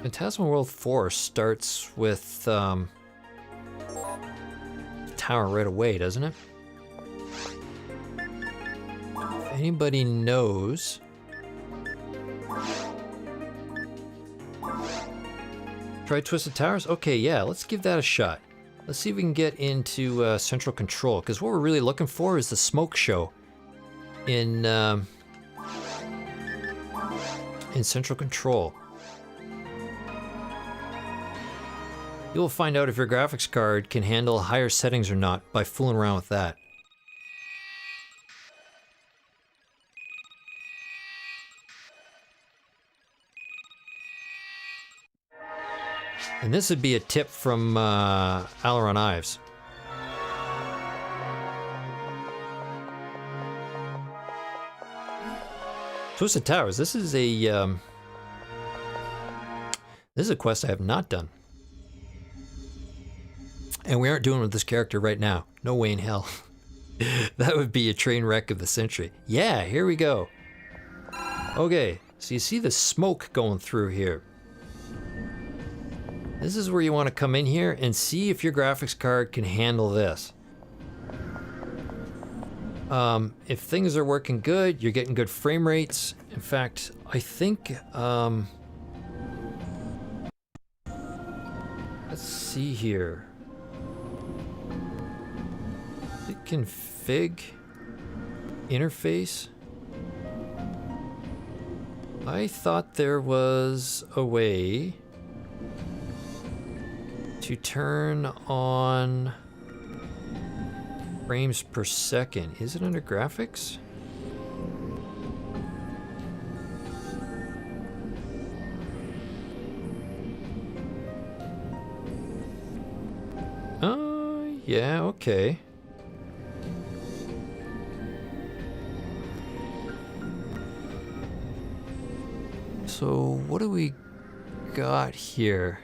Phantasmal World 4 starts with tower right away, doesn't it? If anybody knows... Try Twisted Towers? Okay, yeah, let's give that a shot. Let's see if we can get into Central Control, because what we're really looking for is the smoke show in Central Control. You'll find out if your graphics card can handle higher settings or not by fooling around with that. And this would be a tip from Aileron Ives. Twisted Towers. This is a quest I have not done, and we aren't doing it with this character right now. No way in hell. That would be a train wreck of the century. Yeah, here we go. Okay, so you see the smoke going through here. This is where you want to come in here and see if your graphics card can handle this. If things are working good, you're getting good frame rates. In fact, I think, let's see here. Config interface. I thought there was a way to turn on frames per second. Is it under graphics? Yeah, okay. So what do we got here?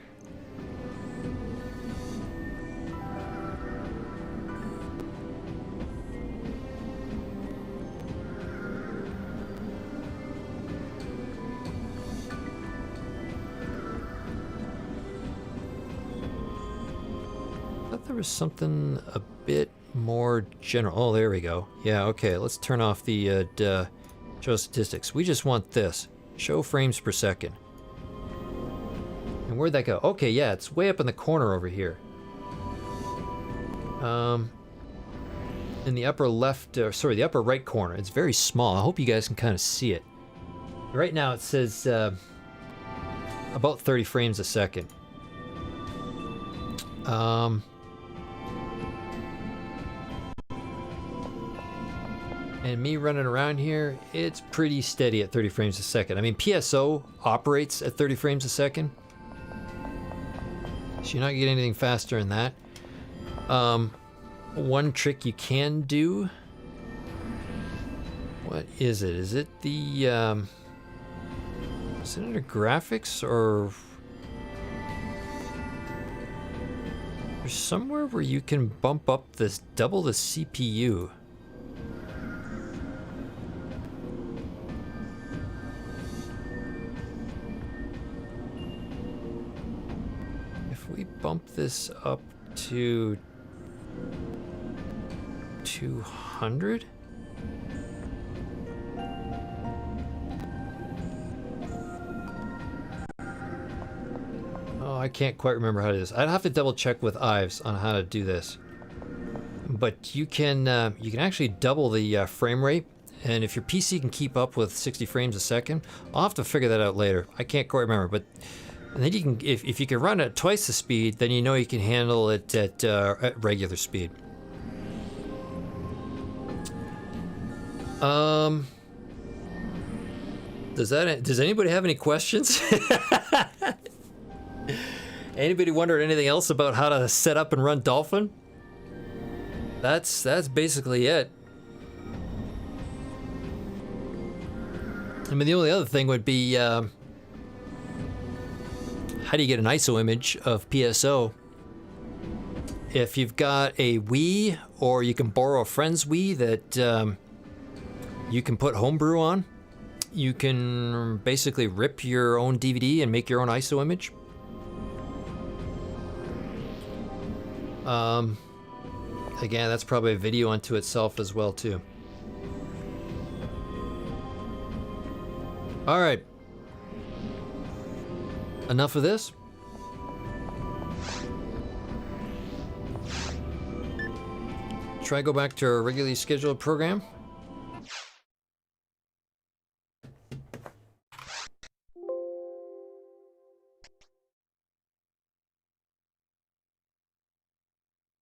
There was something a bit more general. Oh, there we go. Yeah, okay, let's turn off the show statistics. We just want this. Show frames per second. And where'd that go? Okay, yeah, it's way up in the corner over here. In the upper left, sorry, the upper right corner. It's very small. I hope you guys can kind of see it. Right now it says about 30 frames a second. And me running around here, it's pretty steady at 30 frames a second. I mean, PSO operates at 30 frames a second, so you're not getting anything faster than that. One trick you can do, what is it? Is it the, is it under graphics, or there's somewhere where you can bump up this, double the CPU. Bump this up to 200? Oh, I can't quite remember how to do this. I'd have to double check with Ives on how to do this. But you can actually double the frame rate, and if your PC can keep up with 60 frames a second, I'll have to figure that out later. I can't quite remember, but and then you can, if you can run it at twice the speed, then you know you can handle it at regular speed. Does anybody have any questions? Anybody wonder anything else about how to set up and run Dolphin? That's basically it. I mean, the only other thing would be how do you get an ISO image of PSO? If you've got a Wii, or you can borrow a friend's Wii that you can put homebrew on, you can basically rip your own DVD and make your own ISO image. again, that's probably a video unto itself as well too. All right. Enough of this. Try to go back to our regularly scheduled program.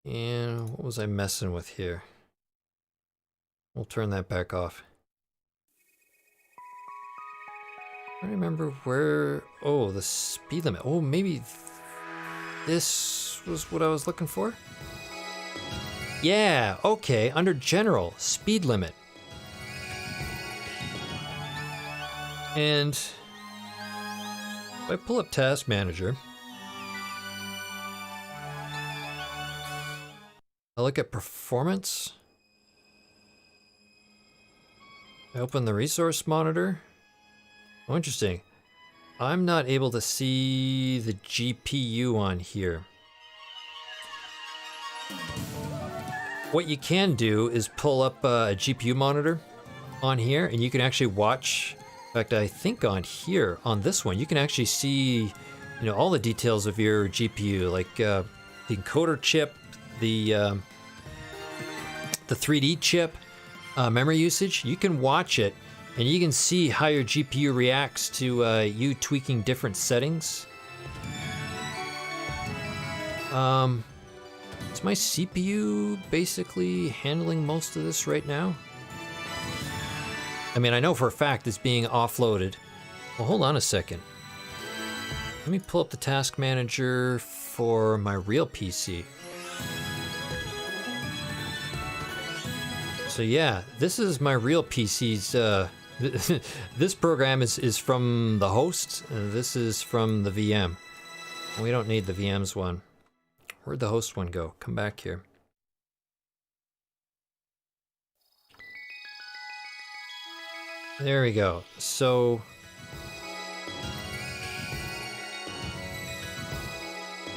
And what was I messing with here? We'll turn that back off. I don't remember where... Oh, the speed limit. Oh, maybe this was what I was looking for? Yeah, okay, under general, speed limit. And if I pull up Task Manager, I look at performance. I open the resource monitor. Oh, interesting. I'm not able to see the GPU on here. What you can do is pull up a GPU monitor on here, and you can actually watch. In fact, I think on here, on this one, you can actually see, you know, all the details of your GPU, like the encoder chip, the 3D chip, memory usage. You can watch it, and you can see how your GPU reacts to you tweaking different settings. Is my CPU basically handling most of this right now? I mean, I know for a fact it's being offloaded. Well, hold on a second. Let me pull up the task manager for my real PC. So yeah, this is my real PC's, this program is from the host, this is from the VM. We don't need the VM's one. Where'd the host one go? Come back here. There we go. So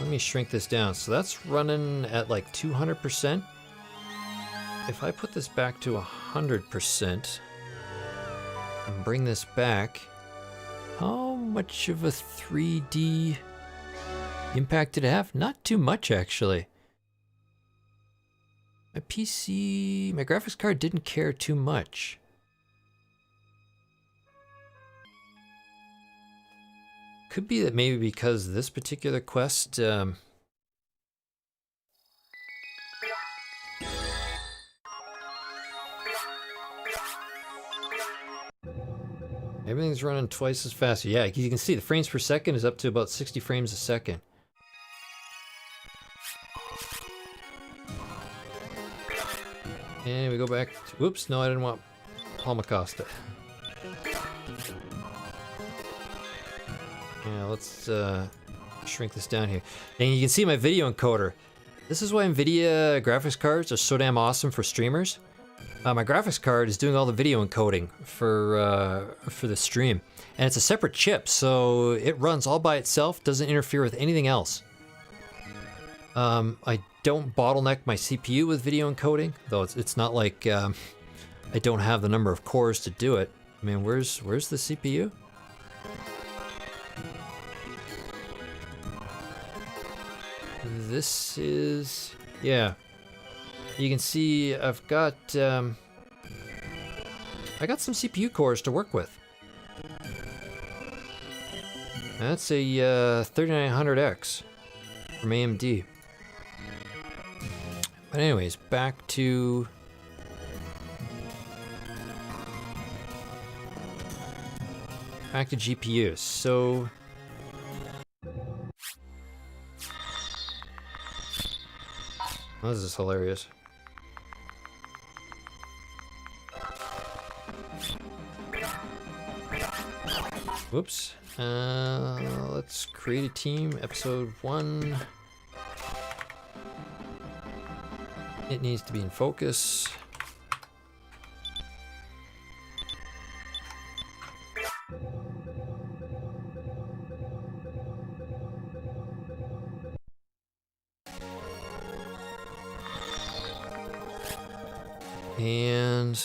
let me shrink this down. So that's running at like 200%. If I put this back to 100% and bring this back, how much of a 3D impact did it have? Not too much, actually. My PC, my graphics card didn't care too much. Could be that maybe because this particular quest, everything's running twice as fast. Yeah, you can see the frames per second is up to about 60 frames a second. And we go back to, whoops, no, I didn't want Palmacosta. Yeah, let's shrink this down here. And you can see my video encoder. This is why NVIDIA graphics cards are so damn awesome for streamers. My graphics card is doing all the video encoding for the stream. And it's a separate chip, so it runs all by itself, doesn't interfere with anything else. I don't bottleneck my CPU with video encoding, though it's not like I don't have the number of cores to do it. I mean, where's the CPU? This is, yeah. You can see I've got I got some CPU cores to work with. That's a 3900X from AMD. But anyways, back to GPUs. So this is hilarious. Whoops. Let's create a team. Episode 1. It needs to be in focus. And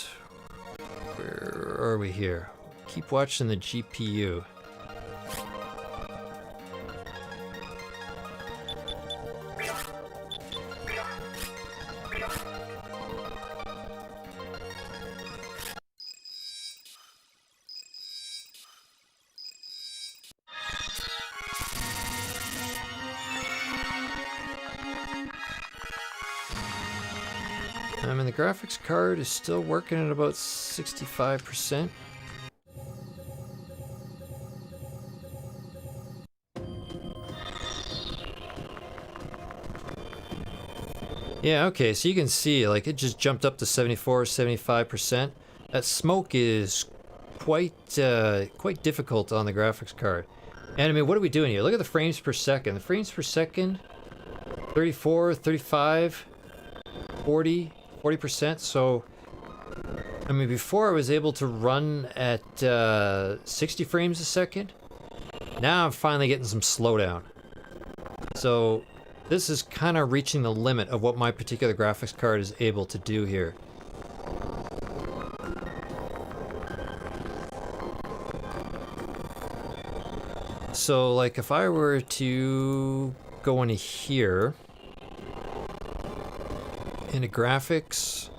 where are we here? Keep watching the GPU. I mean, the graphics card is still working at about 65%. Yeah, okay, so you can see, like, it just jumped up to 74, 75%. That smoke is quite difficult on the graphics card. And I mean, what are we doing here? Look at the frames per second. The frames per second, 34, 35, 40, 40%. So, I mean, before I was able to run at 60 frames a second. Now I'm finally getting some slowdown. So, this is kind of reaching the limit of what my particular graphics card is able to do here. So, like, if I were to go into here, into graphics,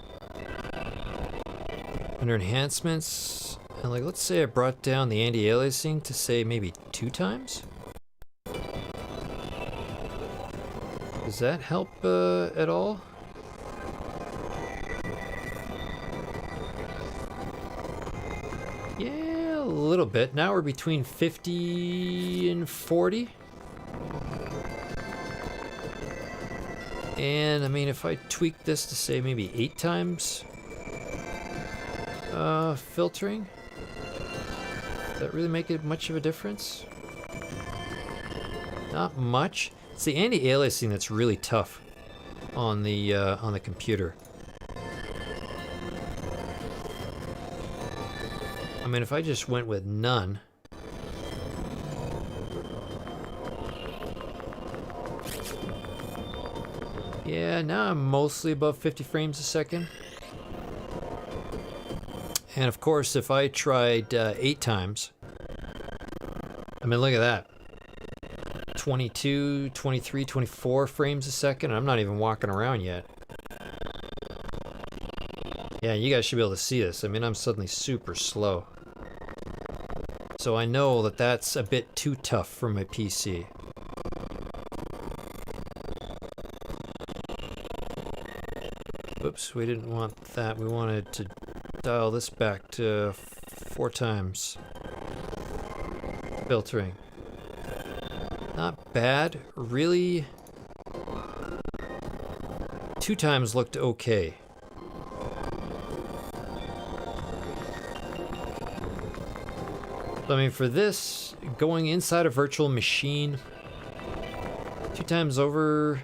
under enhancements, and like, let's say I brought down the anti-aliasing to say maybe 2 times? Does that help at all? Yeah, a little bit. Now we're between 50 and 40. And I mean, if I tweak this to say maybe 8 times filtering, does that really make it much of a difference? Not much. It's the anti-aliasing that's really tough on the computer. I mean, if I just went with none, yeah, now I'm mostly above 50 frames a second. And of course, if I tried 8 times, I mean, look at that. 22, 23, 24 frames a second. I'm not even walking around yet. Yeah, you guys should be able to see this. I mean, I'm suddenly super slow. So I know that that's a bit too tough for my PC. Oops, we didn't want that. We wanted to dial this back to 4 times. Filtering. Not bad. Really, 2 times looked okay. I mean, for this, going inside a virtual machine, 2 times over,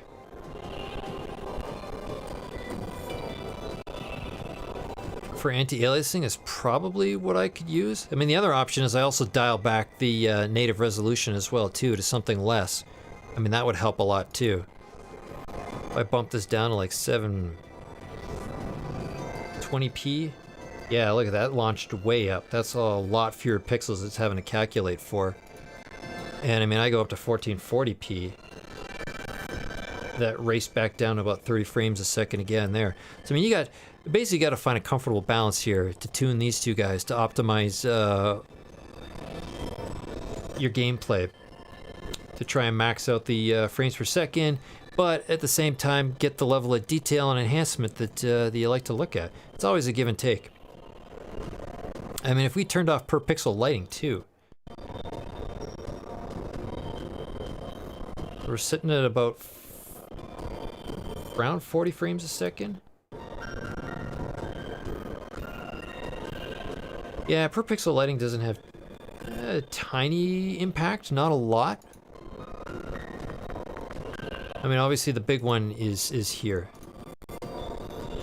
for anti-aliasing is probably what I could use. I mean, the other option is I also dial back the native resolution as well, too, to something less. I mean, that would help a lot, too. If I bump this down to like 720p, yeah, look at that, launched way up. That's a lot fewer pixels it's having to calculate for. And I mean, I go up to 1440p. That raced back down to about 30 frames a second again there. So I mean, you basically got to find a comfortable balance here to tune these two guys to optimize your gameplay, to try and max out the frames per second, but at the same time get the level of detail and enhancement that you like to look at. It's always a give and take. I mean, if we turned off per pixel lighting too, we're sitting at about around 40 frames a second. Yeah, per pixel lighting doesn't have a tiny impact, not a lot. I mean, obviously the big one is here,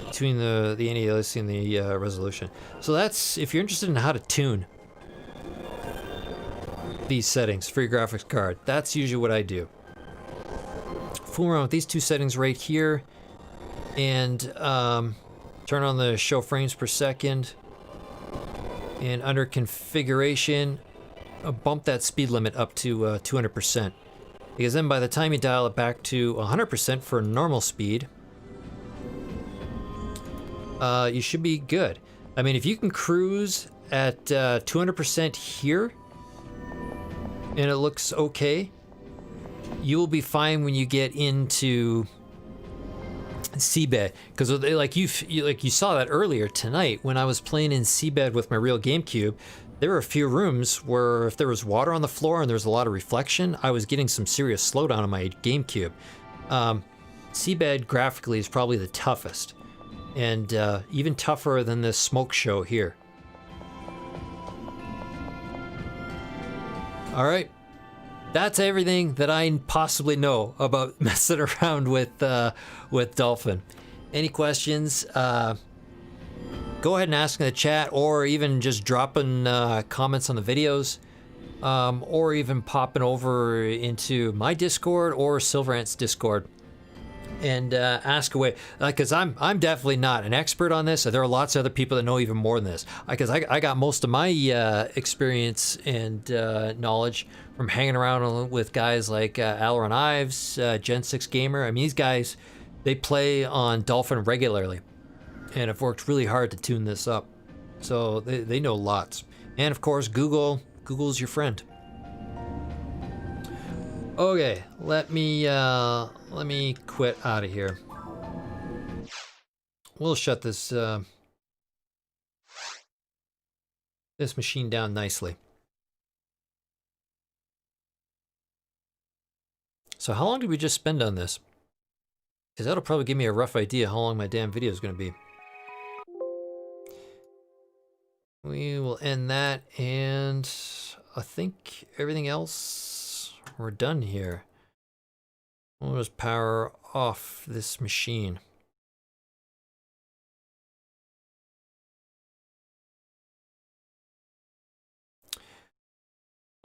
between the anti-aliasing and the resolution. So that's, if you're interested in how to tune these settings for your graphics card, that's usually what I do. Fool around with these 2 settings right here, and try turn on the show frames per second. And under configuration, bump that speed limit up to 200%. Because then by the time you dial it back to 100% for normal speed, you should be good. I mean, if you can cruise at 200% here, and it looks okay, you will be fine when you get into seabed. Because like you saw that earlier tonight when I was playing in seabed with my real GameCube, there were a few rooms where if there was water on the floor and there was a lot of reflection, I was getting some serious slowdown on my GameCube. Seabed graphically is probably the toughest, and even tougher than this smoke show here. All right, that's everything that I possibly know about messing around with Dolphin. Any questions? Go ahead and ask in the chat, or even just dropping comments on the videos, or even popping over into my Discord or Sylverant's Discord and ask away. Because I'm definitely not an expert on this. There are lots of other people that know even more than this. Because I got most of my experience and knowledge from hanging around with guys like Aileron Ives, Gen 6 Gamer. I mean, these guys, they play on Dolphin regularly and have worked really hard to tune this up. So they know lots. And of course, Google's your friend. Okay, let me quit out of here. We'll shut this this machine down nicely. So how long did we just spend on this? Because that'll probably give me a rough idea how long my damn video is going to be. We will end that, and I think everything else, we're done here. We'll just power off this machine.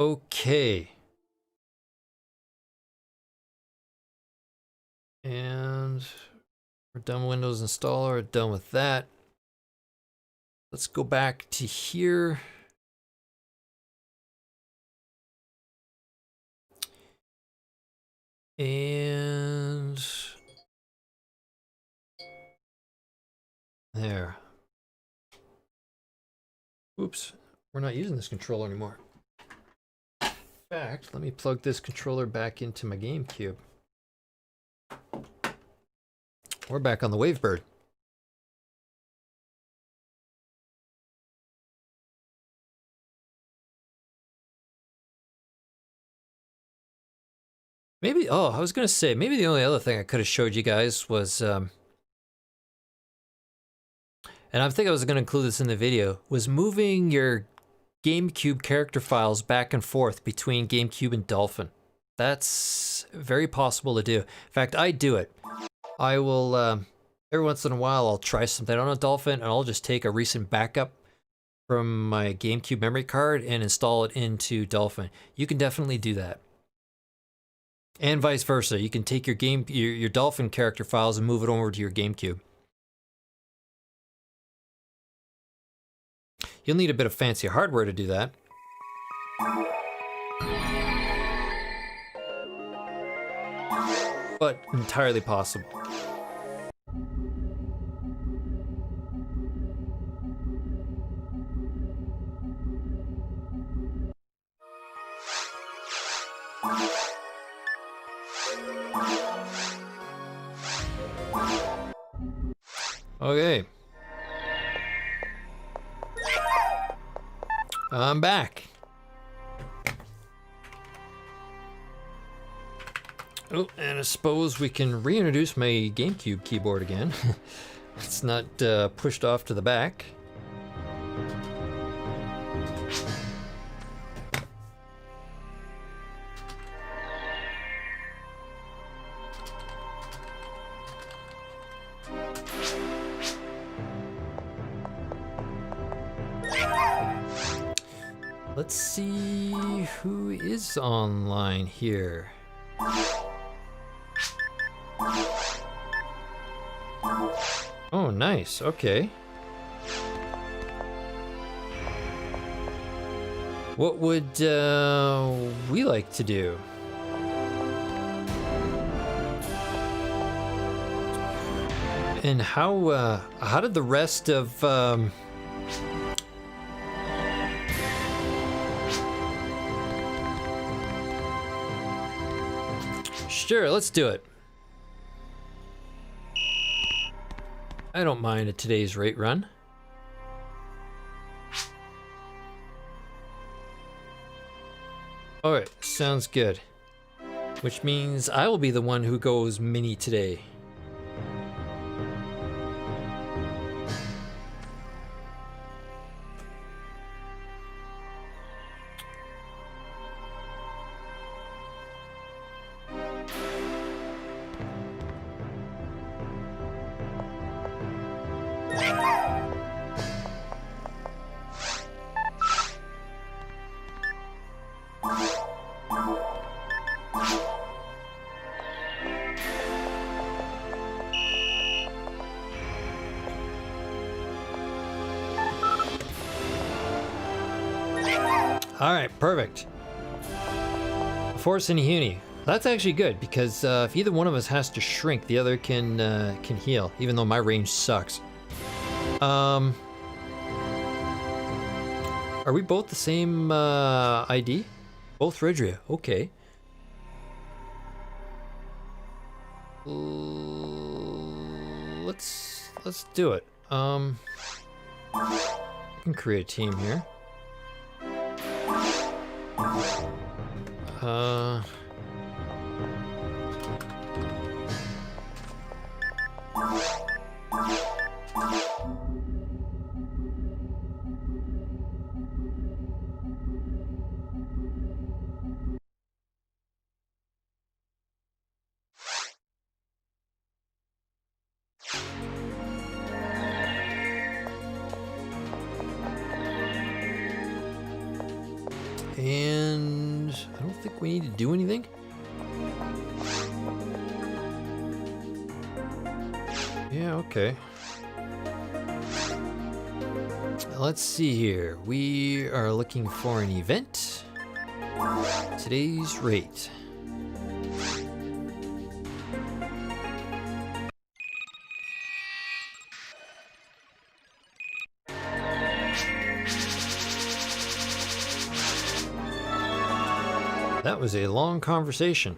Okay. And we're done with Windows Installer, we're done with that. Let's go back to here. And there. Oops, we're not using this controller anymore. In fact, let me plug this controller back into my GameCube. We're back on the Wavebird. Maybe, oh, I was gonna say, maybe the only other thing I could have showed you guys was, and I think I was gonna include this in the video, was moving your GameCube character files back and forth between GameCube and Dolphin. That's very possible to do. In fact, I do it. I will, every once in a while, I'll try something on a Dolphin, and I'll just take a recent backup from my GameCube memory card and install it into Dolphin. You can definitely do that. And vice versa. You can take your Dolphin character files and move it over to your GameCube. You'll need a bit of fancy hardware to do that. But entirely possible. Okay. I'm back. Oh, and I suppose we can reintroduce my GameCube keyboard again. It's not pushed off to the back. Let's see who is online here. Oh, nice. Okay. What would we like to do? And how did the rest of Sure, let's do it. I don't mind at today's rate run. Alright, sounds good. Which means I will be the one who goes mini today. Alright, perfect. Force and Huni. That's actually good, because if either one of us has to shrink, the other can heal, even though my range sucks. Are we both the same ID? Both Ridria, okay. Let's do it. I can create a team here. And I don't think we need to do anything. Yeah, okay. Let's see here. We are looking for an event. Today's rate. That was a long conversation.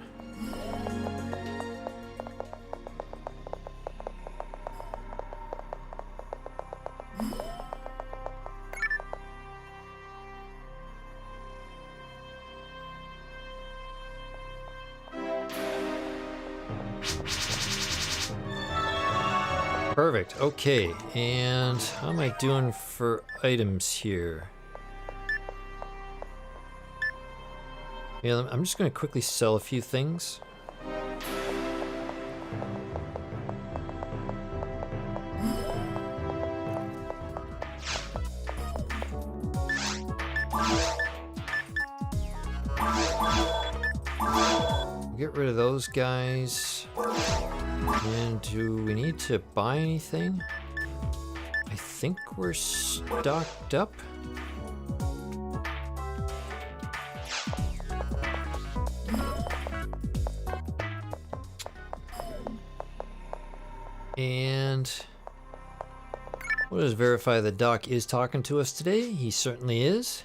Perfect, okay. And how am I doing for items here? Yeah, I'm just going to quickly sell a few things. Get rid of those guys. And do we need to buy anything? I think we're stocked up. And we'll just verify the doc is talking to us today. He certainly is.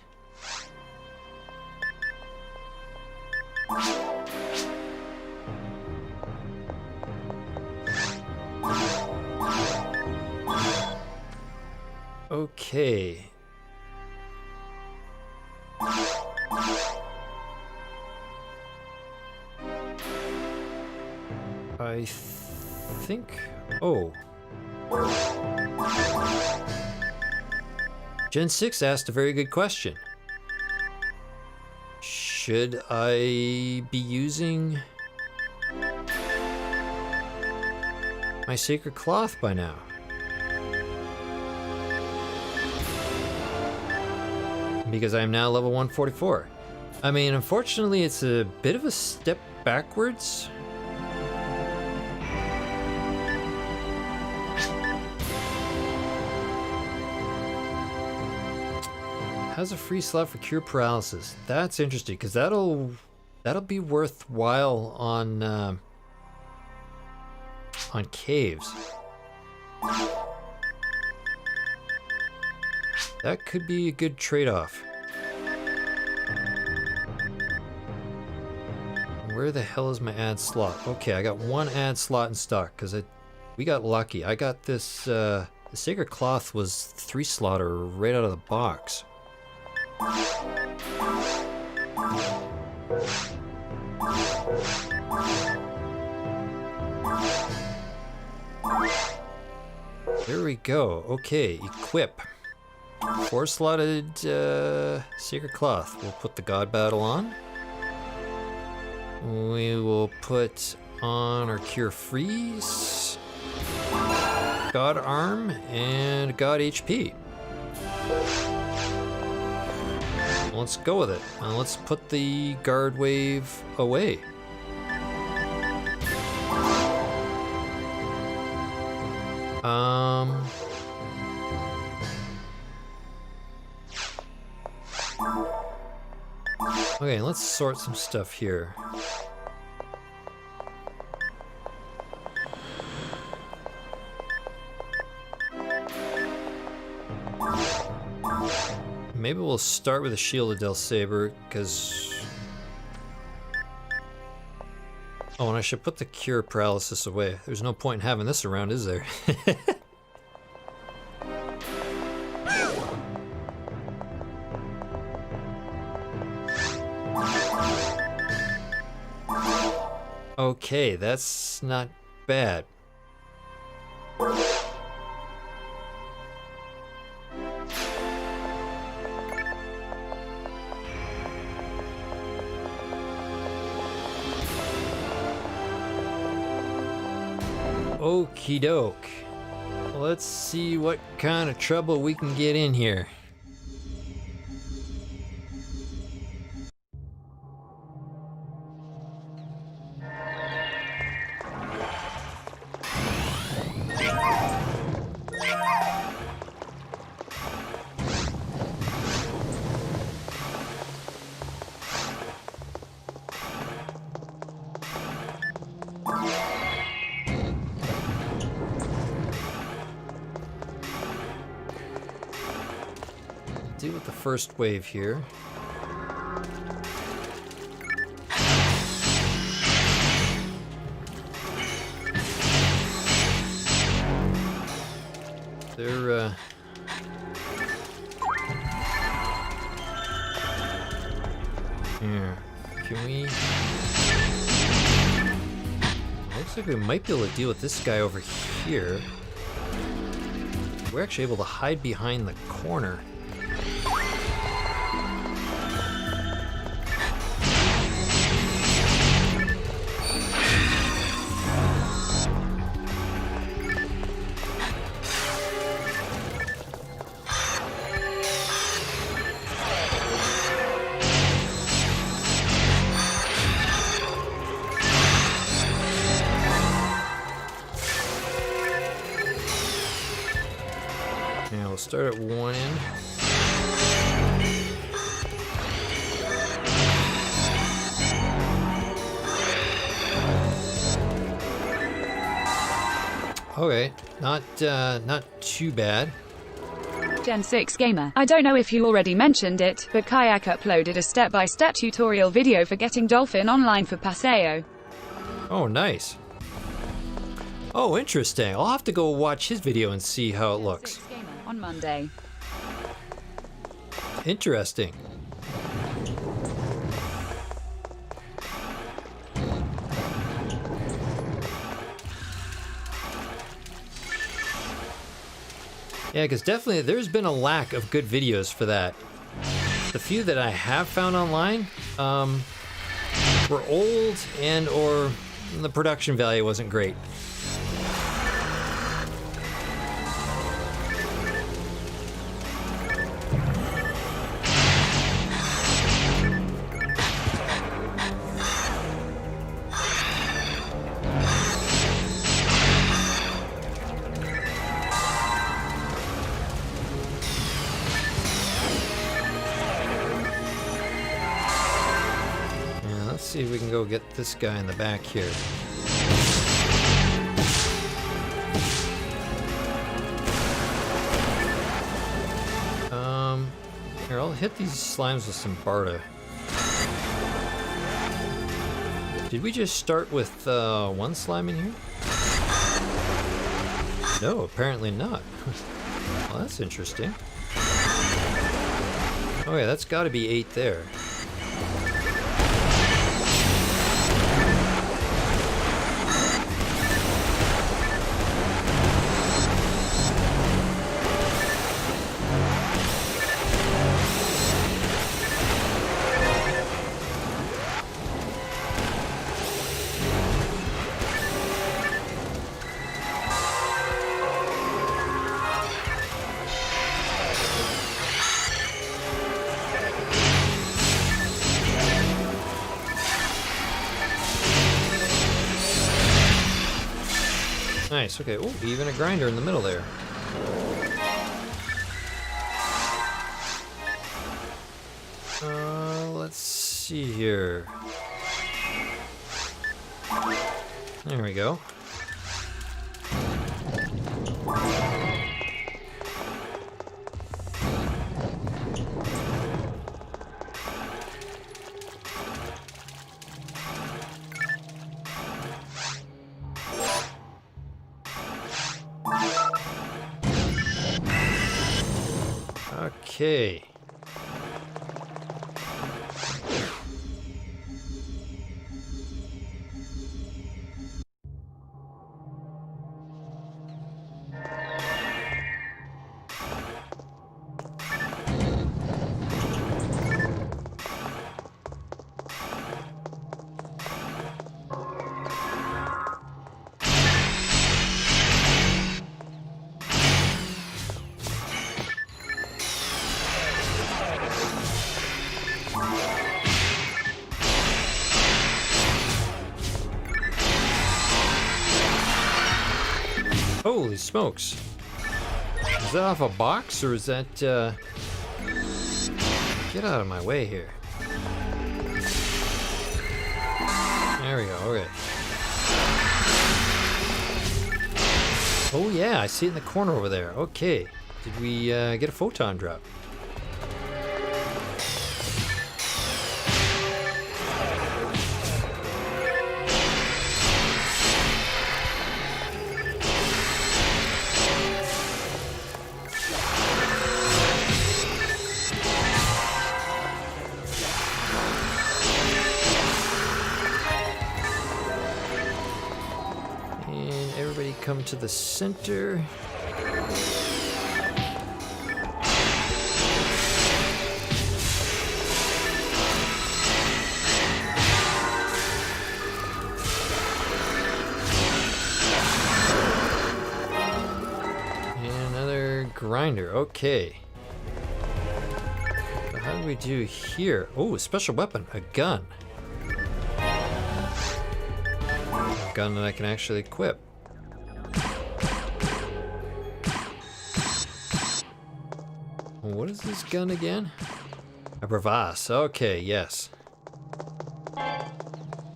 Okay. I think... Oh. Gen 6 asked a very good question. Should I be using my Sacred Cloth by now? Because I am now level 144. I mean, unfortunately, it's a bit of a step backwards. Has a free slot for cure paralysis. That's interesting because that'll be worthwhile on caves. That could be a good trade-off. Where the hell is my ad slot? Okay, I got one ad slot in stock because we got lucky. I got this. The Sacred Cloth was 3 slaughter right out of the box. There we go. Okay, equip. 4 slotted Sacred Cloth. We'll put the God Battle on. We will put on our Cure Freeze, God Arm, and God HP. Let's go with it. Let's put the Guard Wave away. Okay, let's sort some stuff here. Maybe we'll start with a Shield of Del Saber, because... Oh, and I should put the Cure Paralysis away. There's no point in having this around, is there? Okay, that's not bad. Okie doke. Let's see what kind of trouble we can get in here. Deal with the first wave here. They're here. Can we? Looks like we might be able to deal with this guy over here. We're actually able to hide behind the corner. Yeah, we'll start at one end. Okay, not too bad. Gen 6 Gamer, I don't know if you already mentioned it, but Kayak uploaded a step-by-step tutorial video for getting Dolphin online for Paseo. Oh, nice. Oh, interesting. I'll have to go watch his video and see how it looks. Gen 6 Gamer on Monday. Interesting. Yeah, because definitely there's been a lack of good videos for that. The few that I have found online were old and or the production value wasn't great. see if we can go get this guy in the back here. Here, I'll hit these slimes with some Barda. Did we just start with one slime in here? No, apparently not. Well, that's interesting. Oh yeah, that's got to be 8 there. Nice, okay. Oh, even a grinder in the middle there. Let's see here. There we go. Okay. Holy smokes. Is that off a box or is that, Get out of my way here. There we go, okay. Oh yeah, I see it in the corner over there. Okay. Did we get a photon drop? Come to the center. And another grinder. Okay. So how do we do here? Oh, a special weapon, a gun. A gun that I can actually equip. What is this gun again? A Bravas. Okay, yes. I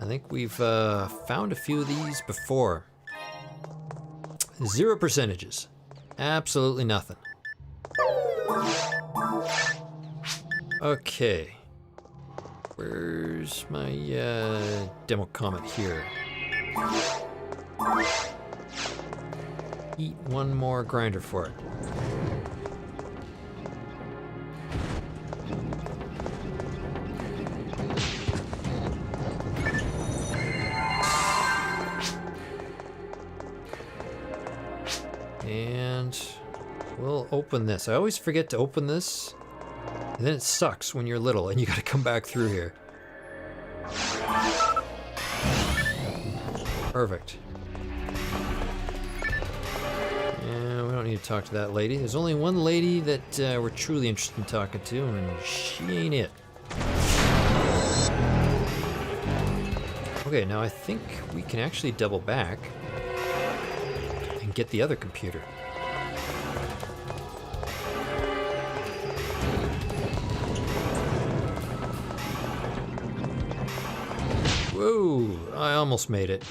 think we've found a few of these before. 0 percentages. Absolutely nothing. Okay. Where's my demo comet here? Eat one more grinder for it. And we'll open this. I always forget to open this, and then it sucks when you're little and you gotta come back through here. Perfect. Yeah, we don't need to talk to that lady. There's only one lady that we're truly interested in talking to, and she ain't it. Okay, now I think we can actually double back and get the other computer. Whoa, I almost made it.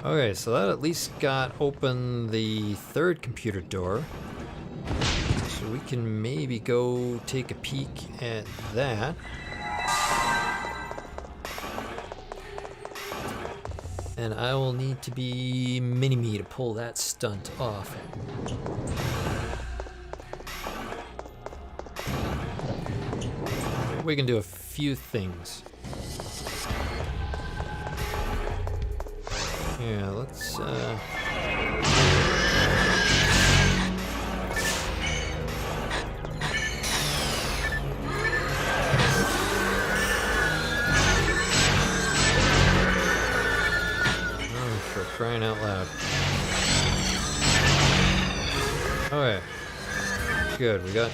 Okay, so that at least got open the third computer door. So we can maybe go take a peek at that. And I will need to be mini-me to pull that stunt off. We can do a few things. Yeah, let's for crying out loud. Okay. Good, we got...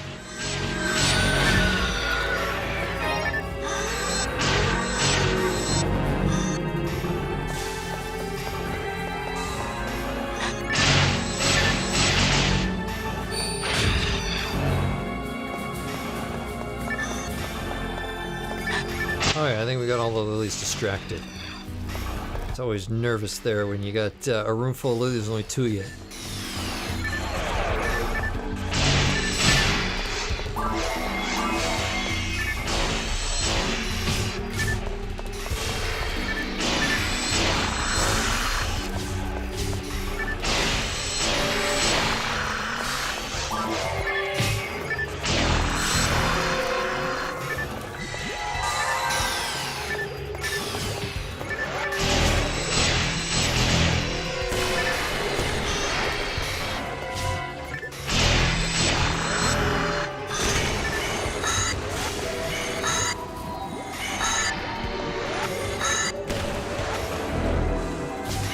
Alright, I think we got all the lilies distracted. It's always nervous there when you got a room full of lilies, only 2 yet.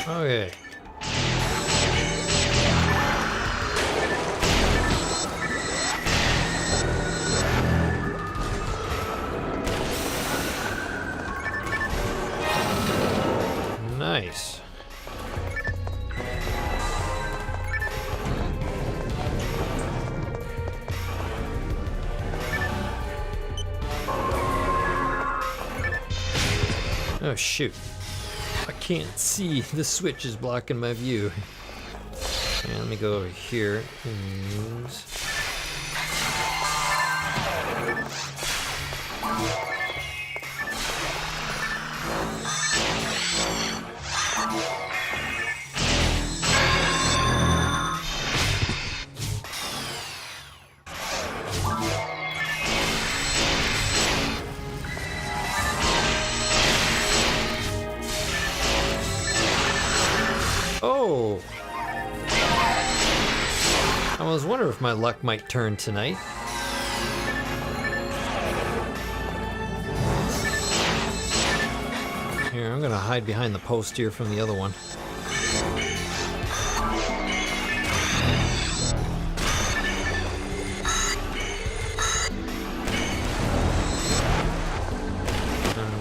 Okay. Nice. Oh shoot. I can't see. The switch is blocking my view. Yeah, let me go over here and use. Oh! I was wondering if my luck might turn tonight. Here, I'm gonna hide behind the post here from the other one.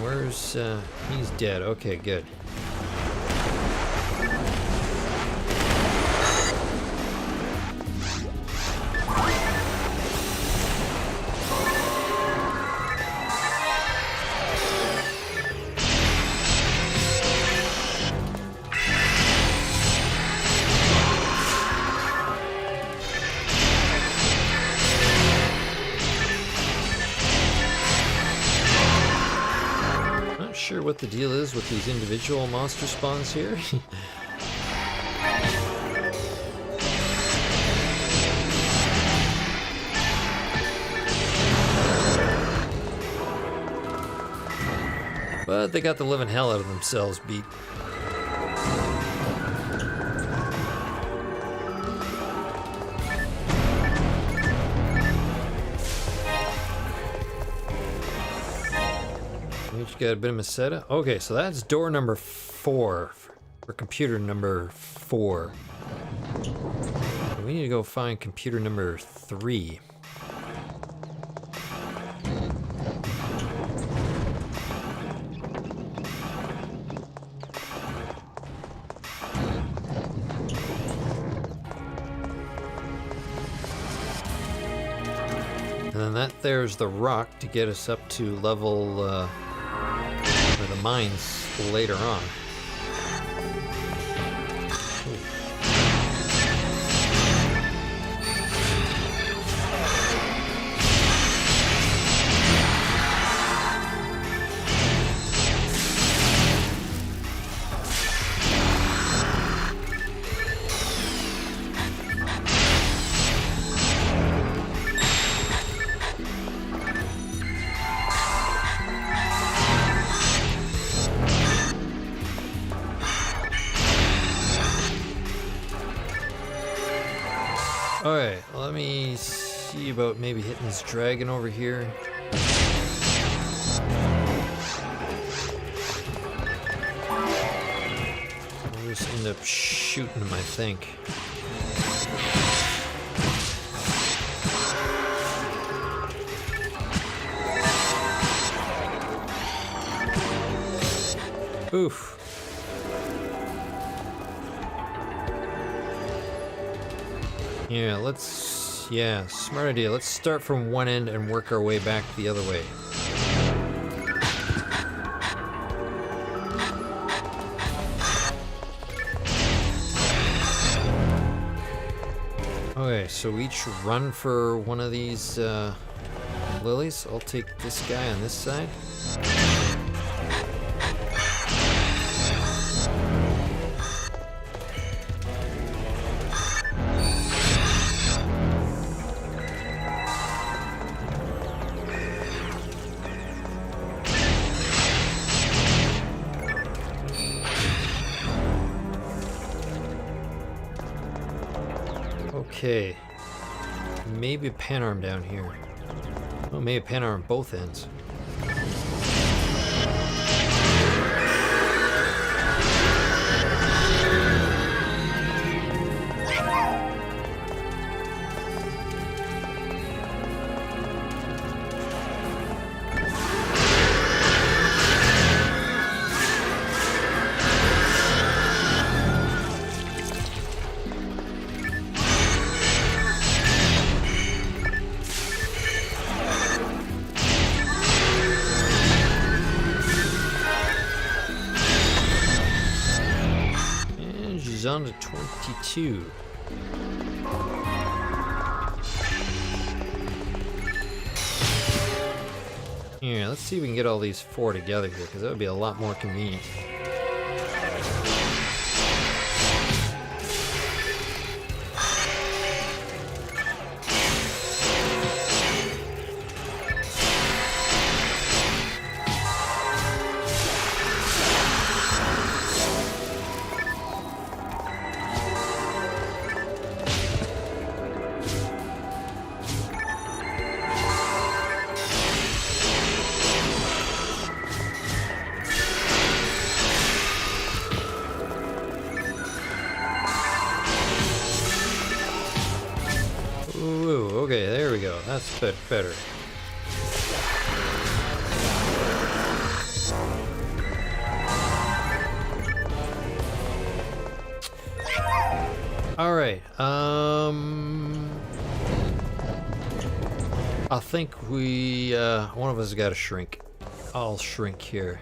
Where's, he's dead. Okay, good. Sure what the deal is with these individual monster spawns here. But they got the living hell out of themselves beat. Got a bit of Meseta. Okay, so that's door number 4 for computer number 4. We need to go find computer number 3. there's the rock to get us up to level, or the mines later on. Alright, let me see about maybe hitting this dragon over here. I'll just end up shooting him, I think. Oof. Yeah, smart idea. Let's start from one end and work our way back the other way. Okay, so we each run for one of these lilies. I'll take this guy on this side. Okay, maybe a panarm down here. Oh, maybe a panarm both ends. On to 22. Here, let's see if we can get all these four together here, because that would be a lot more convenient. Okay, there we go. That's a bit better. All right. I think we one of us got to shrink. I'll shrink here.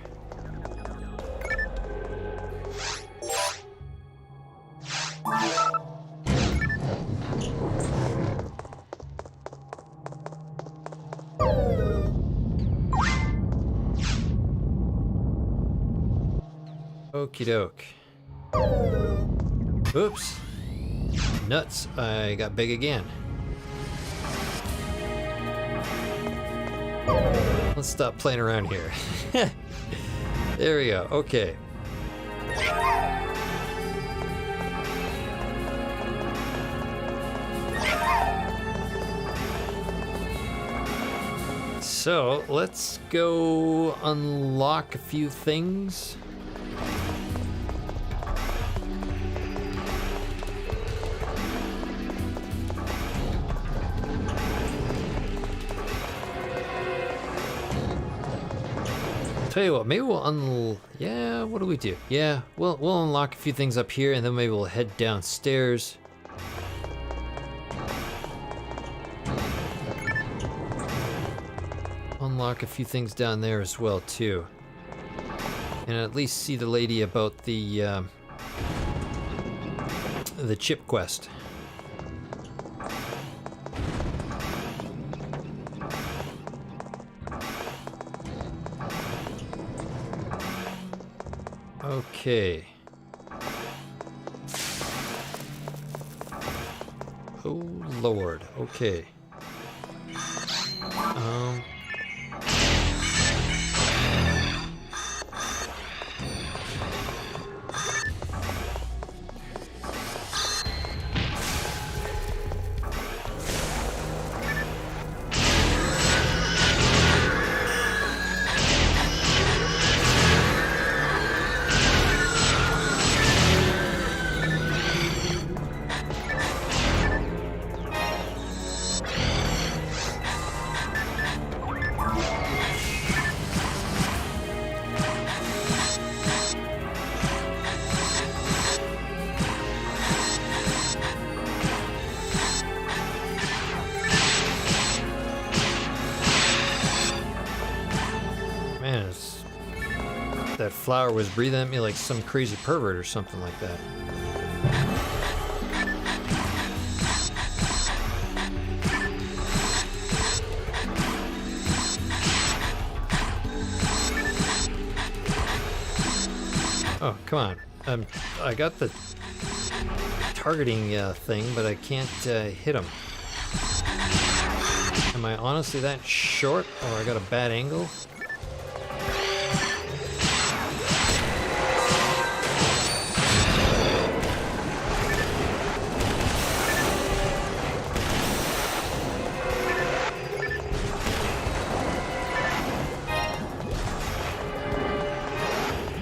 Okie doke. Oops. Nuts. I got big again. Let's stop playing around here. There we go. Okay. So let's go unlock a few things. Tell you what, maybe we'll yeah, what do we do? Yeah, we'll unlock a few things up here, and then maybe we'll head downstairs. unlock a few things down there as well too. And at least see the lady about the chip quest. Okay. Oh Lord. Okay. That flower was breathing at me like some crazy pervert or something like that. Oh, come on. I got the targeting thing, but I can't hit him. Am I honestly that short, or I got a bad angle?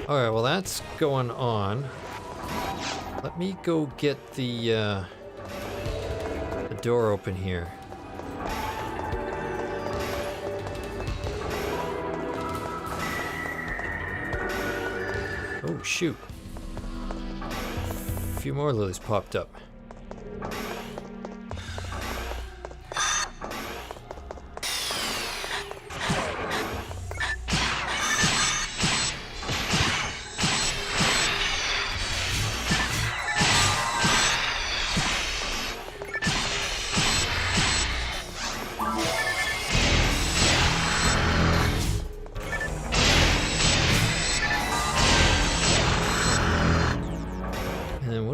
Alright, well that's going on. Let me go get the door open here. Oh shoot. A few more lilies popped up.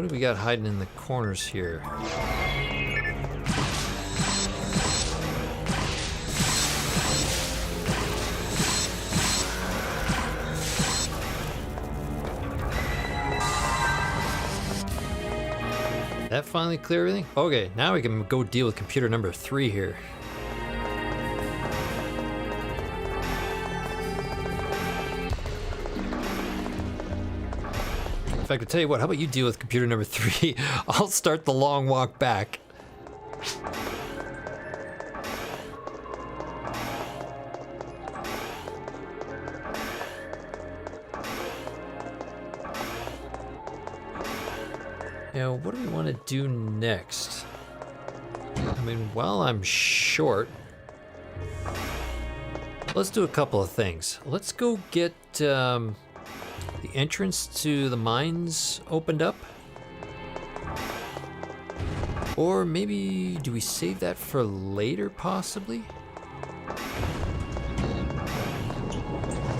We got hiding in the corners here. That finally clear everything? Okay, now we can go deal with computer number 3 here. In fact, I'll tell you what, how about you deal with computer number 3? I'll start the long walk back. Now, what do we want to do next? I mean, while I'm short, let's do a couple of things. Let's go get the entrance to the mines opened up. Or maybe, do we save that for later, possibly?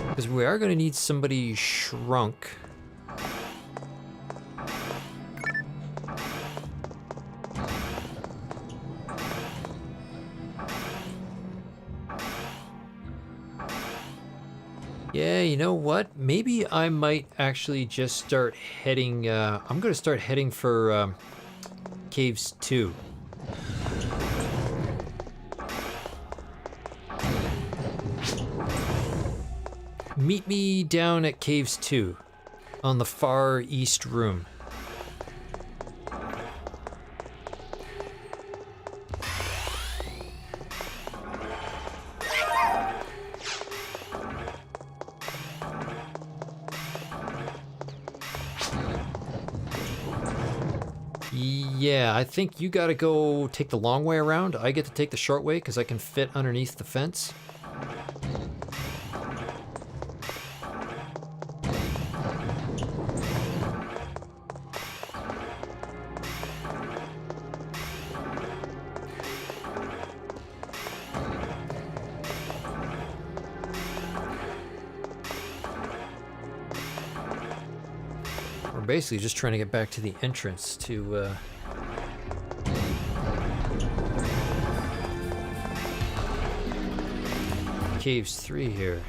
Because we are going to need somebody shrunk. Yeah, you know what? Maybe I might actually just start heading, I'm going to start heading for Caves 2. Meet me down at Caves 2 on the far east room. Yeah, I think you gotta go take the long way around. I get to take the short way because I can fit underneath the fence. basically just trying to get back to the entrance to Caves 3 here.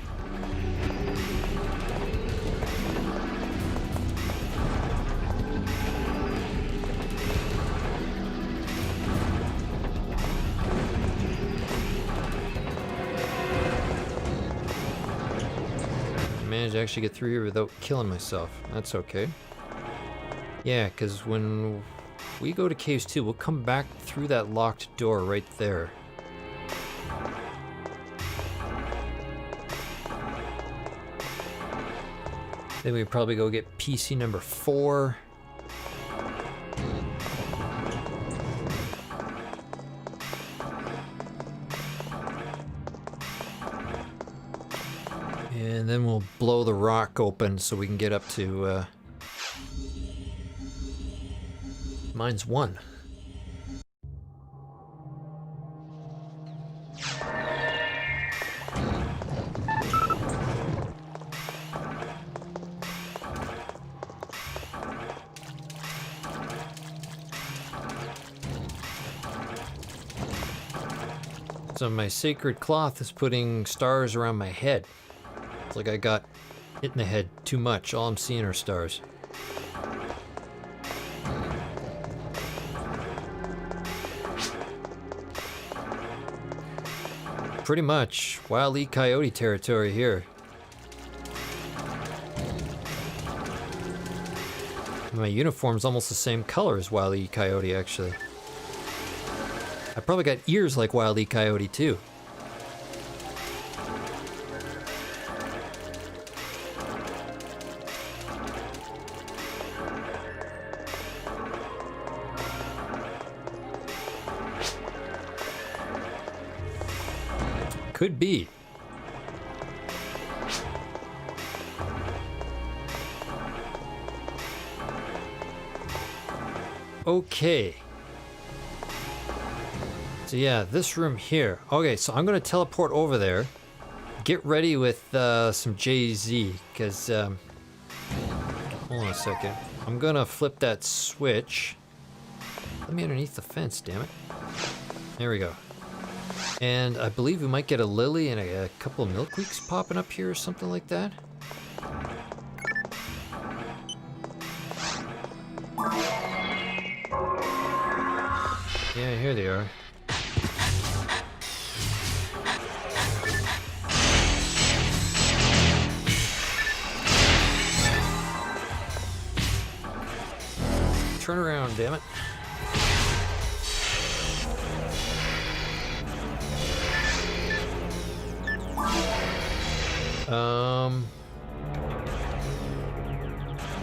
Managed to actually get through here without killing myself. That's okay. Yeah, because when we go to Caves 2, we'll come back through that locked door right there. Then we probably go get PC number 4. And then we'll blow the rock open so we can get up to mine's 1. So my sacred cloth is putting stars around my head. It's like I got hit in the head too much. All I'm seeing are stars. Pretty much Wile E. Coyote territory here. My uniform's almost the same color as Wile E. Coyote, actually. I probably got ears like Wile E. Coyote, too. Could be. Okay. So yeah, this room here. Okay, so I'm gonna teleport over there. Get ready with some Jay-Z, because hold on a second. I'm gonna flip that switch. Let me underneath the fence, damn it. There we go. And I believe we might get a lily and a couple of milkweeds popping up here or something like that. Yeah, here they are. Turn around, damn it.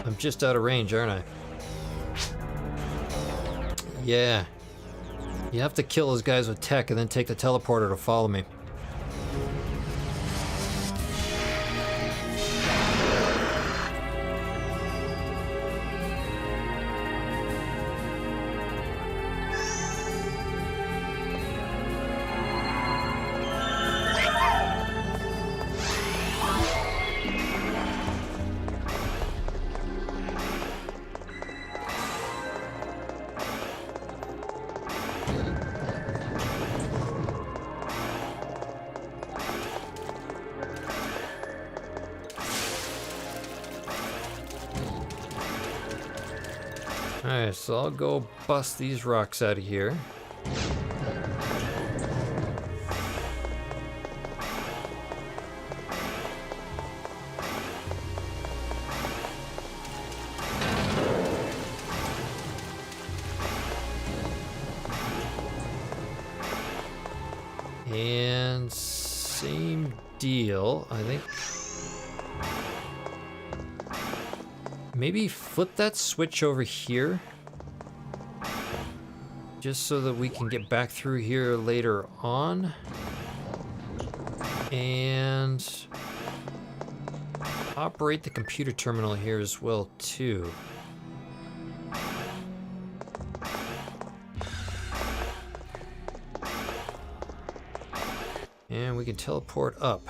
I'm just out of range, aren't I? Yeah. You have to kill those guys with tech and then take the teleporter to follow me. Alright, so I'll go bust these rocks out of here. And same deal, I think. Maybe flip that switch over here, just so that we can get back through here later on. And operate the computer terminal here as well, too. And we can teleport up.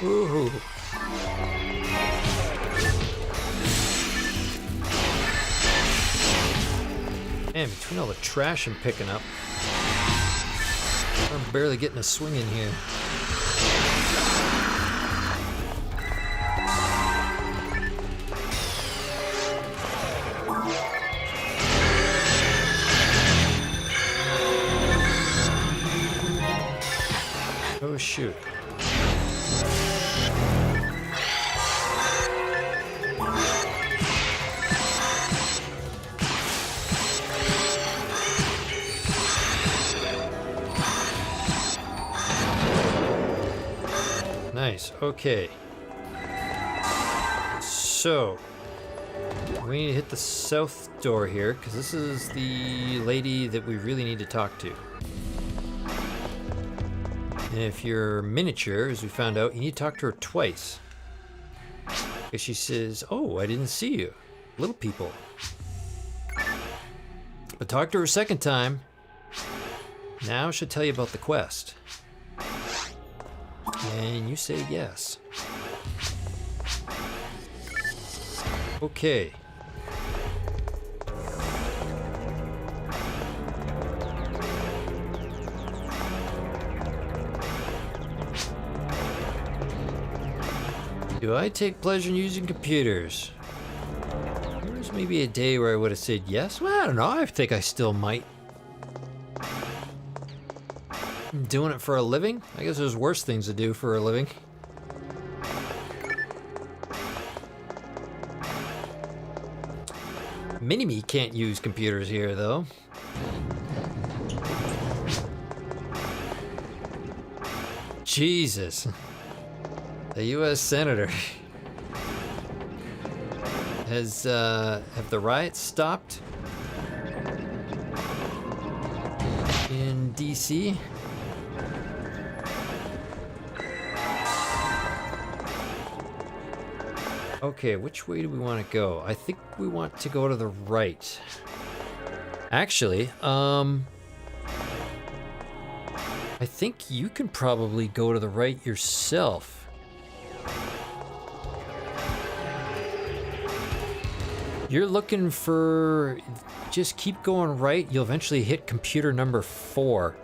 Ooh. Man, between all the trash I'm picking up, I'm barely getting a swing in here. Oh shoot. Nice, okay. So, we need to hit the south door here, because this is the lady that we really need to talk to. And if you're miniature, as we found out, you need to talk to her twice. Because she says, oh, I didn't see you. Little people. But talk to her a second time. Now she'll tell you about the quest. And you say yes. Okay. Do I take pleasure in using computers? There was maybe a day where I would have said yes. Well, I don't know. I think I still might. I'm doing it for a living? I guess there's worse things to do for a living. Mini-Me can't use computers here, though. Jesus. A U.S. senator. Have the riots stopped? In D.C.? Okay, which way do we want to go? I think we want to go to the right. Actually, I think you can probably go to the right yourself. You're looking for... Just keep going right. You'll eventually hit computer number 4.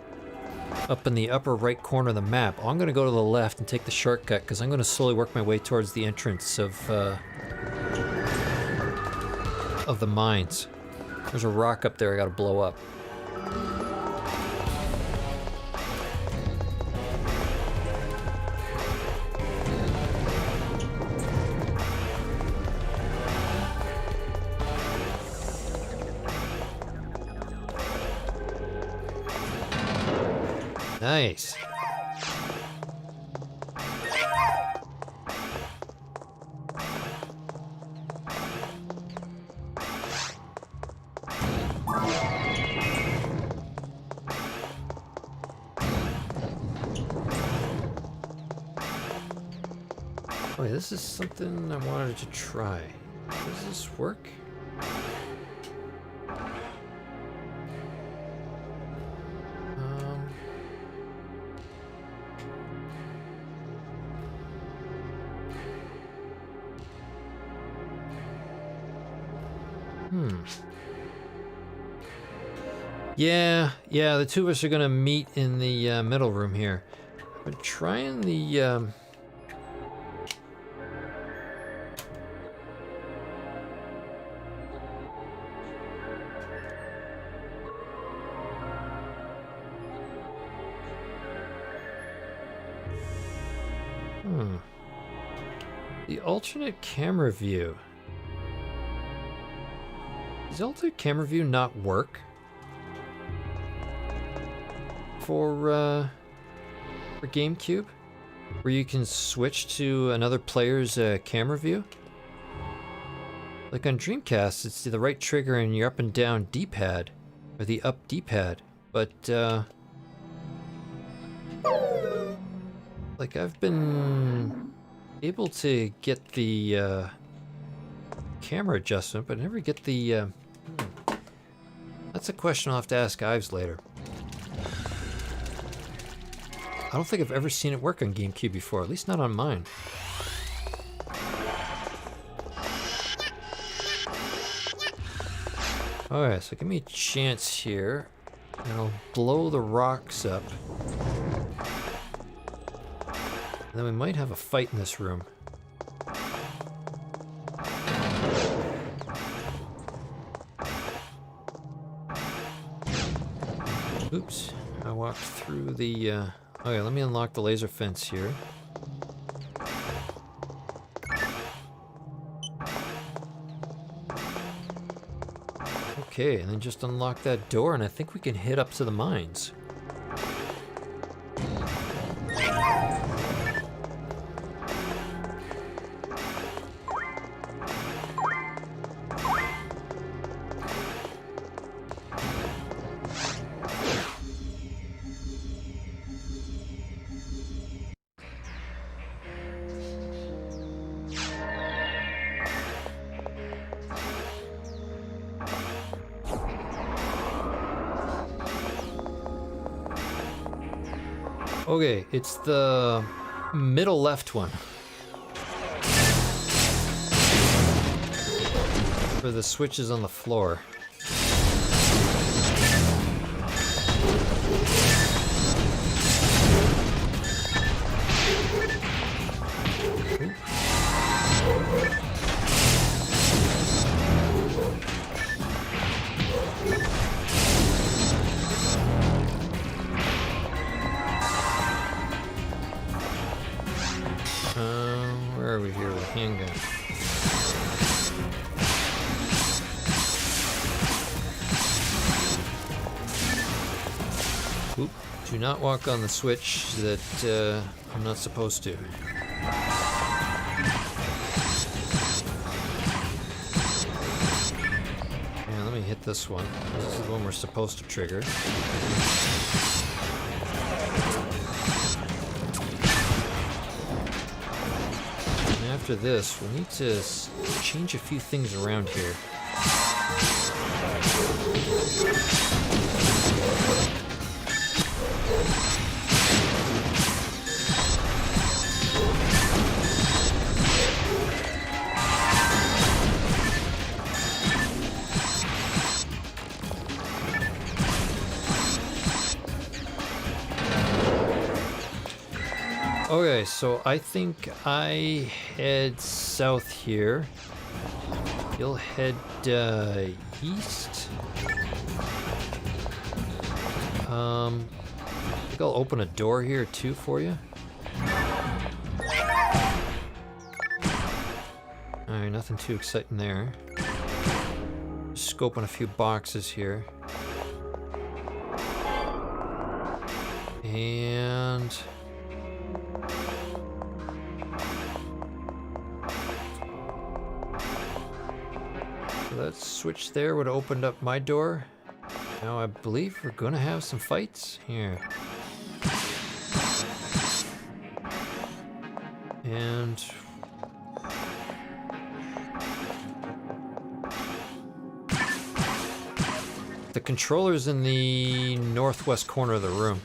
Up in the upper right corner of the map. I'm gonna go to the left and take the shortcut because I'm gonna slowly work my way towards the entrance of the mines. There's a rock up there I gotta blow up. Nice. Wait, this is something I wanted to try. Does this work? Yeah, the two of us are gonna meet in the middle room here. I've been trying the the alternate camera view. Does alternate camera view not work for GameCube, where you can switch to another player's camera view? Like on Dreamcast, it's the right trigger and your up and down D-pad, or the up D-pad, but like I've been able to get the camera adjustment, but never get the That's a question I'll have to ask Ives later. I don't think I've ever seen it work on GameCube before, at least not on mine. Alright, so give me a chance here, and I'll blow the rocks up. And then we might have a fight in this room. Oops, I walked through the, okay, let me unlock the laser fence here. Okay, and then just unlock that door, and I think we can head up to the mines. Okay, it's the middle left one. For the switches on the floor. Where are we here with handgun? Oop, do not walk on the switch that I'm not supposed to. Yeah, let me hit this one. This is the one we're supposed to trigger. After this, we need to change a few things around here. Okay, so I think I head south here. You'll head east. I think I'll open a door here too for you. Alright, nothing too exciting there. Just scoping a few boxes here. And that switch there would have opened up my door. Now I believe we're gonna have some fights here. And the controller's in the northwest corner of the room.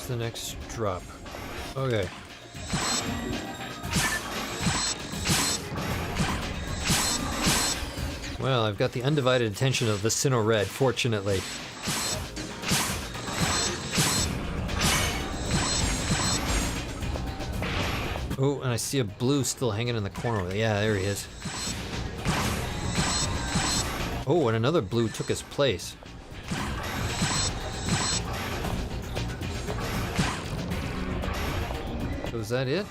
The next drop. Okay. Well, I've got the undivided attention of the Sinnoh Red, fortunately. Oh, and I see a blue still hanging in the corner. Yeah, there he is. Oh, and another blue took his place. Is that it?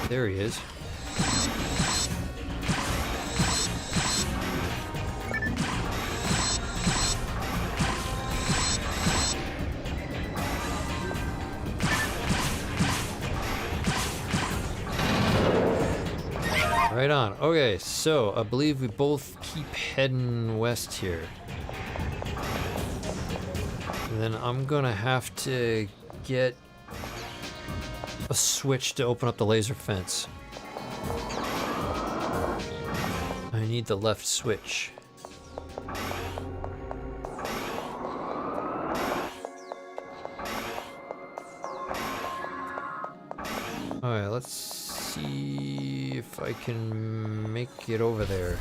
There he is. Right on. Okay, so I believe we both keep heading west here. And then I'm gonna have to get a switch to open up the laser fence. I need the left switch. Alright, let's see if I can make it over there.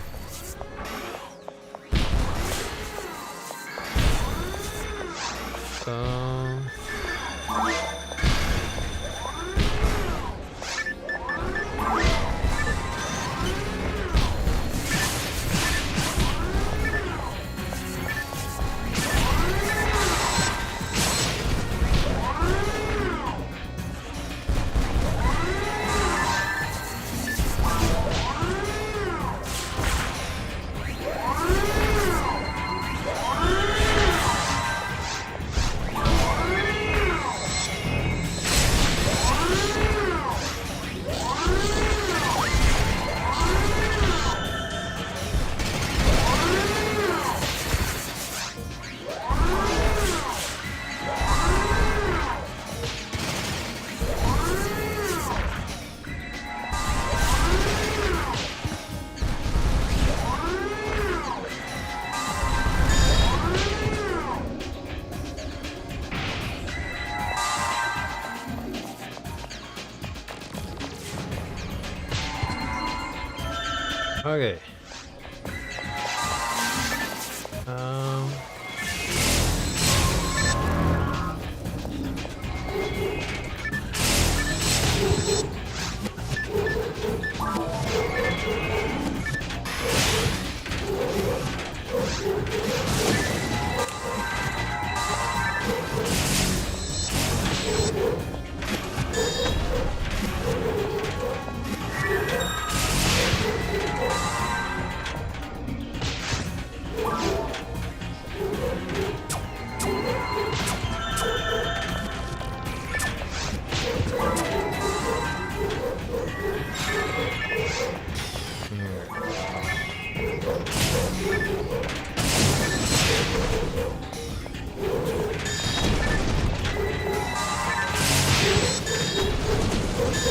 Okay.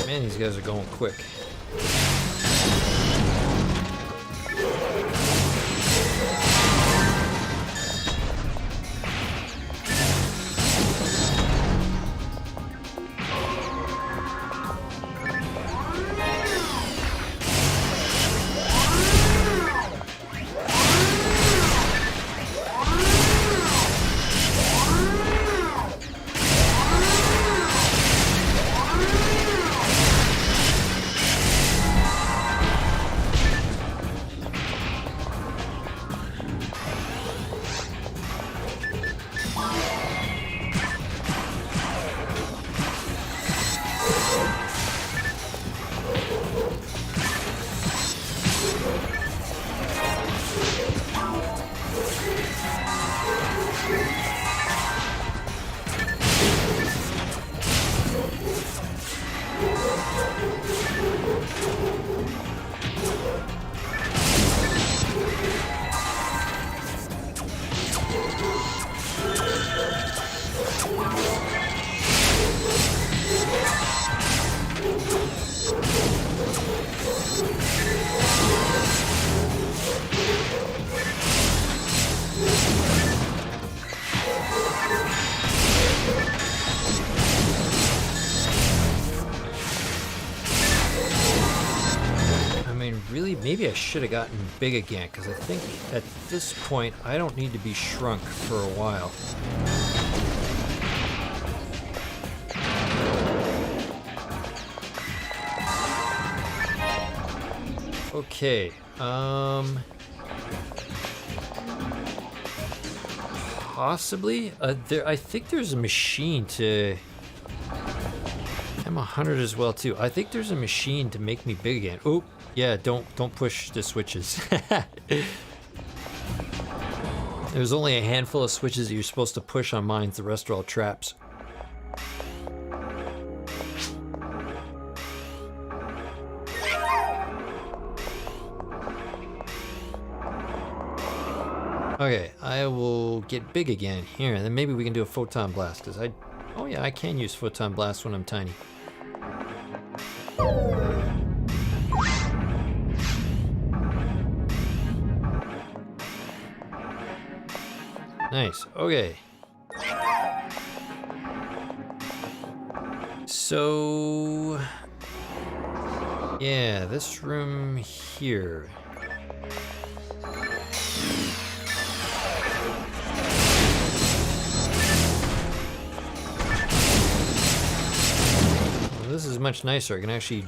Man, these guys are going quick. Really, maybe I should have gotten big again, because I think at this point I don't need to be shrunk for a while. Okay, possibly, I think there's a machine to... I'm 100 as well too. I think there's a machine to make me big again. Oop. Yeah, don't push the switches. There's only a handful of switches that you're supposed to push on mines. The rest are all traps. Okay, I will get big again here, and then maybe we can do a photon blast, because oh yeah, I can use photon blast when I'm tiny. Nice, okay. So, yeah, this room here. This is much nicer. I can actually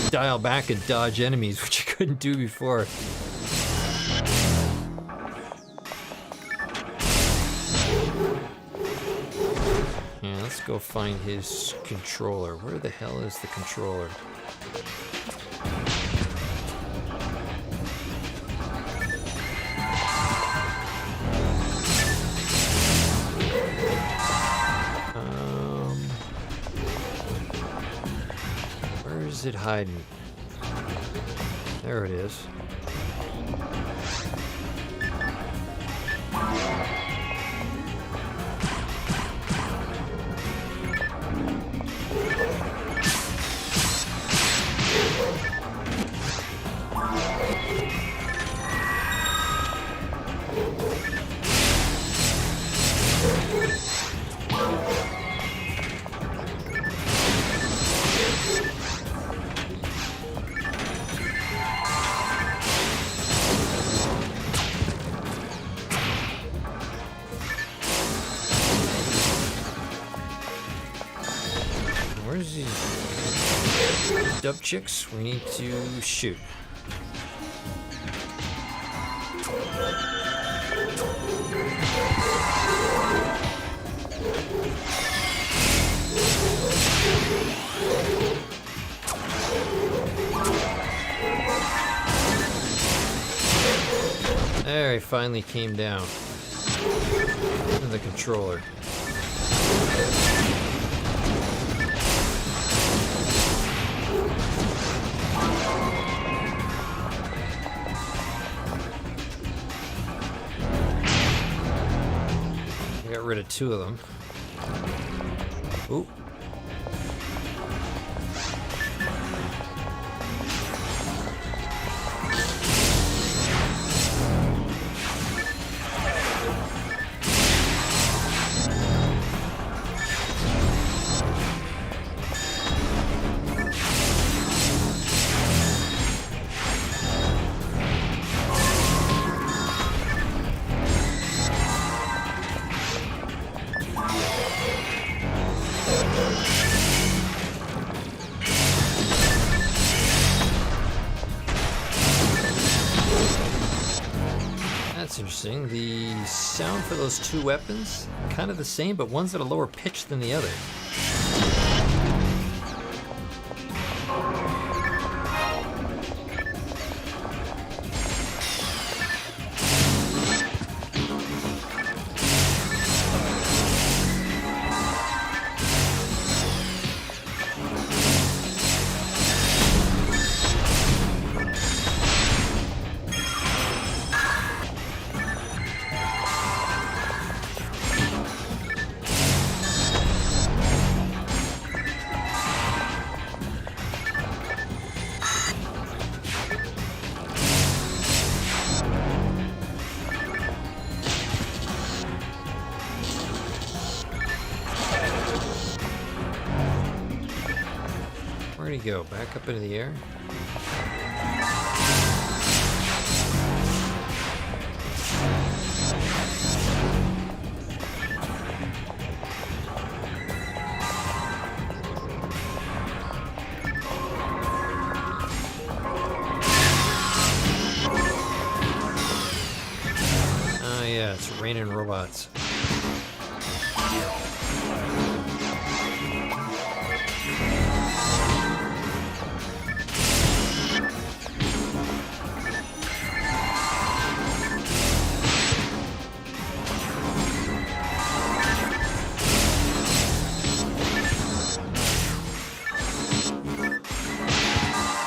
dial back and dodge enemies, which I couldn't do before. Yeah, let's go find his controller. Where the hell is the controller? Where's it hiding? There it is. Where's these dub chicks? We need to shoot. There, he finally came down. The controller. Got rid of two of them. Ooh. That's interesting. The sound for those two weapons, kind of the same, but one's at a lower pitch than the other. Where'd he go? Back up into the air? Oh yeah, it's raining robots.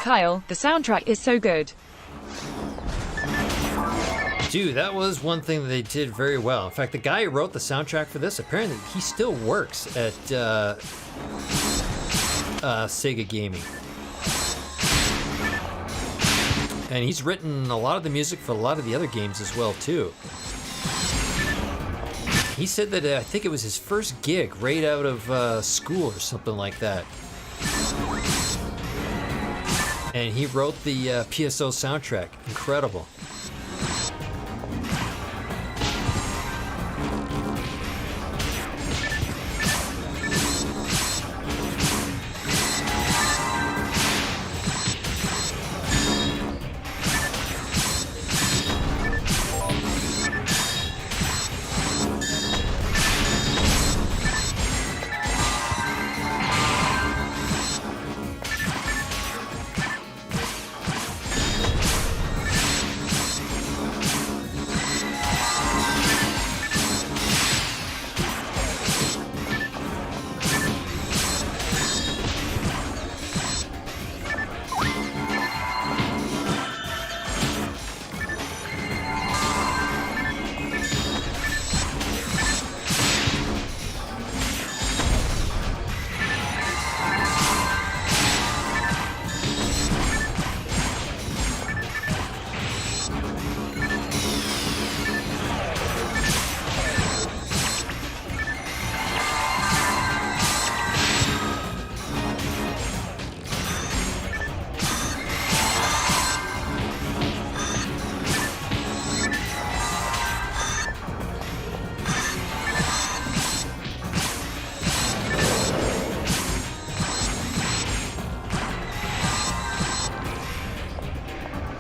Kyle, the soundtrack is so good. Dude, that was one thing that they did very well. In fact, the guy who wrote the soundtrack for this, apparently he still works at Sega Gaming. And he's written a lot of the music for a lot of the other games as well, too. He said that I think it was his first gig right out of school or something like that. And he wrote the PSO soundtrack. Incredible.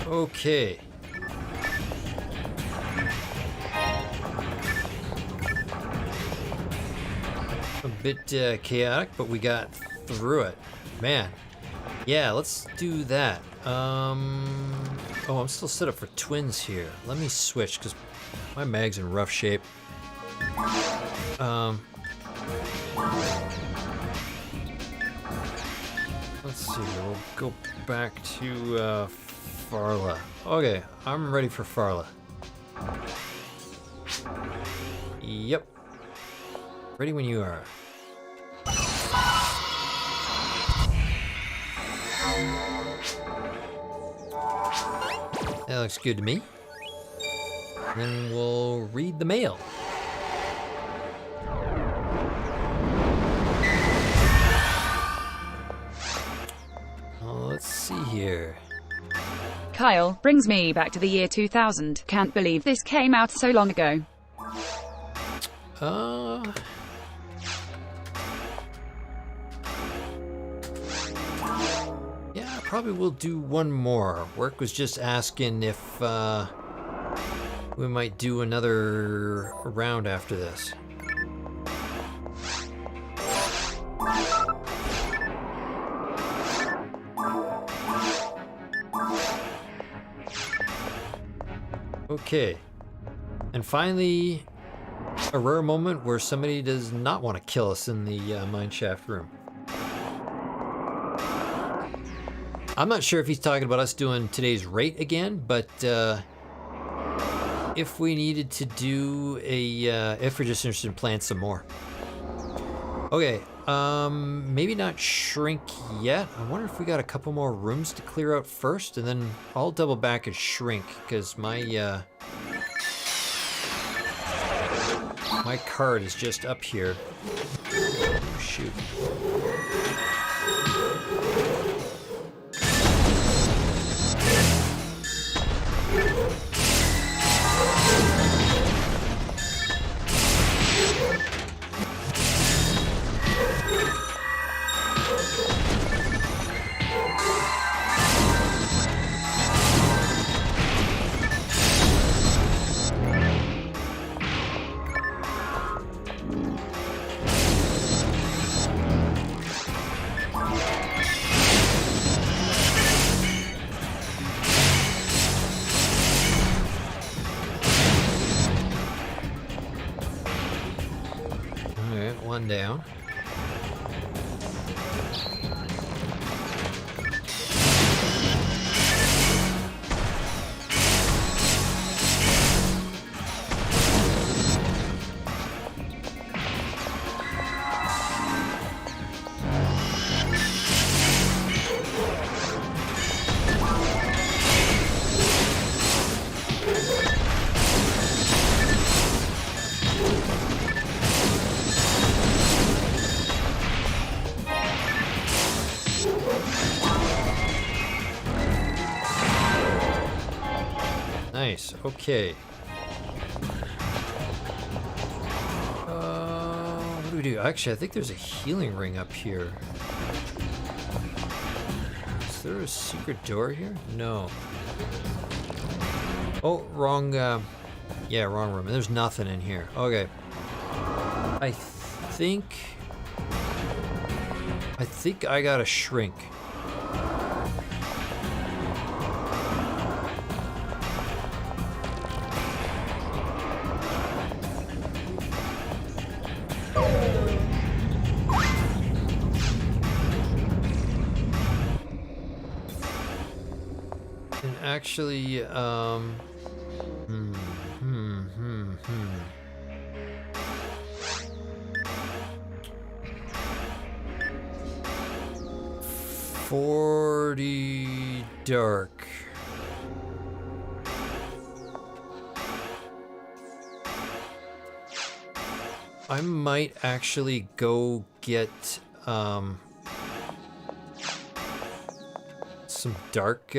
Okay. A bit chaotic, but we got through it. Man. Yeah, let's do that. Oh, I'm still set up for twins here. Let me switch, because my mag's in rough shape. Let's see, we'll go back to Farla. Okay, I'm ready for Farla. Yep. Ready when you are. That looks good to me. Then we'll read the mail. Let's see here. Kyle, brings me back to the year 2000. Can't believe this came out so long ago. Yeah, probably we'll do one more. Work was just asking if we might do another round after this. Okay, and finally, a rare moment where somebody does not want to kill us in the mineshaft room. I'm not sure if he's talking about us doing today's rate again, but if we needed to do a, if we're just interested in playing some more. Okay, maybe not shrink yet. I wonder if we got a couple more rooms to clear out first, and then I'll double back and shrink, because my my card is just up here. Oh, shoot. One down. Right, okay. What do we do? Actually, I think there's a healing ring up here. Is there a secret door here? No. Oh, wrong, yeah, wrong room. There's nothing in here. Okay. I think I gotta shrink. And actually, 40 dark. I might actually go get some dark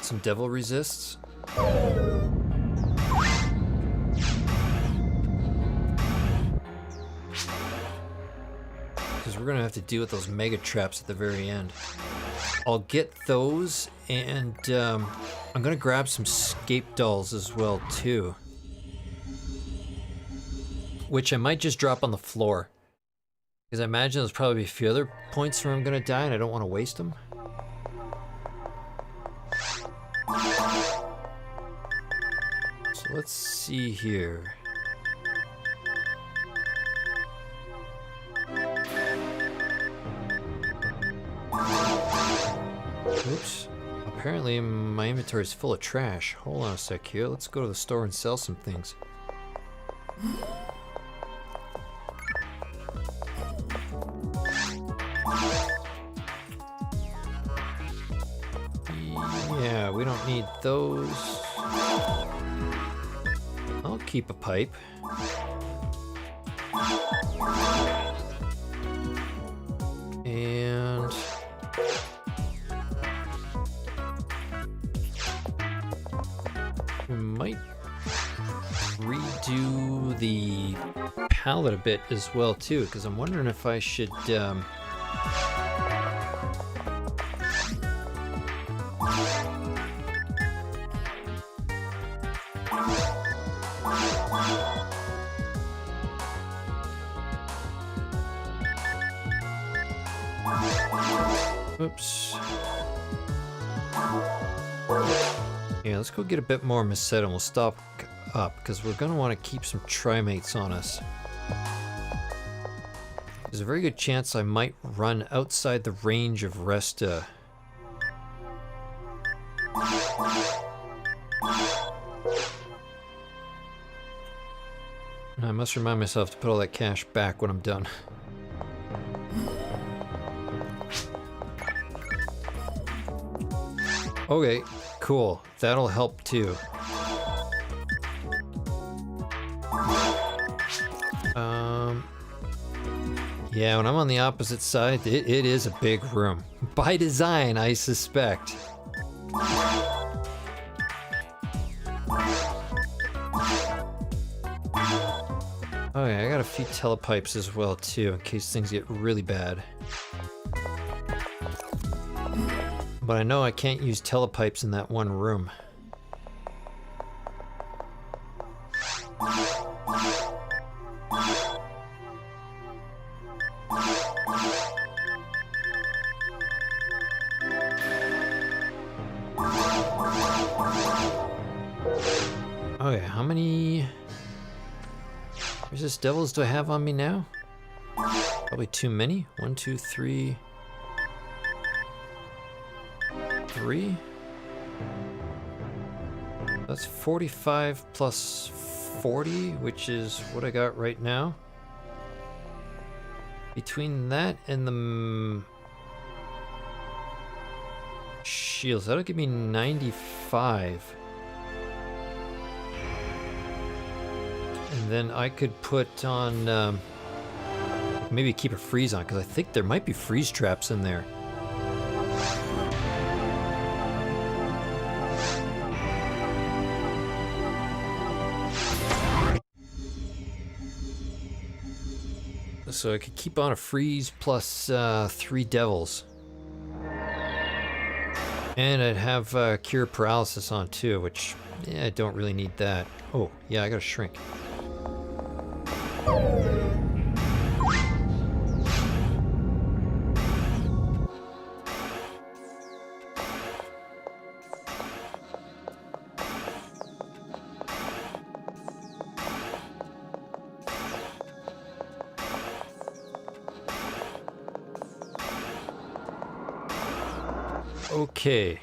some devil resists. Because we're gonna have to deal with those mega traps at the very end. I'll get those, and I'm gonna grab some scape dolls as well too, which I might just drop on the floor, because I imagine there's probably a few other points where I'm gonna die and I don't want to waste them. So let's see here. Oops. Apparently my inventory is full of trash. Hold on a sec here. Let's go to the store and sell some things. Yeah, we don't need those. I'll keep a pipe. And we might redo the palette a bit as well too, because I'm wondering if I should oops. Yeah, let's go get a bit more Meseta and we'll stop up, because we're going to want to keep some Trimates on us. There's a very good chance I might run outside the range of Resta. And I must remind myself to put all that cash back when I'm done. Okay, cool. That'll help too. Yeah, when I'm on the opposite side, it is a big room. By design, I suspect. Okay, I got a few telepipes as well too, in case things get really bad. But I know I can't use telepipes in that one room. Okay, how many resist devils do I have on me now? Probably too many. 1, 2, 3. 3. That's 45 plus 40, which is what I got right now. Between that and the shields, that'll give me 95. And then I could put on, maybe keep a freeze on, because I think there might be freeze traps in there. So I could keep on a freeze plus 3 devils. And I'd have cure paralysis on too, which, yeah, I don't really need that. Oh, yeah, I gotta shrink. Okay.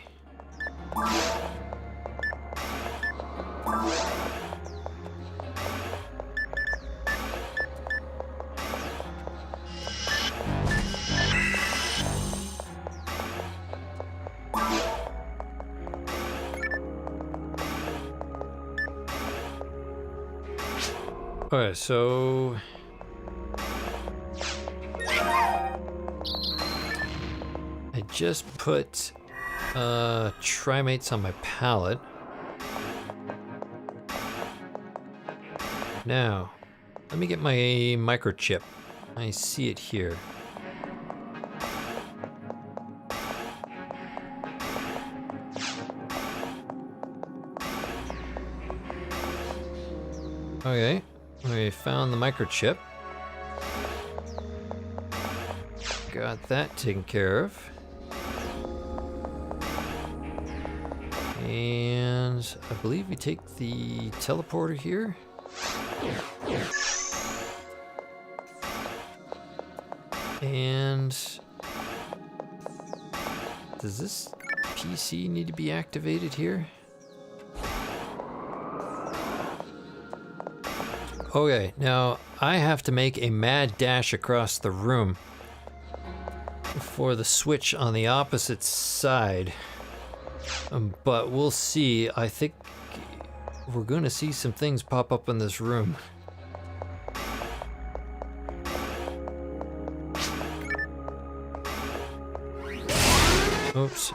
Okay, so I just put trimates on my palette. Now, let me get my microchip. I see it here. Okay, we found the microchip. Got that taken care of. And I believe we take the teleporter here. And does this PC need to be activated here? Okay, now I have to make a mad dash across the room for the switch on the opposite side. But we'll see. I think we're going to see some things pop up in this room. Oops.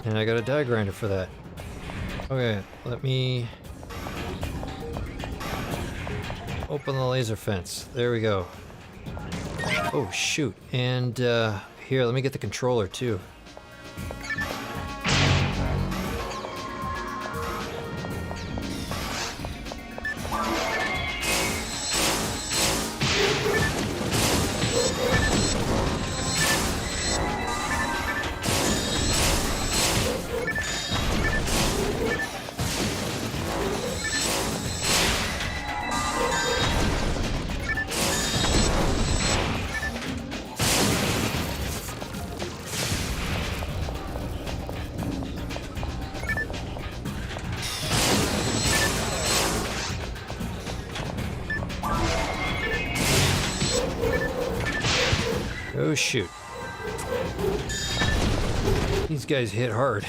And I got a die grinder for that. Okay, let me open the laser fence. There we go. Oh shoot, and here, let me get the controller too. Oh shoot. These guys hit hard.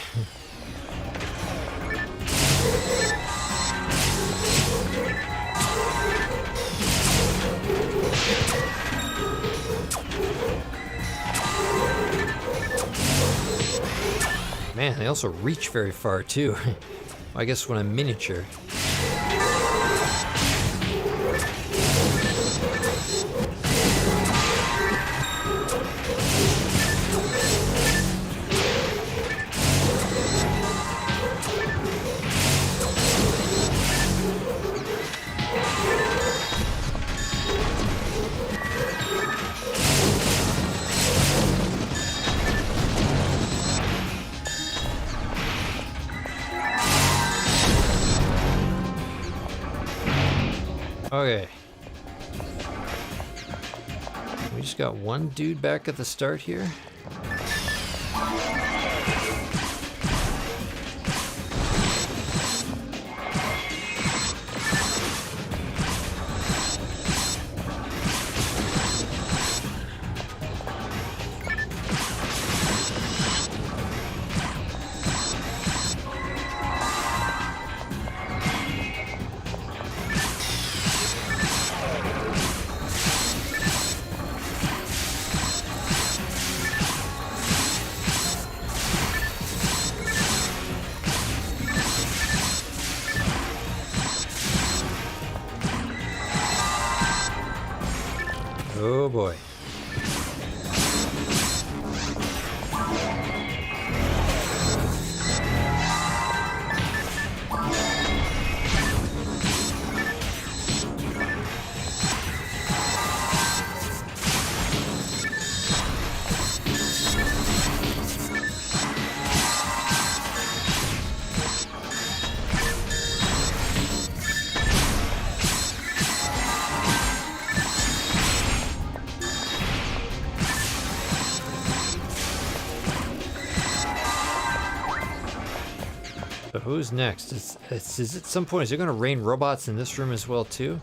Man, they also reach very far too. I guess when I'm miniature. Okay. We just got one dude back at the start here. Oh boy. So who's next? Is at some point, is there going to rain robots in this room as well too?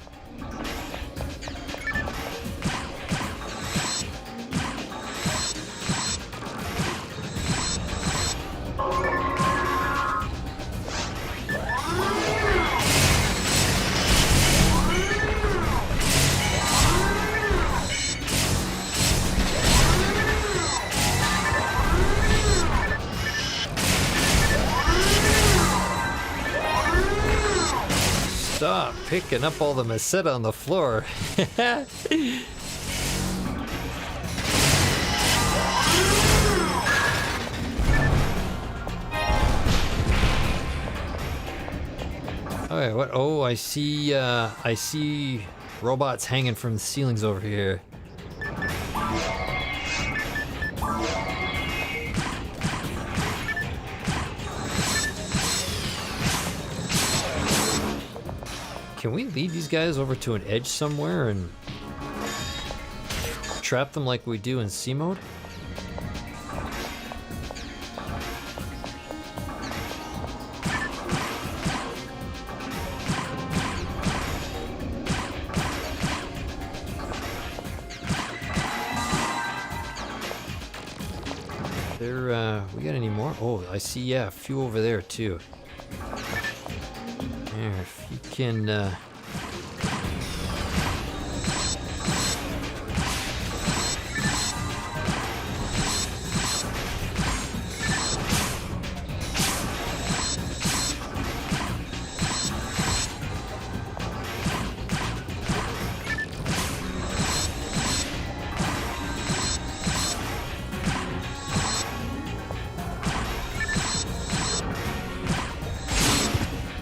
Stop picking up all the maceta on the floor. Okay, what? Oh, I see robots hanging from the ceilings over here. Can we lead these guys over to an edge somewhere and trap them like we do in C mode? We got any more? Oh, I see, yeah, a few over there too. There, if you can,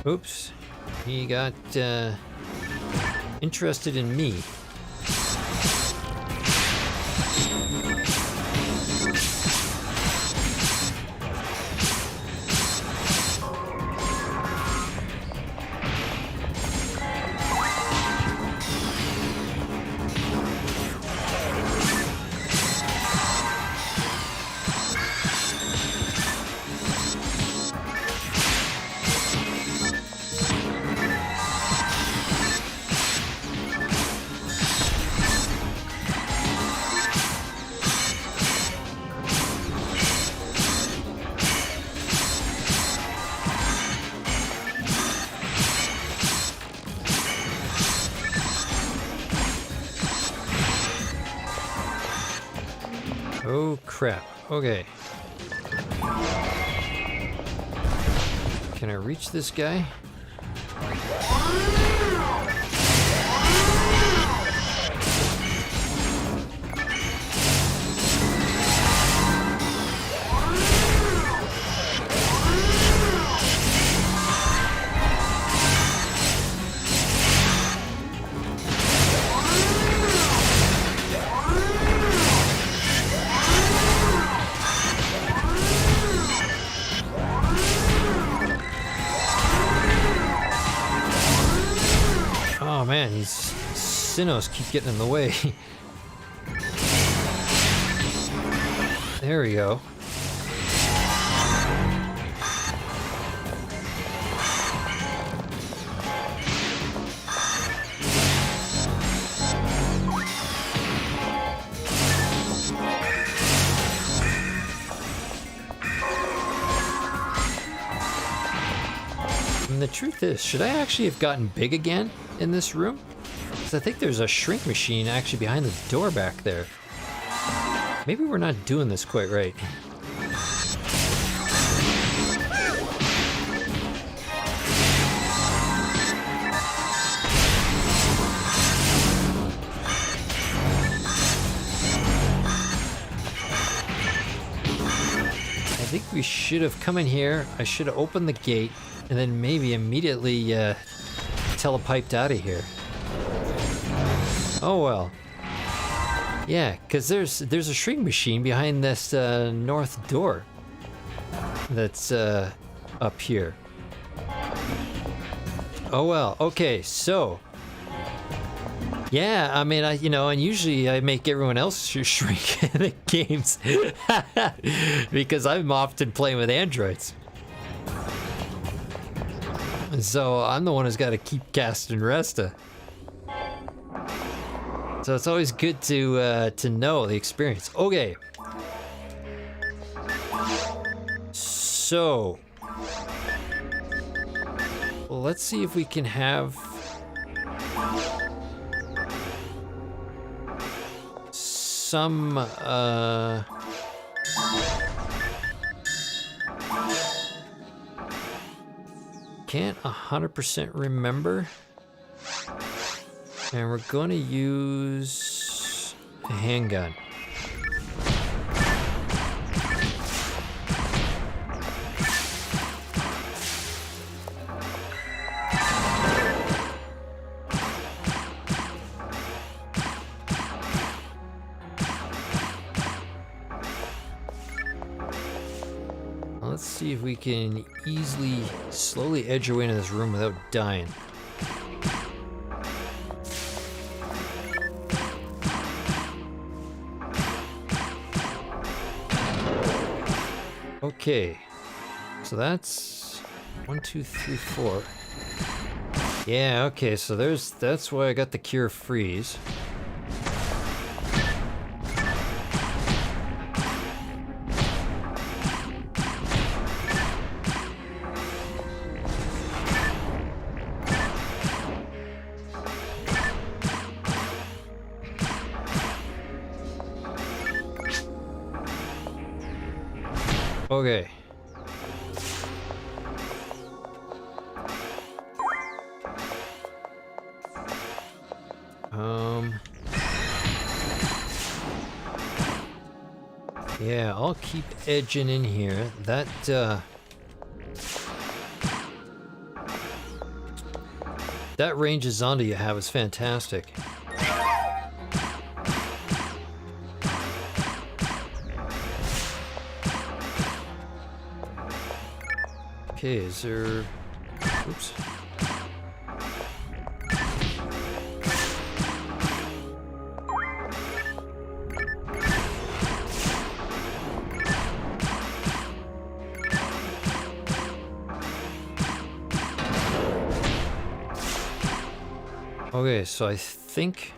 oops, he got interested in me. Oh crap, okay. Can I reach this guy? Oh man, these Sinnohs keep getting in the way. There we go. And the truth is, should I actually have gotten big again in this room? Because I think there's a shrink machine actually behind the door back there. Maybe we're not doing this quite right. think we should have come in here. I should have opened the gate and then maybe immediately telepiped out of here. Oh well. Yeah, because there's a shrink machine behind this north door that's up here. Oh well. Okay, so yeah, I mean, and usually I make everyone else shrink in the games because I'm often playing with androids. So I'm the one who's got to keep casting Resta. So it's always good to know the experience. Okay. So let's see if we can have some can't 100% remember, and we're gonna use a handgun. Let's see if we can easily, slowly edge our way into this room without dying. Okay, so that's 1, 2, 3, 4. Yeah, okay, so that's why I got the cure freeze. Okay. Yeah, I'll keep edging in here. That range of Zonda you have is fantastic. Okay, is there... Oops. Okay, so I think...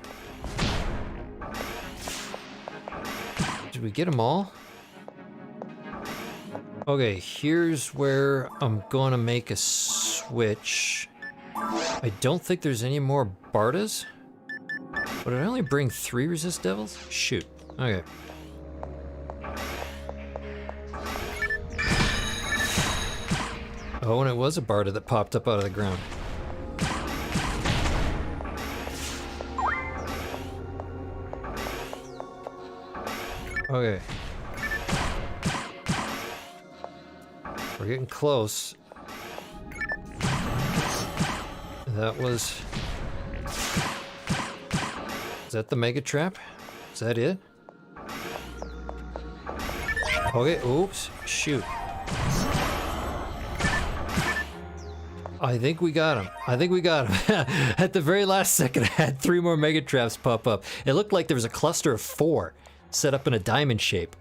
Did we get them all? Okay, here's where I'm gonna make a switch. I don't think there's any more Bardas. But did I only bring 3 resist devils? Shoot. Okay. Oh, and it was a Barda that popped up out of the ground. Okay. We're getting close. That was... Is that the mega trap? Is that it? Okay, oops, shoot. I think we got him. I think we got him. At the very last second, I had 3 more mega traps pop up. It looked like there was a cluster of 4 set up in a diamond shape.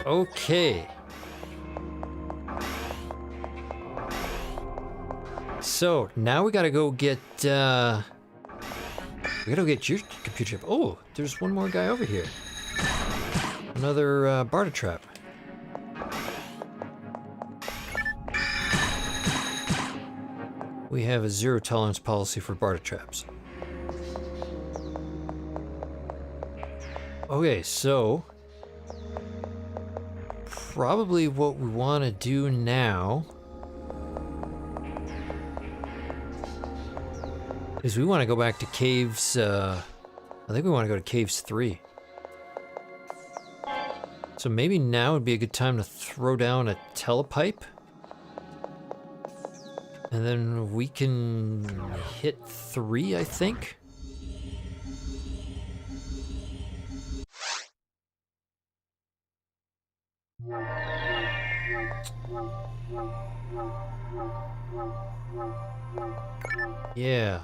Okay. So now we gotta go get we gotta get your computer chip. Oh, there's one more guy over here. Another Barda trap. We have a 0 tolerance policy for Barda traps. Okay, so probably what we want to do now is we want to go back to caves. I think we want to go to caves 3. So maybe now would be a good time to throw down a telepipe. And then we can hit 3, I think. Yeah.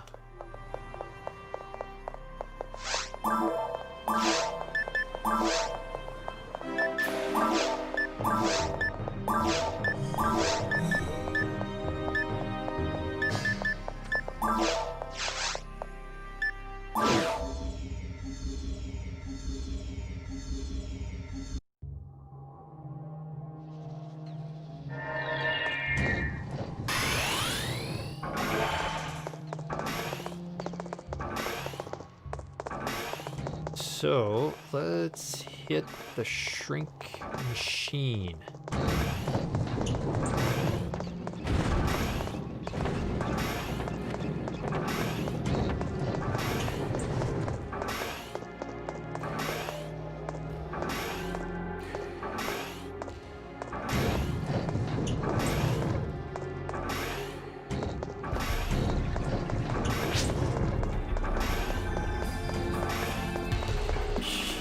So let's hit the shrink machine.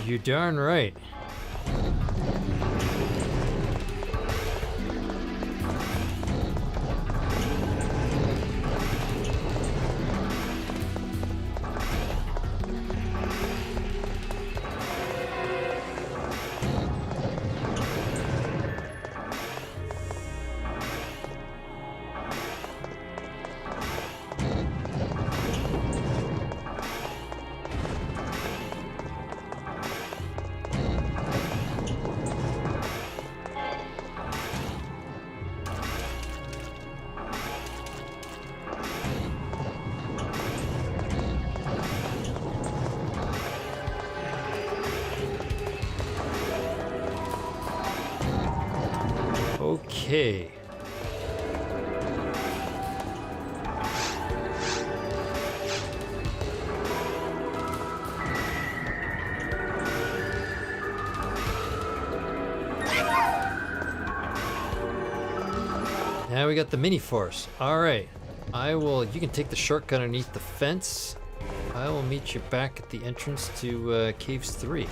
You're darn right. Okay. Now we got the mini force. All right. You can take the shortcut underneath the fence. I will meet you back at the entrance to Caves 3.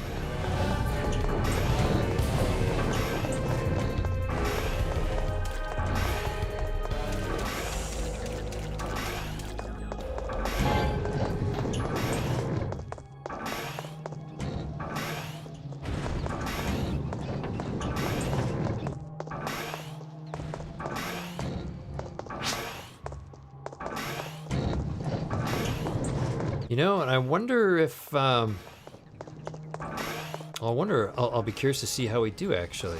You know, and I wonder if, I'll be curious to see how we do, actually.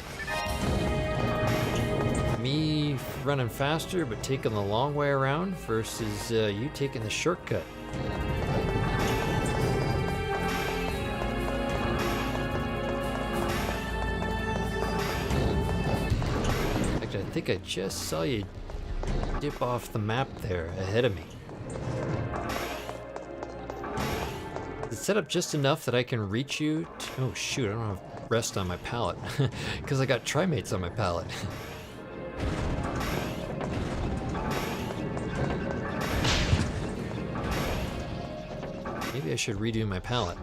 Me running faster, but taking the long way around versus you taking the shortcut. Actually, I think I just saw you dip off the map there ahead of me. It's set up just enough that I can reach you. Oh shoot, I don't have rest on my pallet because I got trimates on my pallet. Maybe I should redo my pallet.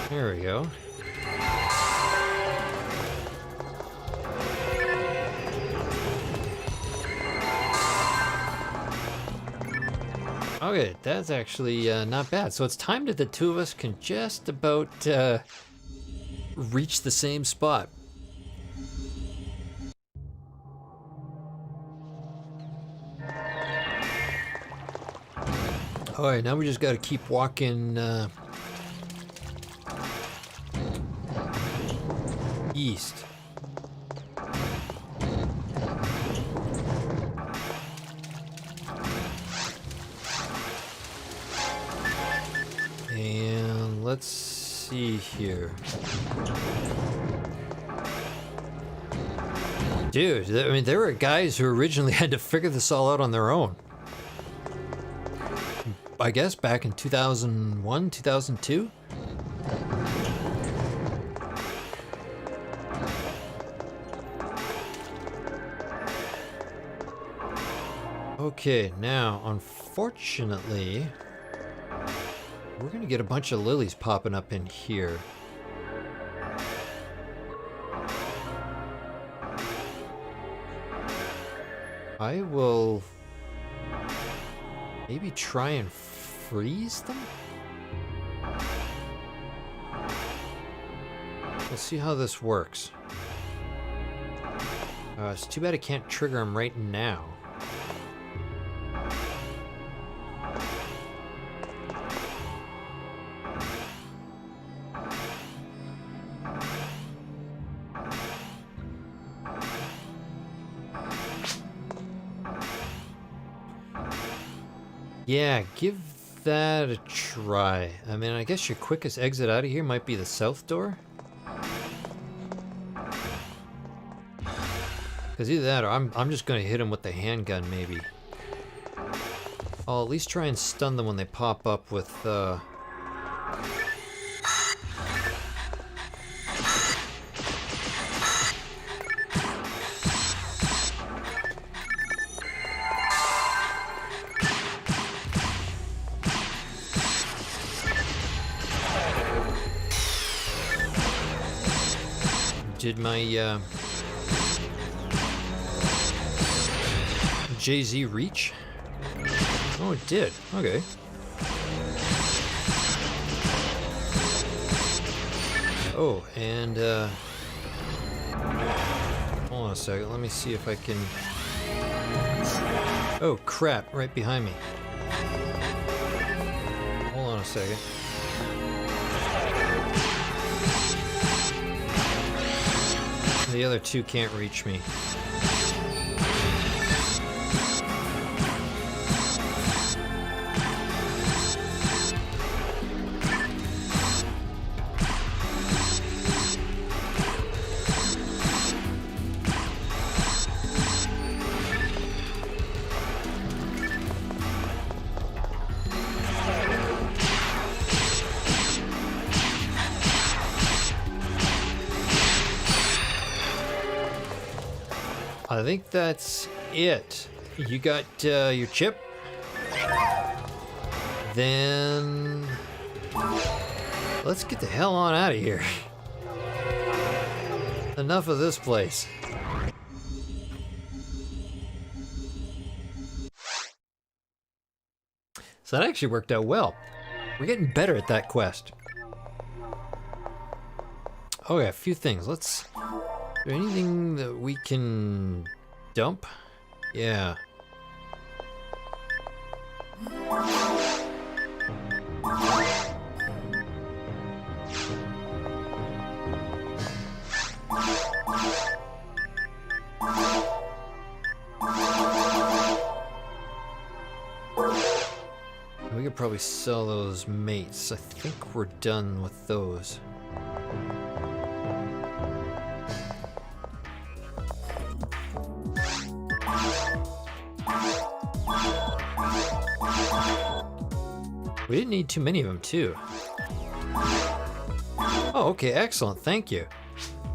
There we go. Okay, that's actually not bad. So it's time that the two of us can just about reach the same spot. All right, now we just got to keep walking east. And let's see here. Dude, I mean, there were guys who originally had to figure this all out on their own. I guess back in 2001, 2002? Okay, now, unfortunately, we're gonna get a bunch of lilies popping up in here. I will maybe try and freeze them? We'll see how this works. It's too bad I can't trigger them right now. Yeah, give that a try. I mean, I guess your quickest exit out of here might be the south door. Because either that or I'm just going to hit them with the handgun, maybe. I'll at least try and stun them when they pop up with, Did my, JZ reach? Oh, it did. Okay. Oh, and, hold on a second. Let me see if I can... Oh, crap. Right behind me. Hold on a second. The other two can't reach me. I think that's it. You got your chip? Then let's get the hell on out of here. Enough of this place. So that actually worked out well. We're getting better at that quest. Oh yeah, a few things. Is there anything that we can dump? Yeah. We could probably sell those mates. I think we're done with those. We didn't need too many of them, too. Oh, okay, excellent, thank you.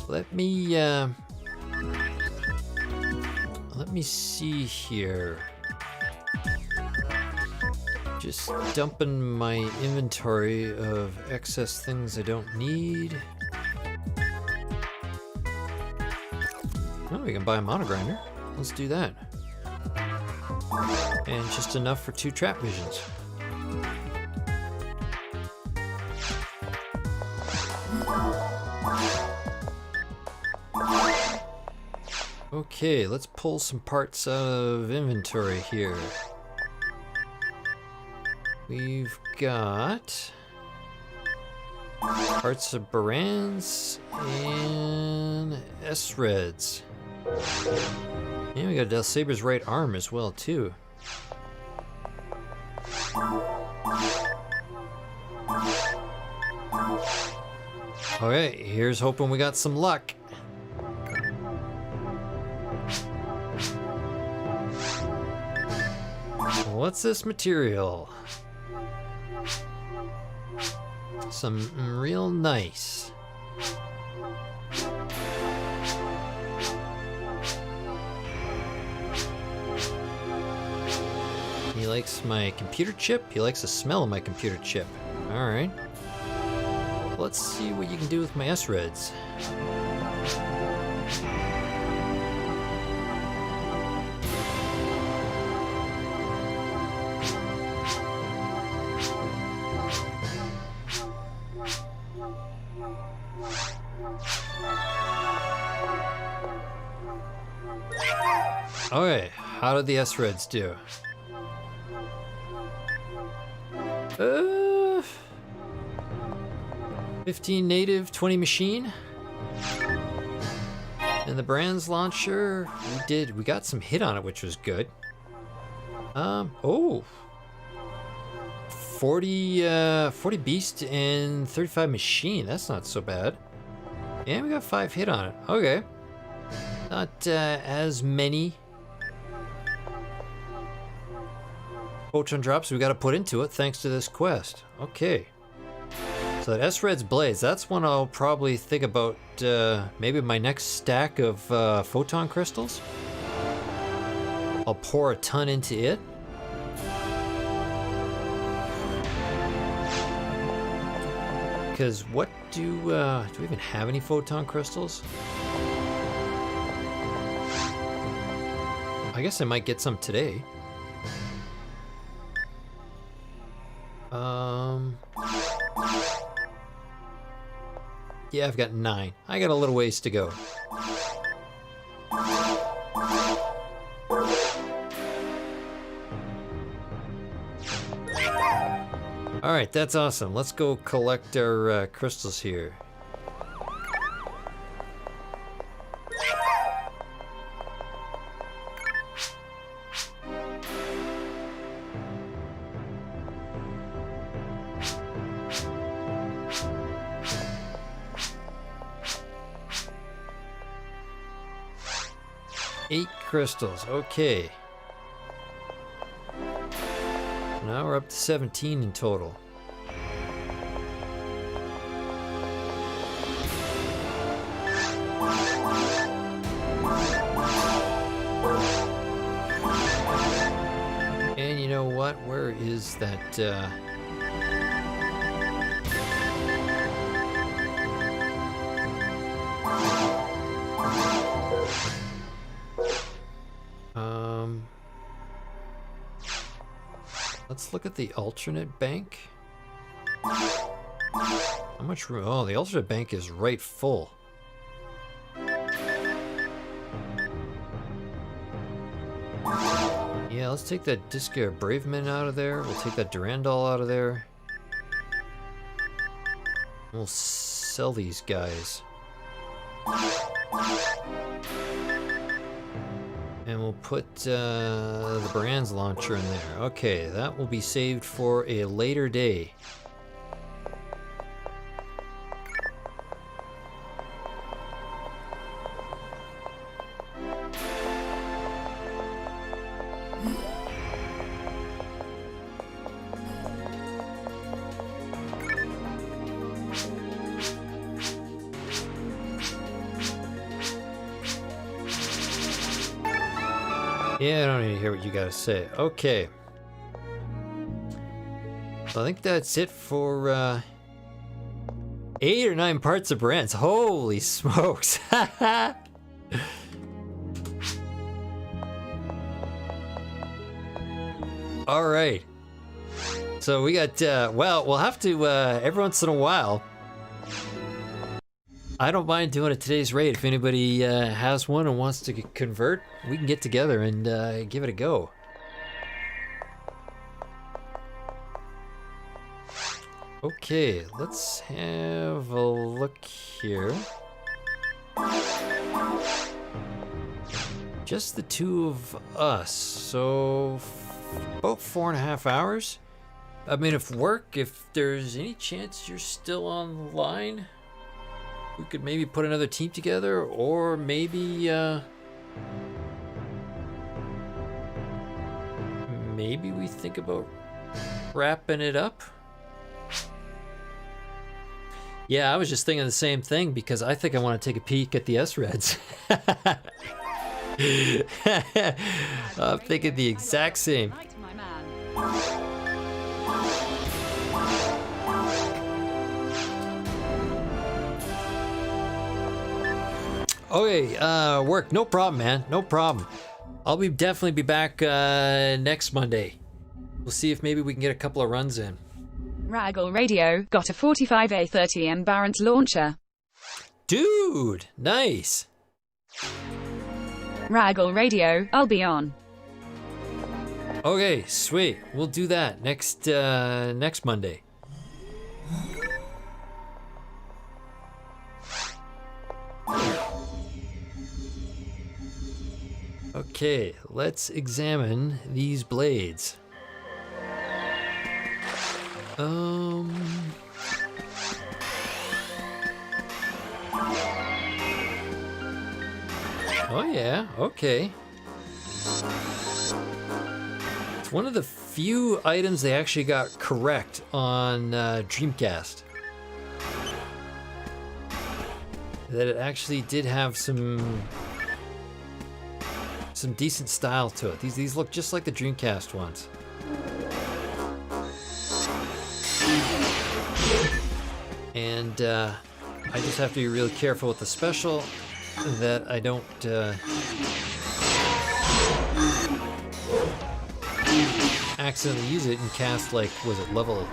Let me see here. Just dumping my inventory of excess things I don't need. Oh, we can buy a monogrinder. Let's do that. And just enough for 2 trap visions. Okay, let's pull some parts out of inventory here. We've got parts of Barans and S-Reds. And we got Delsaber's right arm as well, too. Okay, here's hoping we got some luck. What's this material? Some real nice. He likes my computer chip. He likes the smell of my computer chip. All right. Let's see what you can do with my S-Reds. Okay, how did the S-Reds do? 15 native, 20 machine. And the Brands launcher, we got some hit on it, which was good. Oh. 40 beast and 35 machine, that's not so bad. And we got 5 hit on it, okay. Not as many photon drops we got to put into it thanks to this quest. Okay. So that S-Red's Blades, that's one I'll probably think about maybe my next stack of photon crystals. I'll pour a ton into it. Because what do we even have any photon crystals? I guess I might get some today. Yeah, I've got 9. I got a little ways to go. Alright, that's awesome. Let's go collect our crystals here. Eight crystals, okay. Now we're up to 17 in total. And you know what? Where is that? Let's look at the alternate bank. How much room? Oh, the alternate bank is right full. Yeah, let's take that Disca Braveman out of there. We'll take that Durandal out of there. We'll sell these guys. And we'll put the Brands launcher in there. Okay, that will be saved for a later day. Yeah, I don't need to hear what you gotta say. Okay. So I think that's it for 8 or 9 parts of Brands. Holy smokes. All right. So we got, well, we'll have to, every once in a while, I don't mind doing a today's raid. If anybody has one and wants to convert, we can get together and give it a go. Okay, let's have a look here. Just the two of us, so about 4.5 hours. I mean, if there's any chance you're still online, we could maybe put another team together, or maybe maybe we think about wrapping it up. Yeah, I was just thinking the same thing because I think I want to take a peek at the S-Reds. I'm thinking the exact same. Okay, work. No problem, man. No problem. I'll definitely be back next Monday. We'll see if maybe we can get a couple of runs in. Raggle Radio got a 45A30M Barrent launcher. Dude, nice. Raggle Radio, I'll be on. Okay, sweet. We'll do that next Monday. Okay, let's examine these blades. Oh yeah, okay. It's one of the few items they actually got correct on Dreamcast. That it actually did have some decent style to it. These look just like the Dreamcast ones. And I just have to be really careful with the special that I don't accidentally use it and cast, like, was it level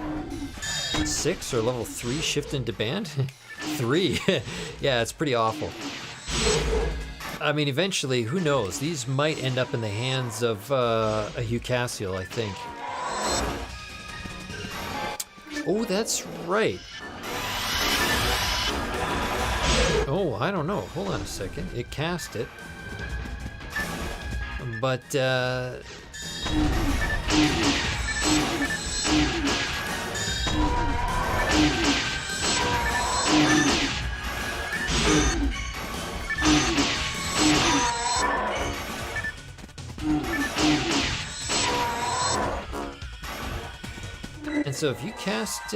6 or level 3 shift into band? 3. Yeah, it's pretty awful. I mean, eventually, who knows? These might end up in the hands of a Hugh Cassiel, I think. Oh, that's right. Oh, I don't know. Hold on a second. It cast it. But, and so if you cast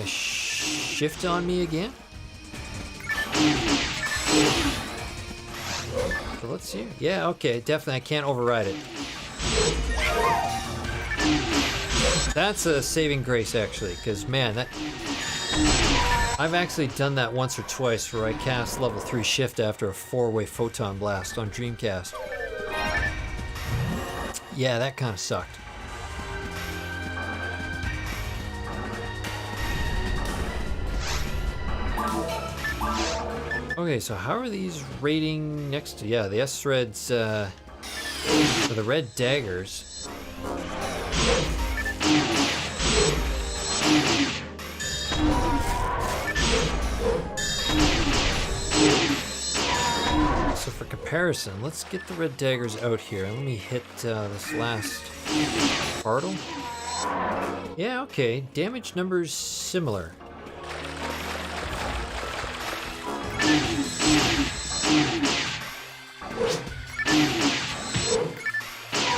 shift on me again, so let's see. Yeah, okay, definitely I can't override it. That's a saving grace, actually, because man, I've actually done that once or twice where I cast level 3 shift after a 4-way photon blast on Dreamcast. Yeah, that kind of sucked. Okay, so how are these rating next to... Yeah, the S-Threads, or the red daggers. So for comparison, let's get the red daggers out here. Let me hit this last portal. Yeah, okay. Damage numbers similar.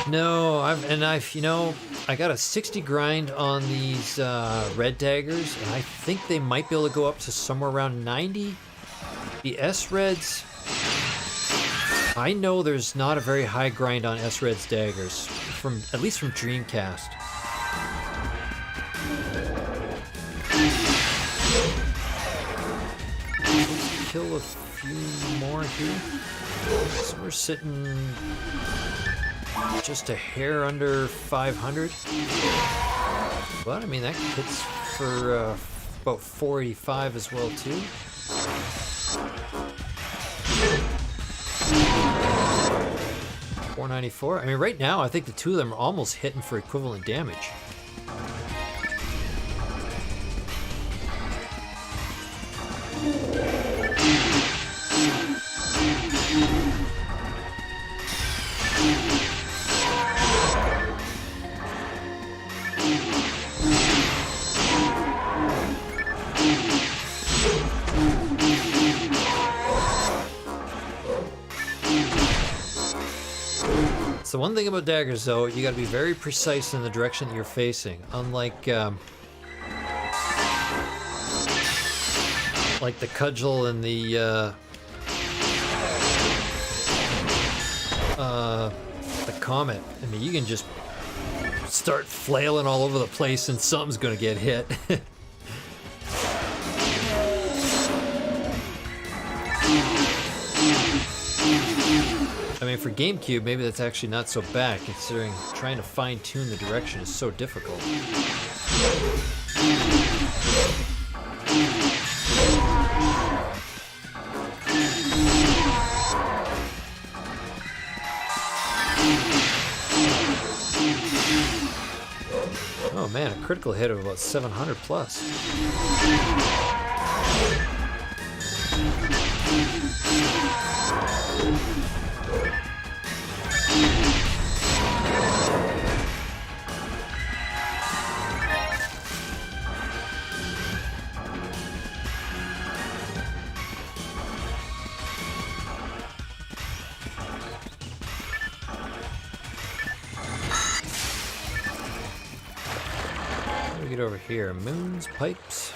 No, I've you know, I got a 60 grind on these red daggers, and I think they might be able to go up to somewhere around 90. The S-Reds, I know there's not a very high grind on S-Reds daggers, at least from Dreamcast. Let's kill a few more here. So we're sitting just a hair under 500. But I mean, that hits for about 485 as well too. $494. I mean, right now I think the two of them are almost hitting for equivalent damage. That's the one thing about daggers, though. You gotta be very precise in the direction that you're facing. Unlike, like the cudgel and the comet. I mean, you can just start flailing all over the place and something's gonna get hit. I mean, for GameCube, maybe that's actually not so bad, considering trying to fine-tune the direction is so difficult. Oh man, a critical hit of about 700 plus. Get over here. Moons, pipes.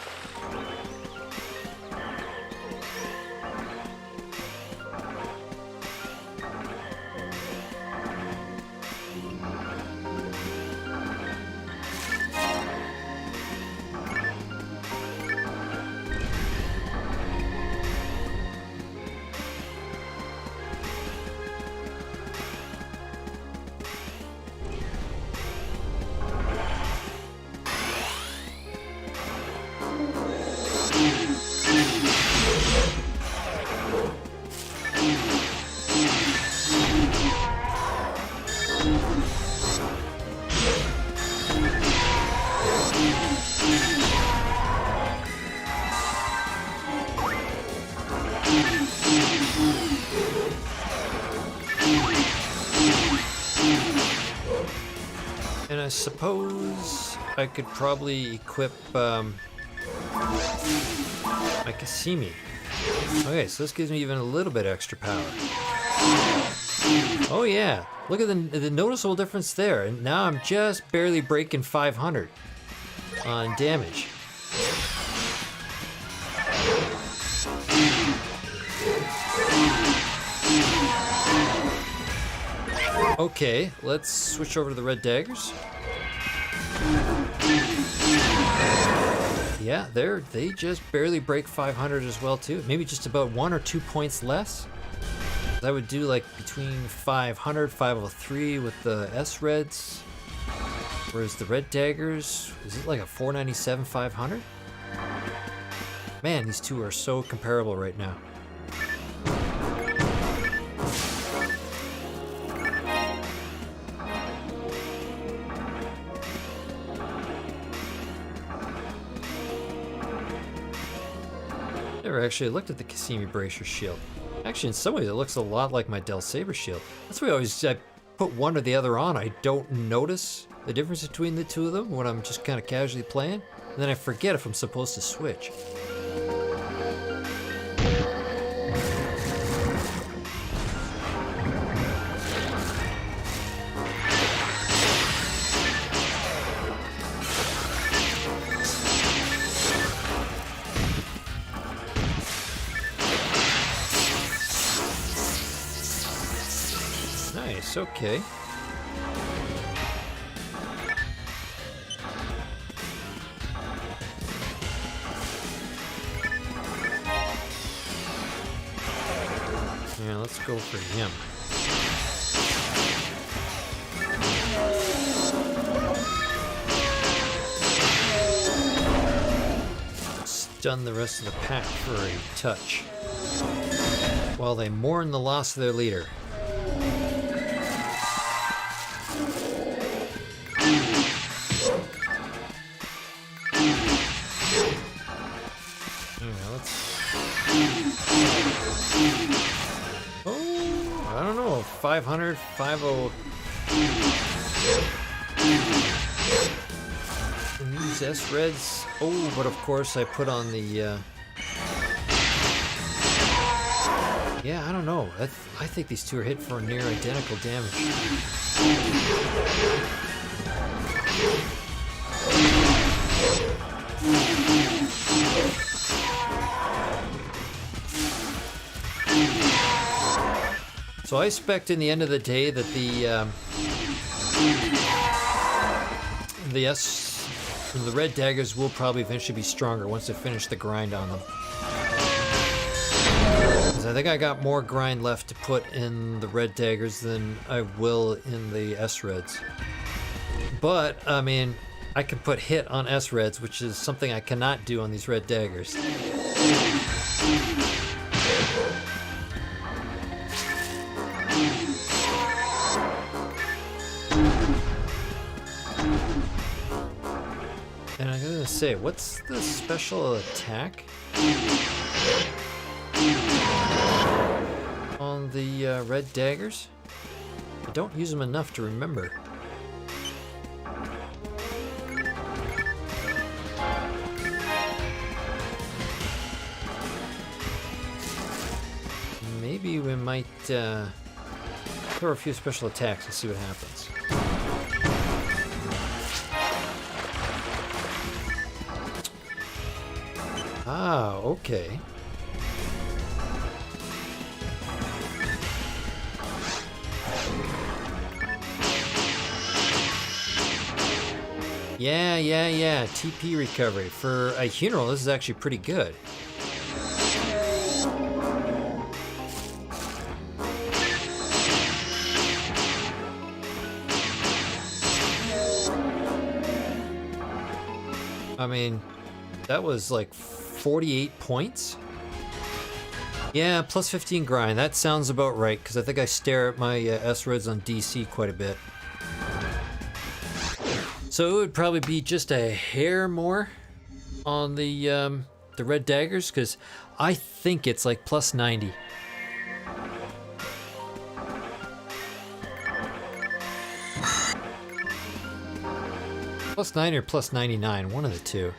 And I suppose I could probably equip my Cassimi. Okay, so this gives me even a little bit extra power. Oh yeah, look at the noticeable difference there. And now I'm just barely breaking 500 on damage. Okay, let's switch over to the red daggers. Yeah, they just barely break 500 as well too. Maybe just about 1 or 2 points less. I would do like between 500, 503 with the S reds. Whereas the red daggers, is it like a 497, 500? Man, these two are so comparable right now. Never actually looked at the Cassimi Bracer shield. Actually, in some ways, it looks a lot like my Del Saber shield. That's why I put one or the other on. I don't notice the difference between the two of them when I'm just kind of casually playing. And then I forget if I'm supposed to switch. Nice, okay. Yeah, let's go for him. Stun the rest of the pack for a touch, while they mourn the loss of their leader. Oh, I don't know, 500, 50. And these S reds. Oh, but of course I put on the Yeah, I don't know. I think these two are hit for near identical damage. So I expect in the end of the day that the red daggers will probably eventually be stronger once they finish the grind on them. Because I think I got more grind left to put in the red daggers than I will in the S-Reds. But, I mean, I can put hit on S-Reds, which is something I cannot do on these red daggers. And I'm gonna say, what's the special attack on the red daggers? I don't use them enough to remember. Maybe we might throw a few special attacks and see what happens. Ah, okay. Yeah. TP recovery. For a funeral, this is actually pretty good. I mean, that was like 48 points? Yeah, plus 15 grind. That sounds about right, because I think I stare at my S-Reds on DC quite a bit. So it would probably be just a hair more on the red daggers, because I think it's like plus 90. Plus 90 or plus 99, one of the two.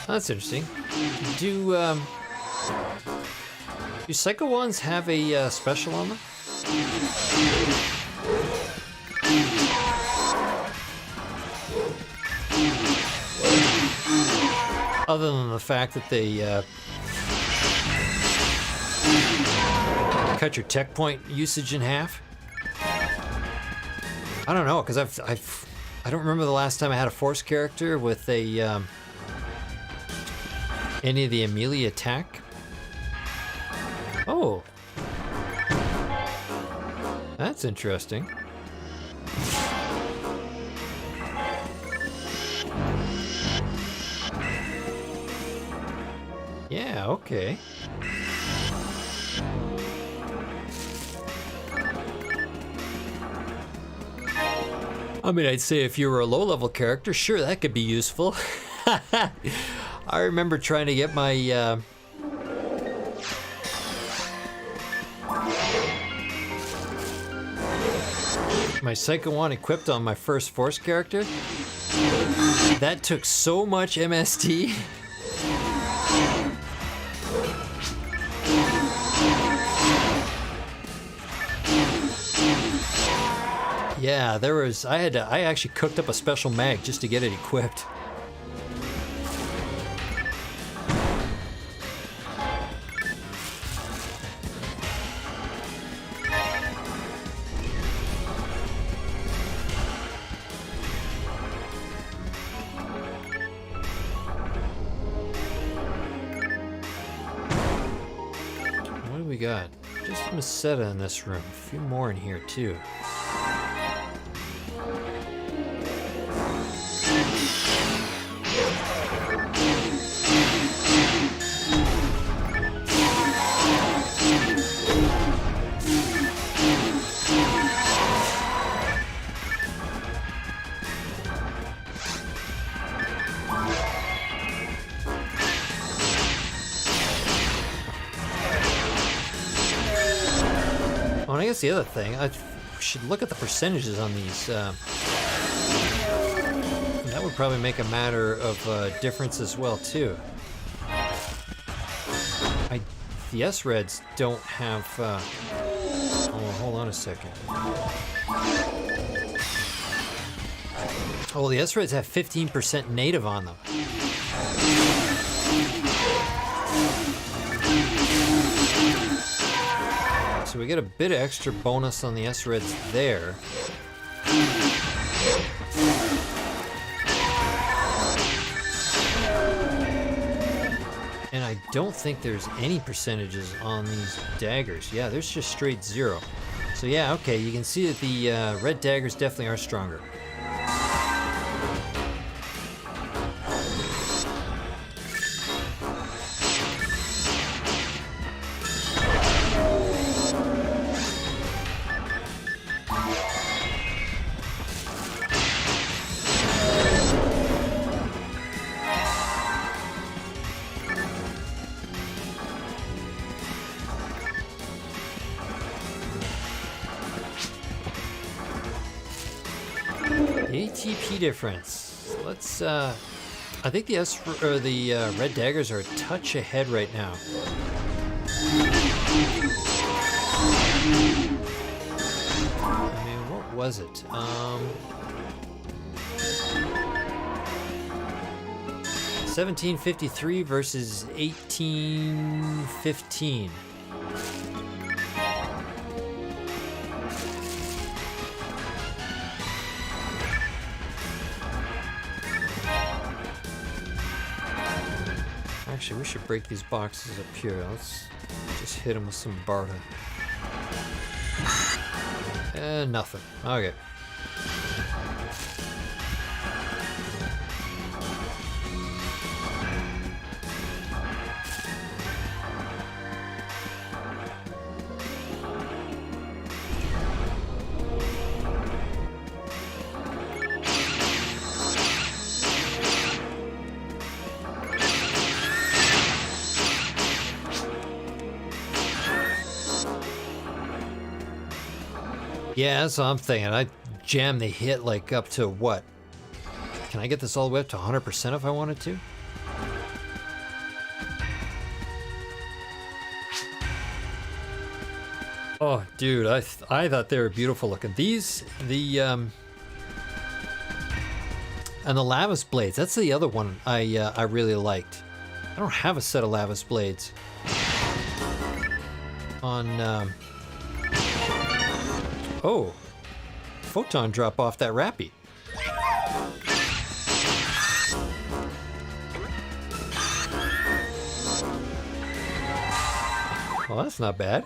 That's interesting. Do Psycho Wands have a special on them? Other than the fact that they cut your tech point usage in half? I don't know, because I don't remember the last time I had a force character with a any of the Amelia attack. Oh, that's interesting. Yeah, okay. I mean, I'd say if you were a low-level character, sure, that could be useful. I remember trying to get my my Psycho Wand equipped on my first Force character. That took so much MST. Yeah, I actually cooked up a special mag just to get it equipped. What do we got? Just a Meseta in this room. A few more in here too. that's the other thing. I should look at the percentages on these. That would probably make a matter of difference as well too. The S-Reds don't have... oh, hold on a second. Oh, the S-Reds have 15% native on them. So we get a bit of extra bonus on the S-Reds there. And I don't think there's any percentages on these daggers. Yeah, there's just straight 0. So yeah, okay, you can see that the red daggers definitely are stronger. ATP difference. Let's I think the red daggers are a touch ahead right now. I mean, what was it? 1753 versus 1815. Actually, we should break these boxes up here. Let's just hit them with some Barta. Nothing. Okay. Yeah, that's what I'm thinking. I jam the hit like up to what? Can I get this all the way up to 100% if I wanted to? Oh, dude, I thought they were beautiful looking. These, and the Lavis blades. That's the other one I really liked. I don't have a set of Lavis blades on. Oh, photon drop off that Rappy. Well, that's not bad.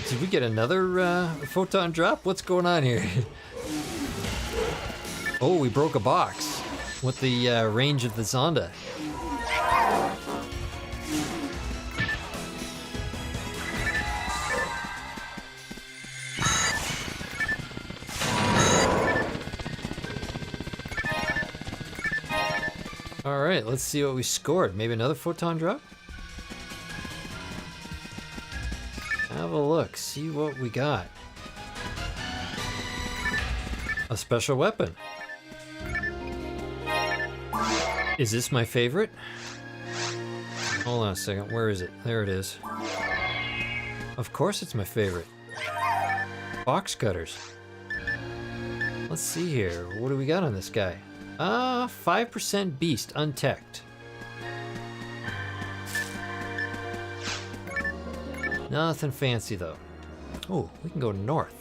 Did we get another photon drop? What's going on here? Oh, we broke a box with the range of the Zonda. All right, let's see what we scored. Maybe another photon drop? Have a look, see what we got. A special weapon. Is this my favorite? Hold on a second, where is it? There it is. Of course it's my favorite. Box cutters. Let's see here, what do we got on this guy? 5% beast, unteched. Nothing fancy though. Oh, we can go north.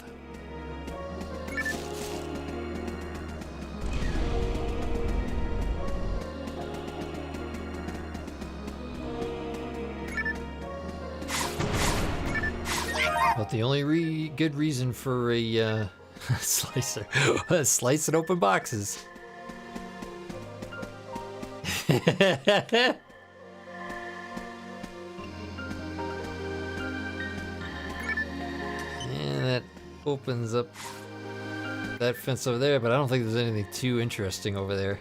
But the only good reason for a slicer, slicing open boxes. And that opens up that fence over there, but I don't think there's anything too interesting over there.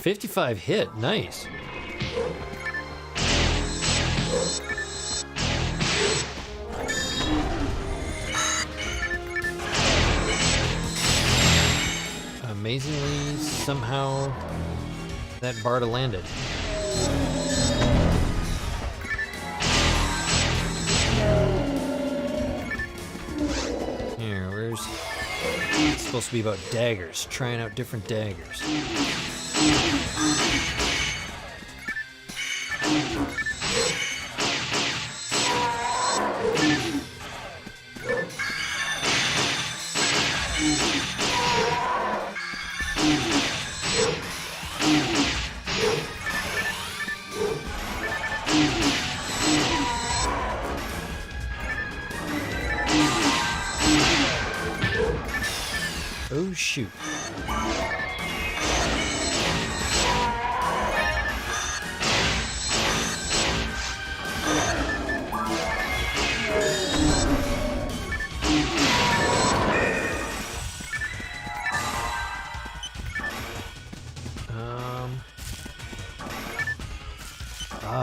55 hit, nice. Amazingly, somehow, that Barda landed. Here, where's... It's supposed to be about daggers, trying out different daggers. Oh shoot.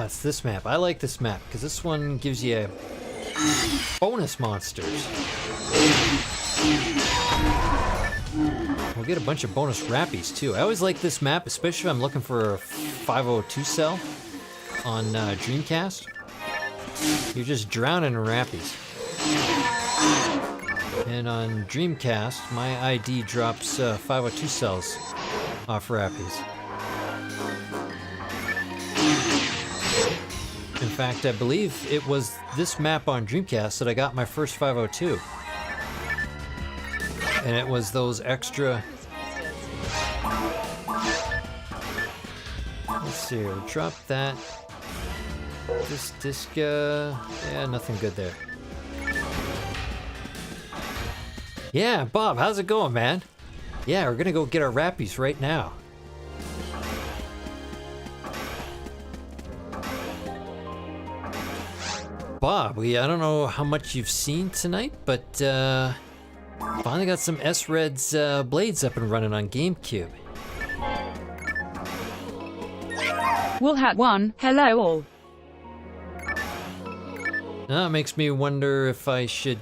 It's this map. I like this map because this one gives you bonus monsters. We'll get a bunch of bonus rappies too. I always like this map, especially if I'm looking for a 502 cell on Dreamcast. You're just drowning in rappies. And on Dreamcast, my ID drops 502 cells off rappies. In fact, I believe it was this map on Dreamcast that I got my first 502. And it was those extra... Let's see, we'll drop that. This disc, yeah, nothing good there. Yeah, Bob, how's it going, man? Yeah, we're gonna go get our rappies right now. Bob, I don't know how much you've seen tonight, but finally got some S-Red's blades up and running on GameCube. Woolhat 1, hello all. Now it makes me wonder if I should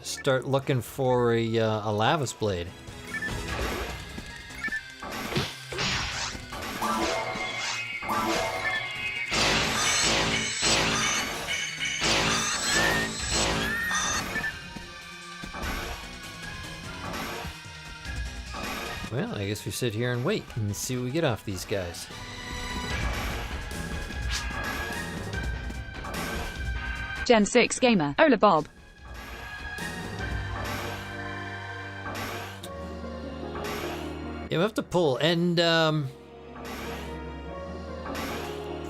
start looking for a Lavis blade. Well, I guess we sit here and wait and see what we get off these guys. Gen 6 gamer, Ola Bob. Yeah, we have to pull, and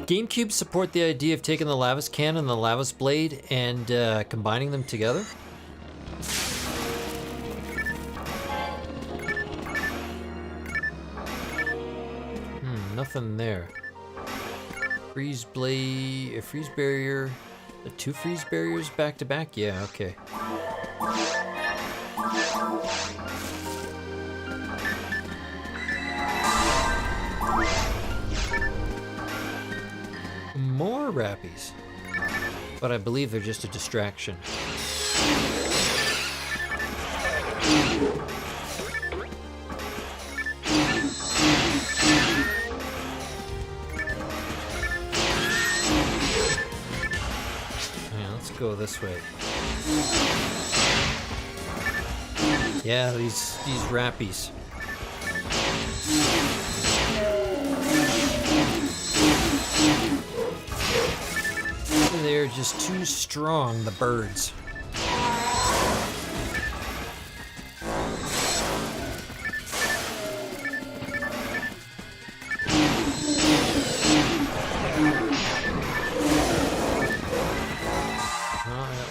GameCube support the idea of taking the Lavis can and the Lavis blade and combining them together? Nothing there. Freeze blade, a freeze barrier, the two freeze barriers back to back? Yeah, okay. More rappies. But I believe they're just a distraction. Go this way. Yeah, these rappies. They're just too strong, the birds.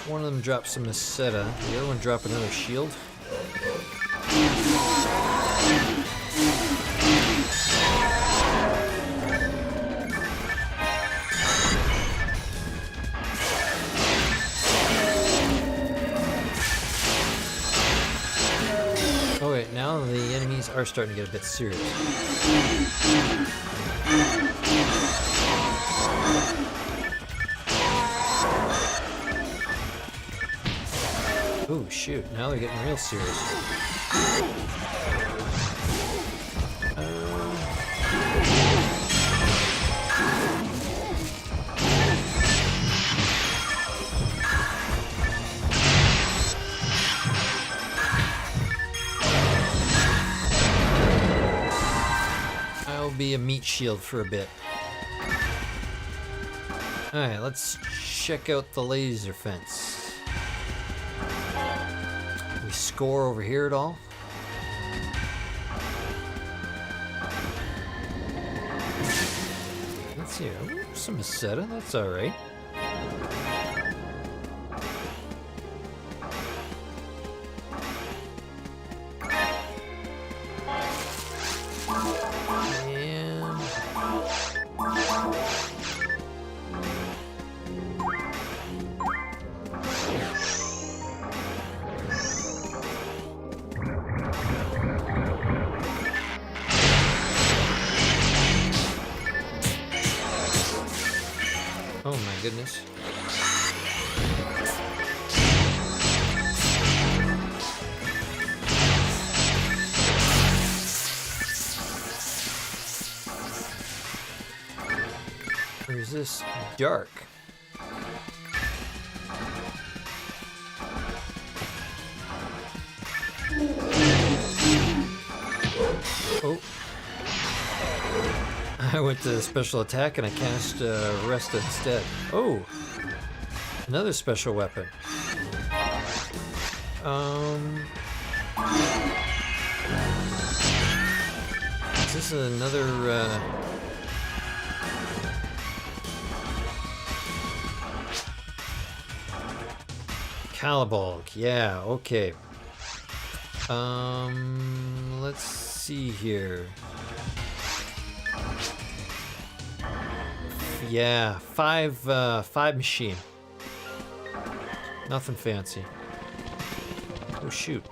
One of them dropped some Meseta, the other one dropped another shield. Oh Alright, now the enemies are starting to get a bit serious. Oh shoot, now they're getting real serious. I'll be a meat shield for a bit. Alright, let's check out the laser fence. We score over here at all? Let's see. Ooh, some Aceta, that's alright. Oh my goodness. Or is this dark? Oh. I went to special attack and I cast Rest instead. Oh! Another special weapon. Is this another Calabalg, yeah, okay. Let's see here. Yeah, five machine. Nothing fancy. Oh shoot.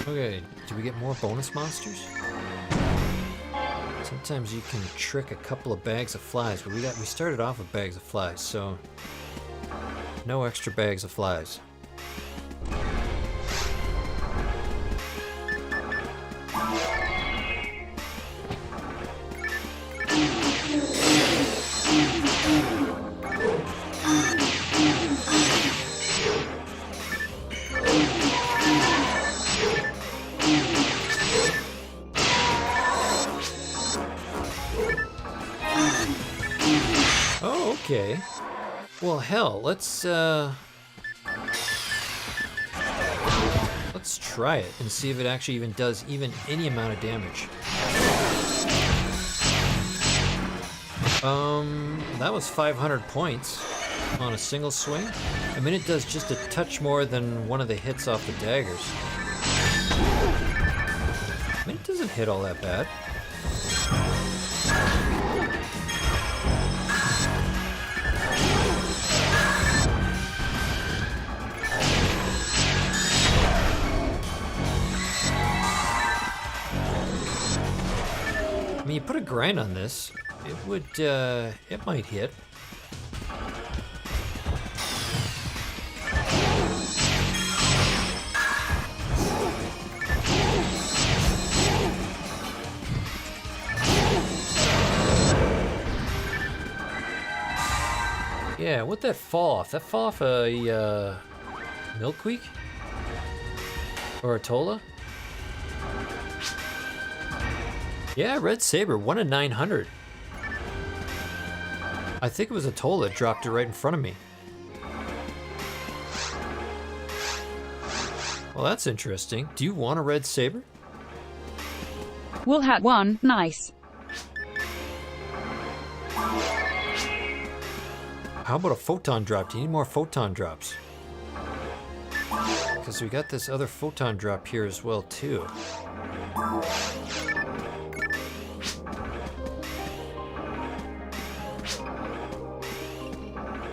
Okay, do we get more bonus monsters? Sometimes you can trick a couple of bags of flies, but we started off with bags of flies, so no extra bags of flies. Oh, okay. Well, hell, let's try it and see if it actually even does any amount of damage. That was 500 points on a single swing. I mean, it does just a touch more than one of the hits off the daggers. I mean, it doesn't hit all that bad. I mean, you put a grind on this, it would, it might hit. Yeah, what'd that fall off? That fall off a, Milkweed? Or a Tola? Yeah, Red Saber, 1 in 900. I think it was a Tola that dropped it right in front of me. Well, that's interesting. Do you want a Red Saber? We'll have one, nice. How about a photon drop? Do you need more photon drops? Because we got this other photon drop here as well, too.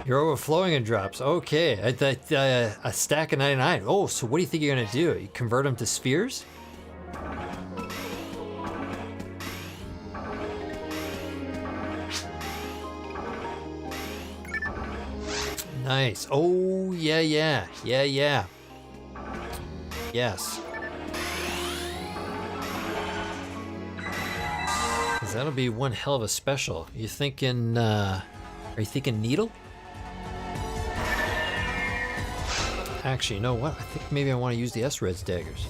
You're overflowing in drops. Okay, a stack of 99. Oh, so what do you think you're gonna do? You convert them to spheres? Nice. Oh, yeah. Yes. Cause that'll be one hell of a special. You thinking, are you thinking needle? Actually, you know what? I think maybe I want to use the S-Reds daggers.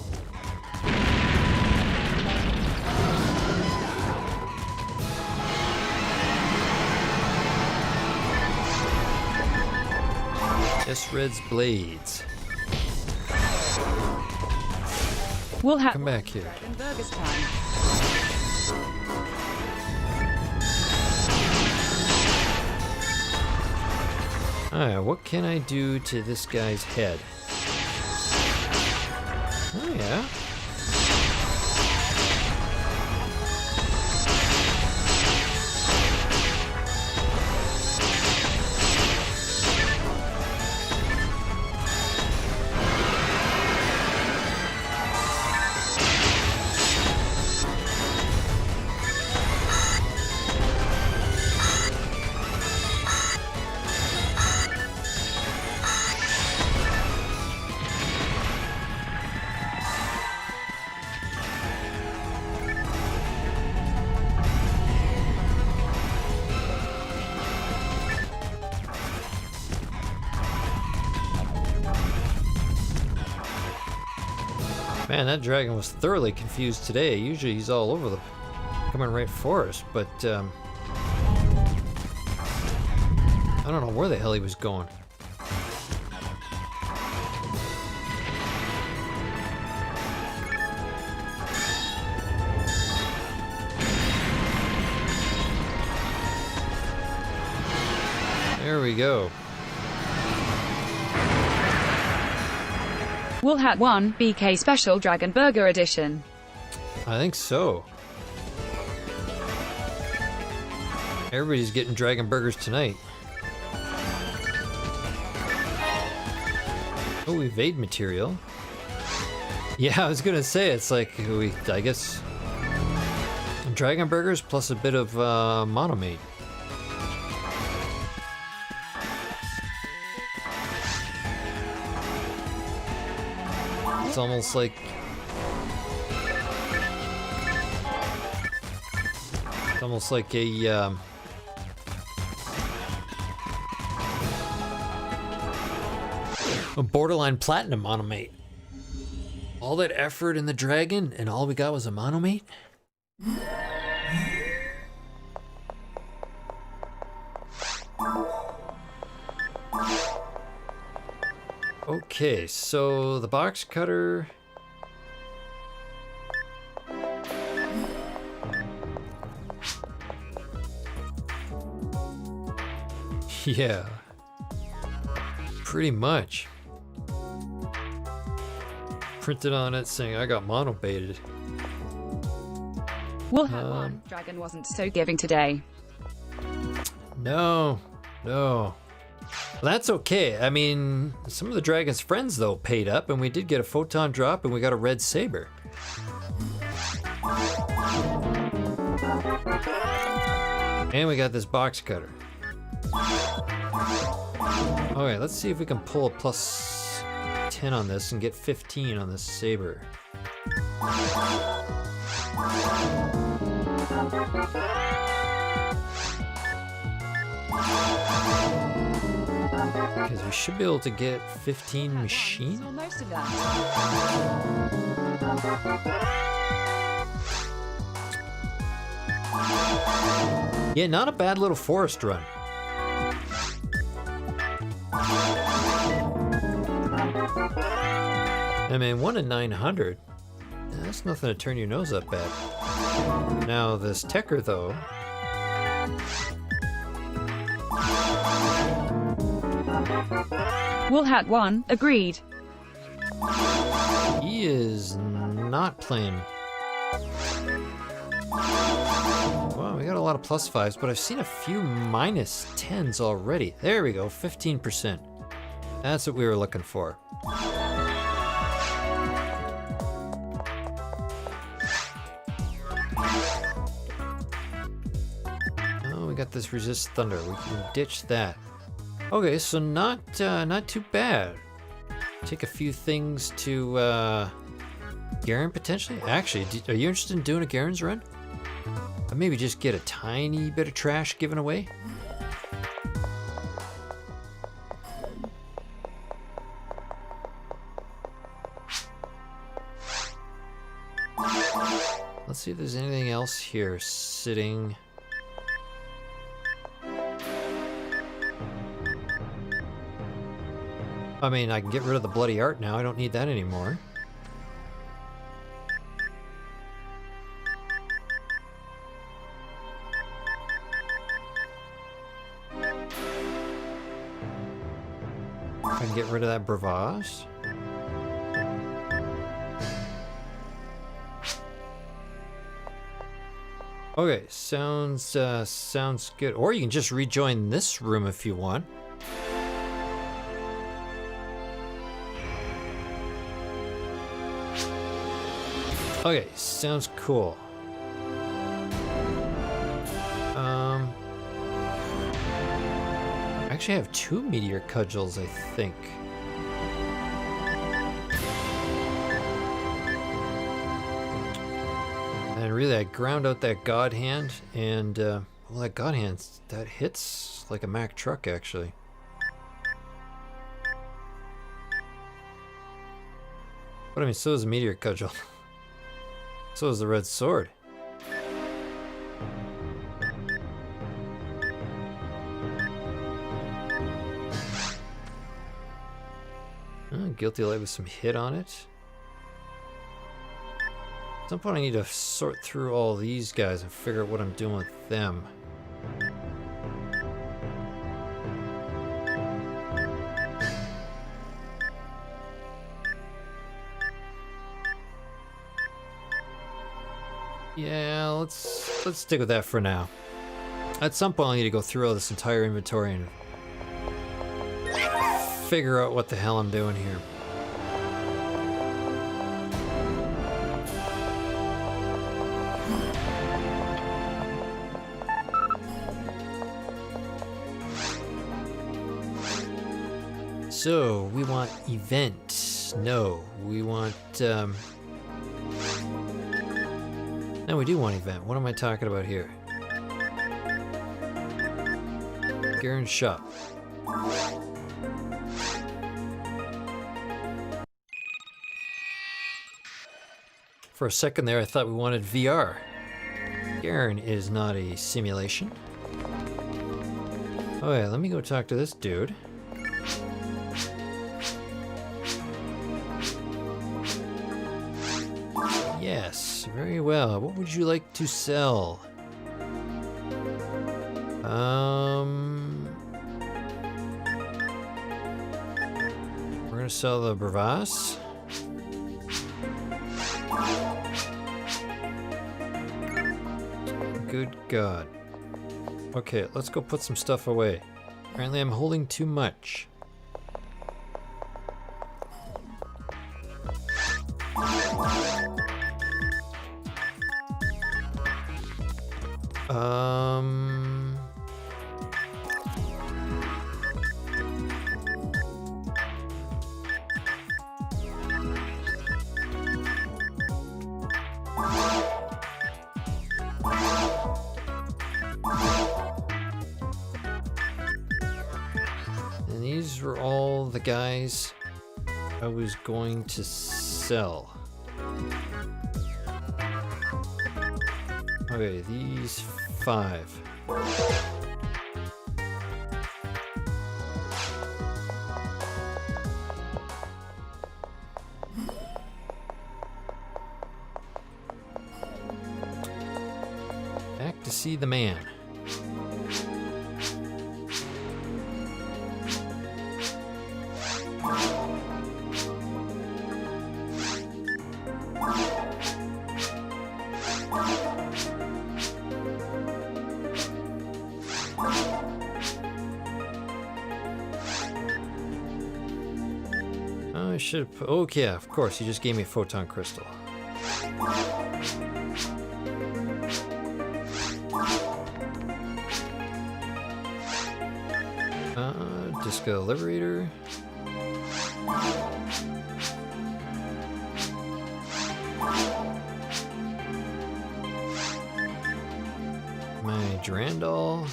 S-Reds blades. We'll have Come back here. Burgers time. Alright, what can I do to this guy's head? Oh yeah. Man, that dragon was thoroughly confused today. Usually he's all over the... coming right for us, but, I don't know where the hell he was going. There we go. We'll have one BK Special Dragon Burger Edition. I think so. Everybody's getting dragon burgers tonight. Oh, evade material. Yeah, I was gonna say, it's like, I guess, dragon burgers plus a bit of monomate. It's almost like a borderline platinum monomate. All that effort in the dragon, and all we got was a monomate? Okay, so the box cutter. Yeah, pretty much. Printed on it saying I got monobaited. We'll have one. Dragon wasn't so giving today. No. Well, that's okay. I mean, some of the dragon's friends, though, paid up, and we did get a photon drop, and we got a red saber. And we got this box cutter. Okay, let's see if we can pull a plus 10 on this and get 15 on this saber. Because we should be able to get 15 machine. Most of that. Yeah, not a bad little forest run. I mean, 1 in 900. That's nothing to turn your nose up at. Now, this Tekker, though. We'll have one. Agreed. He is not playing. Wow, we we got a lot of plus 5s, but I've seen a few minus 10s already. There we go, 15%. That's what we were looking for. Oh, we got this resist thunder. We can ditch that. Okay, so not too bad. Take a few things to Garon potentially. Actually, are you interested in doing a Garon's run? Or maybe just get a tiny bit of trash given away? Let's see if there's anything else here sitting. I mean, I can get rid of the bloody art now. I don't need that anymore. I can get rid of that bravas. Okay, sounds good. Or you can just rejoin this room if you want. Okay, sounds cool. I actually have 2 meteor cudgels, I think. And really, I ground out that god hand, and well, that god hand, that hits like a Mack truck, actually. But I mean, so is a meteor cudgel. So is the red sword. Guilty light with some hit on it. At some point I need to sort through all these guys and figure out what I'm doing with them. Yeah, let's stick with that for now. At some point I need to go through all this entire inventory and figure out what the hell I'm doing here. So, we want event. No, we want, no, we do want event. What am I talking about here? Garon's shop. For a second there, I thought we wanted VR. Garon is not a simulation. Oh yeah, let me go talk to this dude. Yes, very well. What would you like to sell? We're gonna sell the bravas. Good God. Okay, let's go put some stuff away. Apparently I'm holding too much. And these were all the guys I was going to sell. Okay, these 5. Back to see the man. I should have... Oh, yeah, of course. He just gave me a photon crystal. Disco Liberator. My Durandal.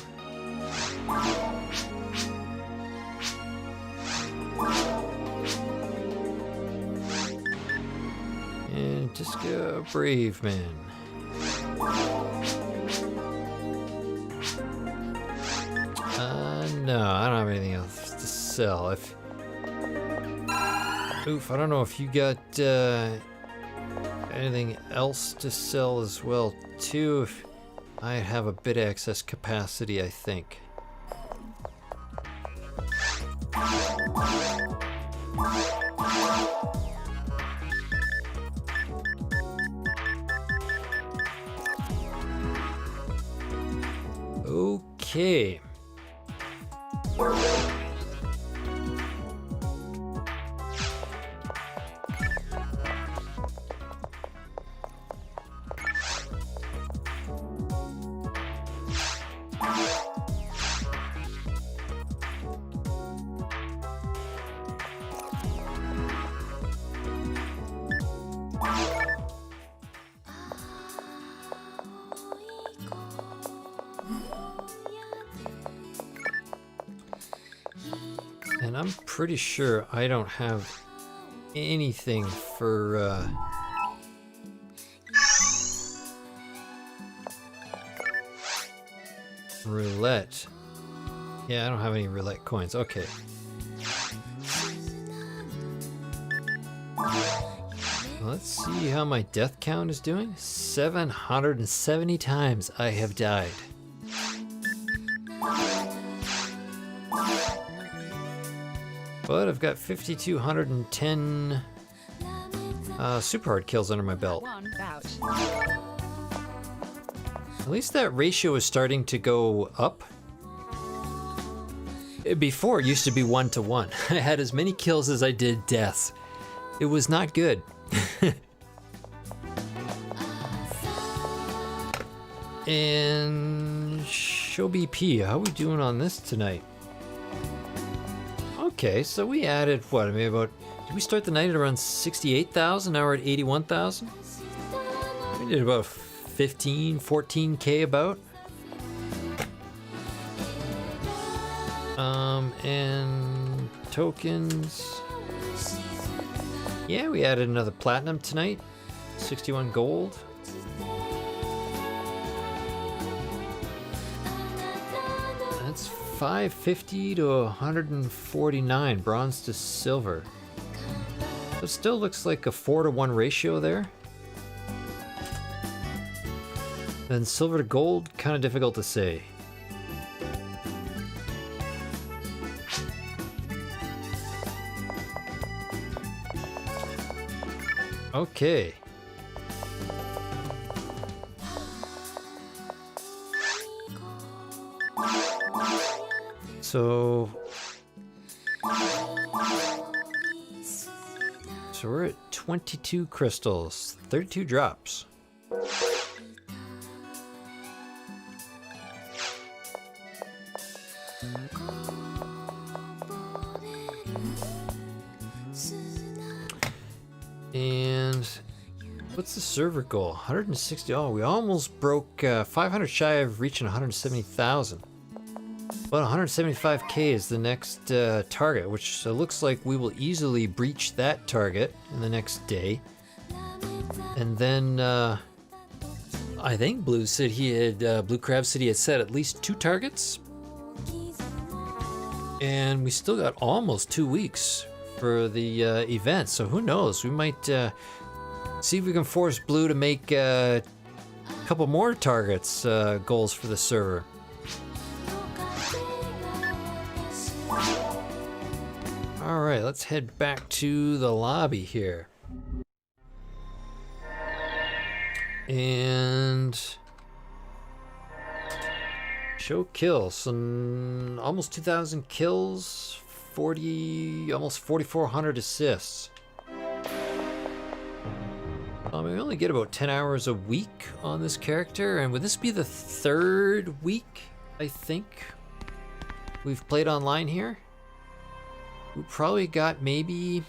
And Disco Brave Man. No, I don't have anything else to sell. Oof, I don't know if you got anything else to sell as well too. I have a bit of excess capacity, I think. Okay. And I'm pretty sure I don't have anything for roulette. Yeah, I don't have any roulette coins. Okay. Let's see how my death count is doing. 770 times I have died. But I've got 5,210 super hard kills under my belt. At least that ratio is starting to go up. Before it used to be 1 to 1. I had as many kills as I did deaths. It was not good. And show BP, how are we doing on this tonight? Okay, so we added what? I mean, about, did we start the night at around 68,000? Now we're at 81,000. We did about 15, 14K about. And tokens. Yeah, we added another platinum tonight. 61 gold. That's 550 to 149, bronze to silver. It still looks like a 4 to 1 ratio there. Then silver to gold, kind of difficult to say. Okay. So we're at 22 crystals, 32 drops. And what's the server goal? 160. Oh, we almost broke 500 shy of reaching 170,000. Well, 175K is the next target, which looks like we will easily breach that target in the next day. And then I think Blue said he had Blue Crab said he had set at least 2 targets. And we still got almost 2 weeks for the event, so who knows? We might see if we can force Blue to make a couple more targets goals for the server. All right, let's head back to the lobby here. And show kills, some almost 2,000 kills, almost 4,400 assists. We only get about 10 hours a week on this character, and would this be the third week, I think, we've played online here? We probably got maybe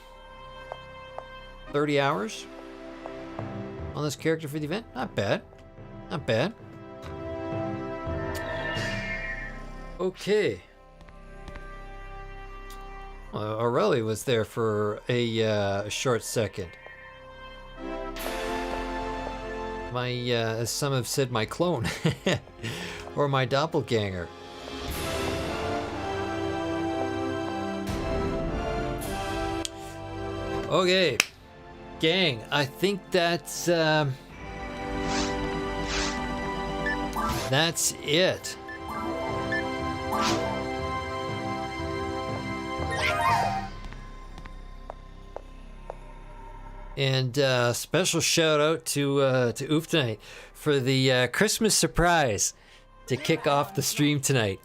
30 hours on this character for the event. Not bad. Not bad. Okay. Well, Aurelie was there for a short second. My, as some have said, my clone. Or my doppelganger. Okay. Gang, I think that's it. And special shout out to Oof tonight for the Christmas surprise to kick off the stream tonight.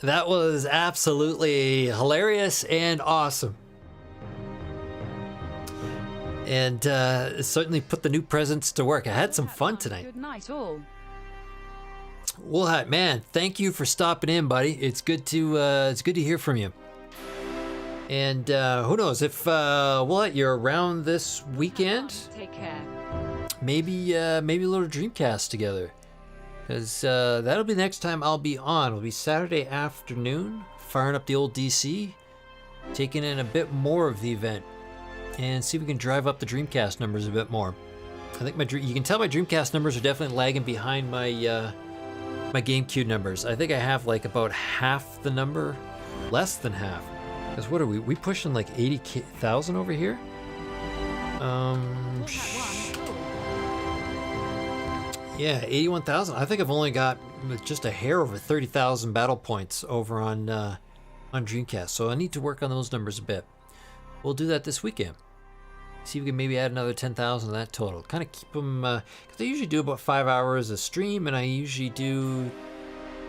That was absolutely hilarious and awesome. And certainly put the new presents to work. I had some fun tonight. Good night, all. Well, man, thank you for stopping in, buddy. It's good to hear from you. And who knows if you're around this weekend? Take care. Maybe a little Dreamcast together, because that'll be the next time I'll be on. It'll be Saturday afternoon, firing up the old DC, taking in a bit more of the event, and see if we can drive up the Dreamcast numbers a bit more. I think you can tell my Dreamcast numbers are definitely lagging behind my my GameCube numbers. I think I have like about half the number, less than half. Because what are we pushing like 80,000 over here? Yeah, 81,000. I think I've only got just a hair over 30,000 battle points over on Dreamcast. So I need to work on those numbers a bit. We'll do that this weekend. See if we can maybe add another 10,000 to that total. Kind of keep them, because I usually do about 5 hours a stream, and I usually do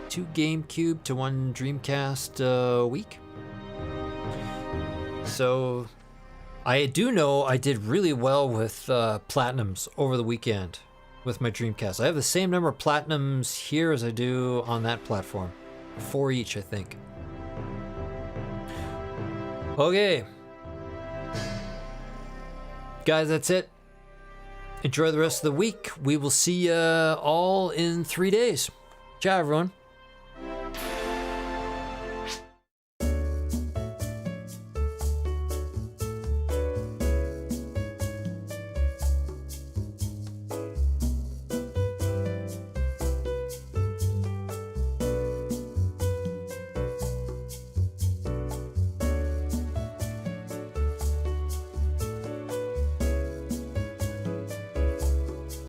2 GameCube to 1 Dreamcast a week. So I do know I did really well with platinums over the weekend with my Dreamcast. I have the same number of platinums here as I do on that platform. 4 each, I think. Okay. Guys, that's it. Enjoy the rest of the week. We will see you all in 3 days. Ciao, everyone.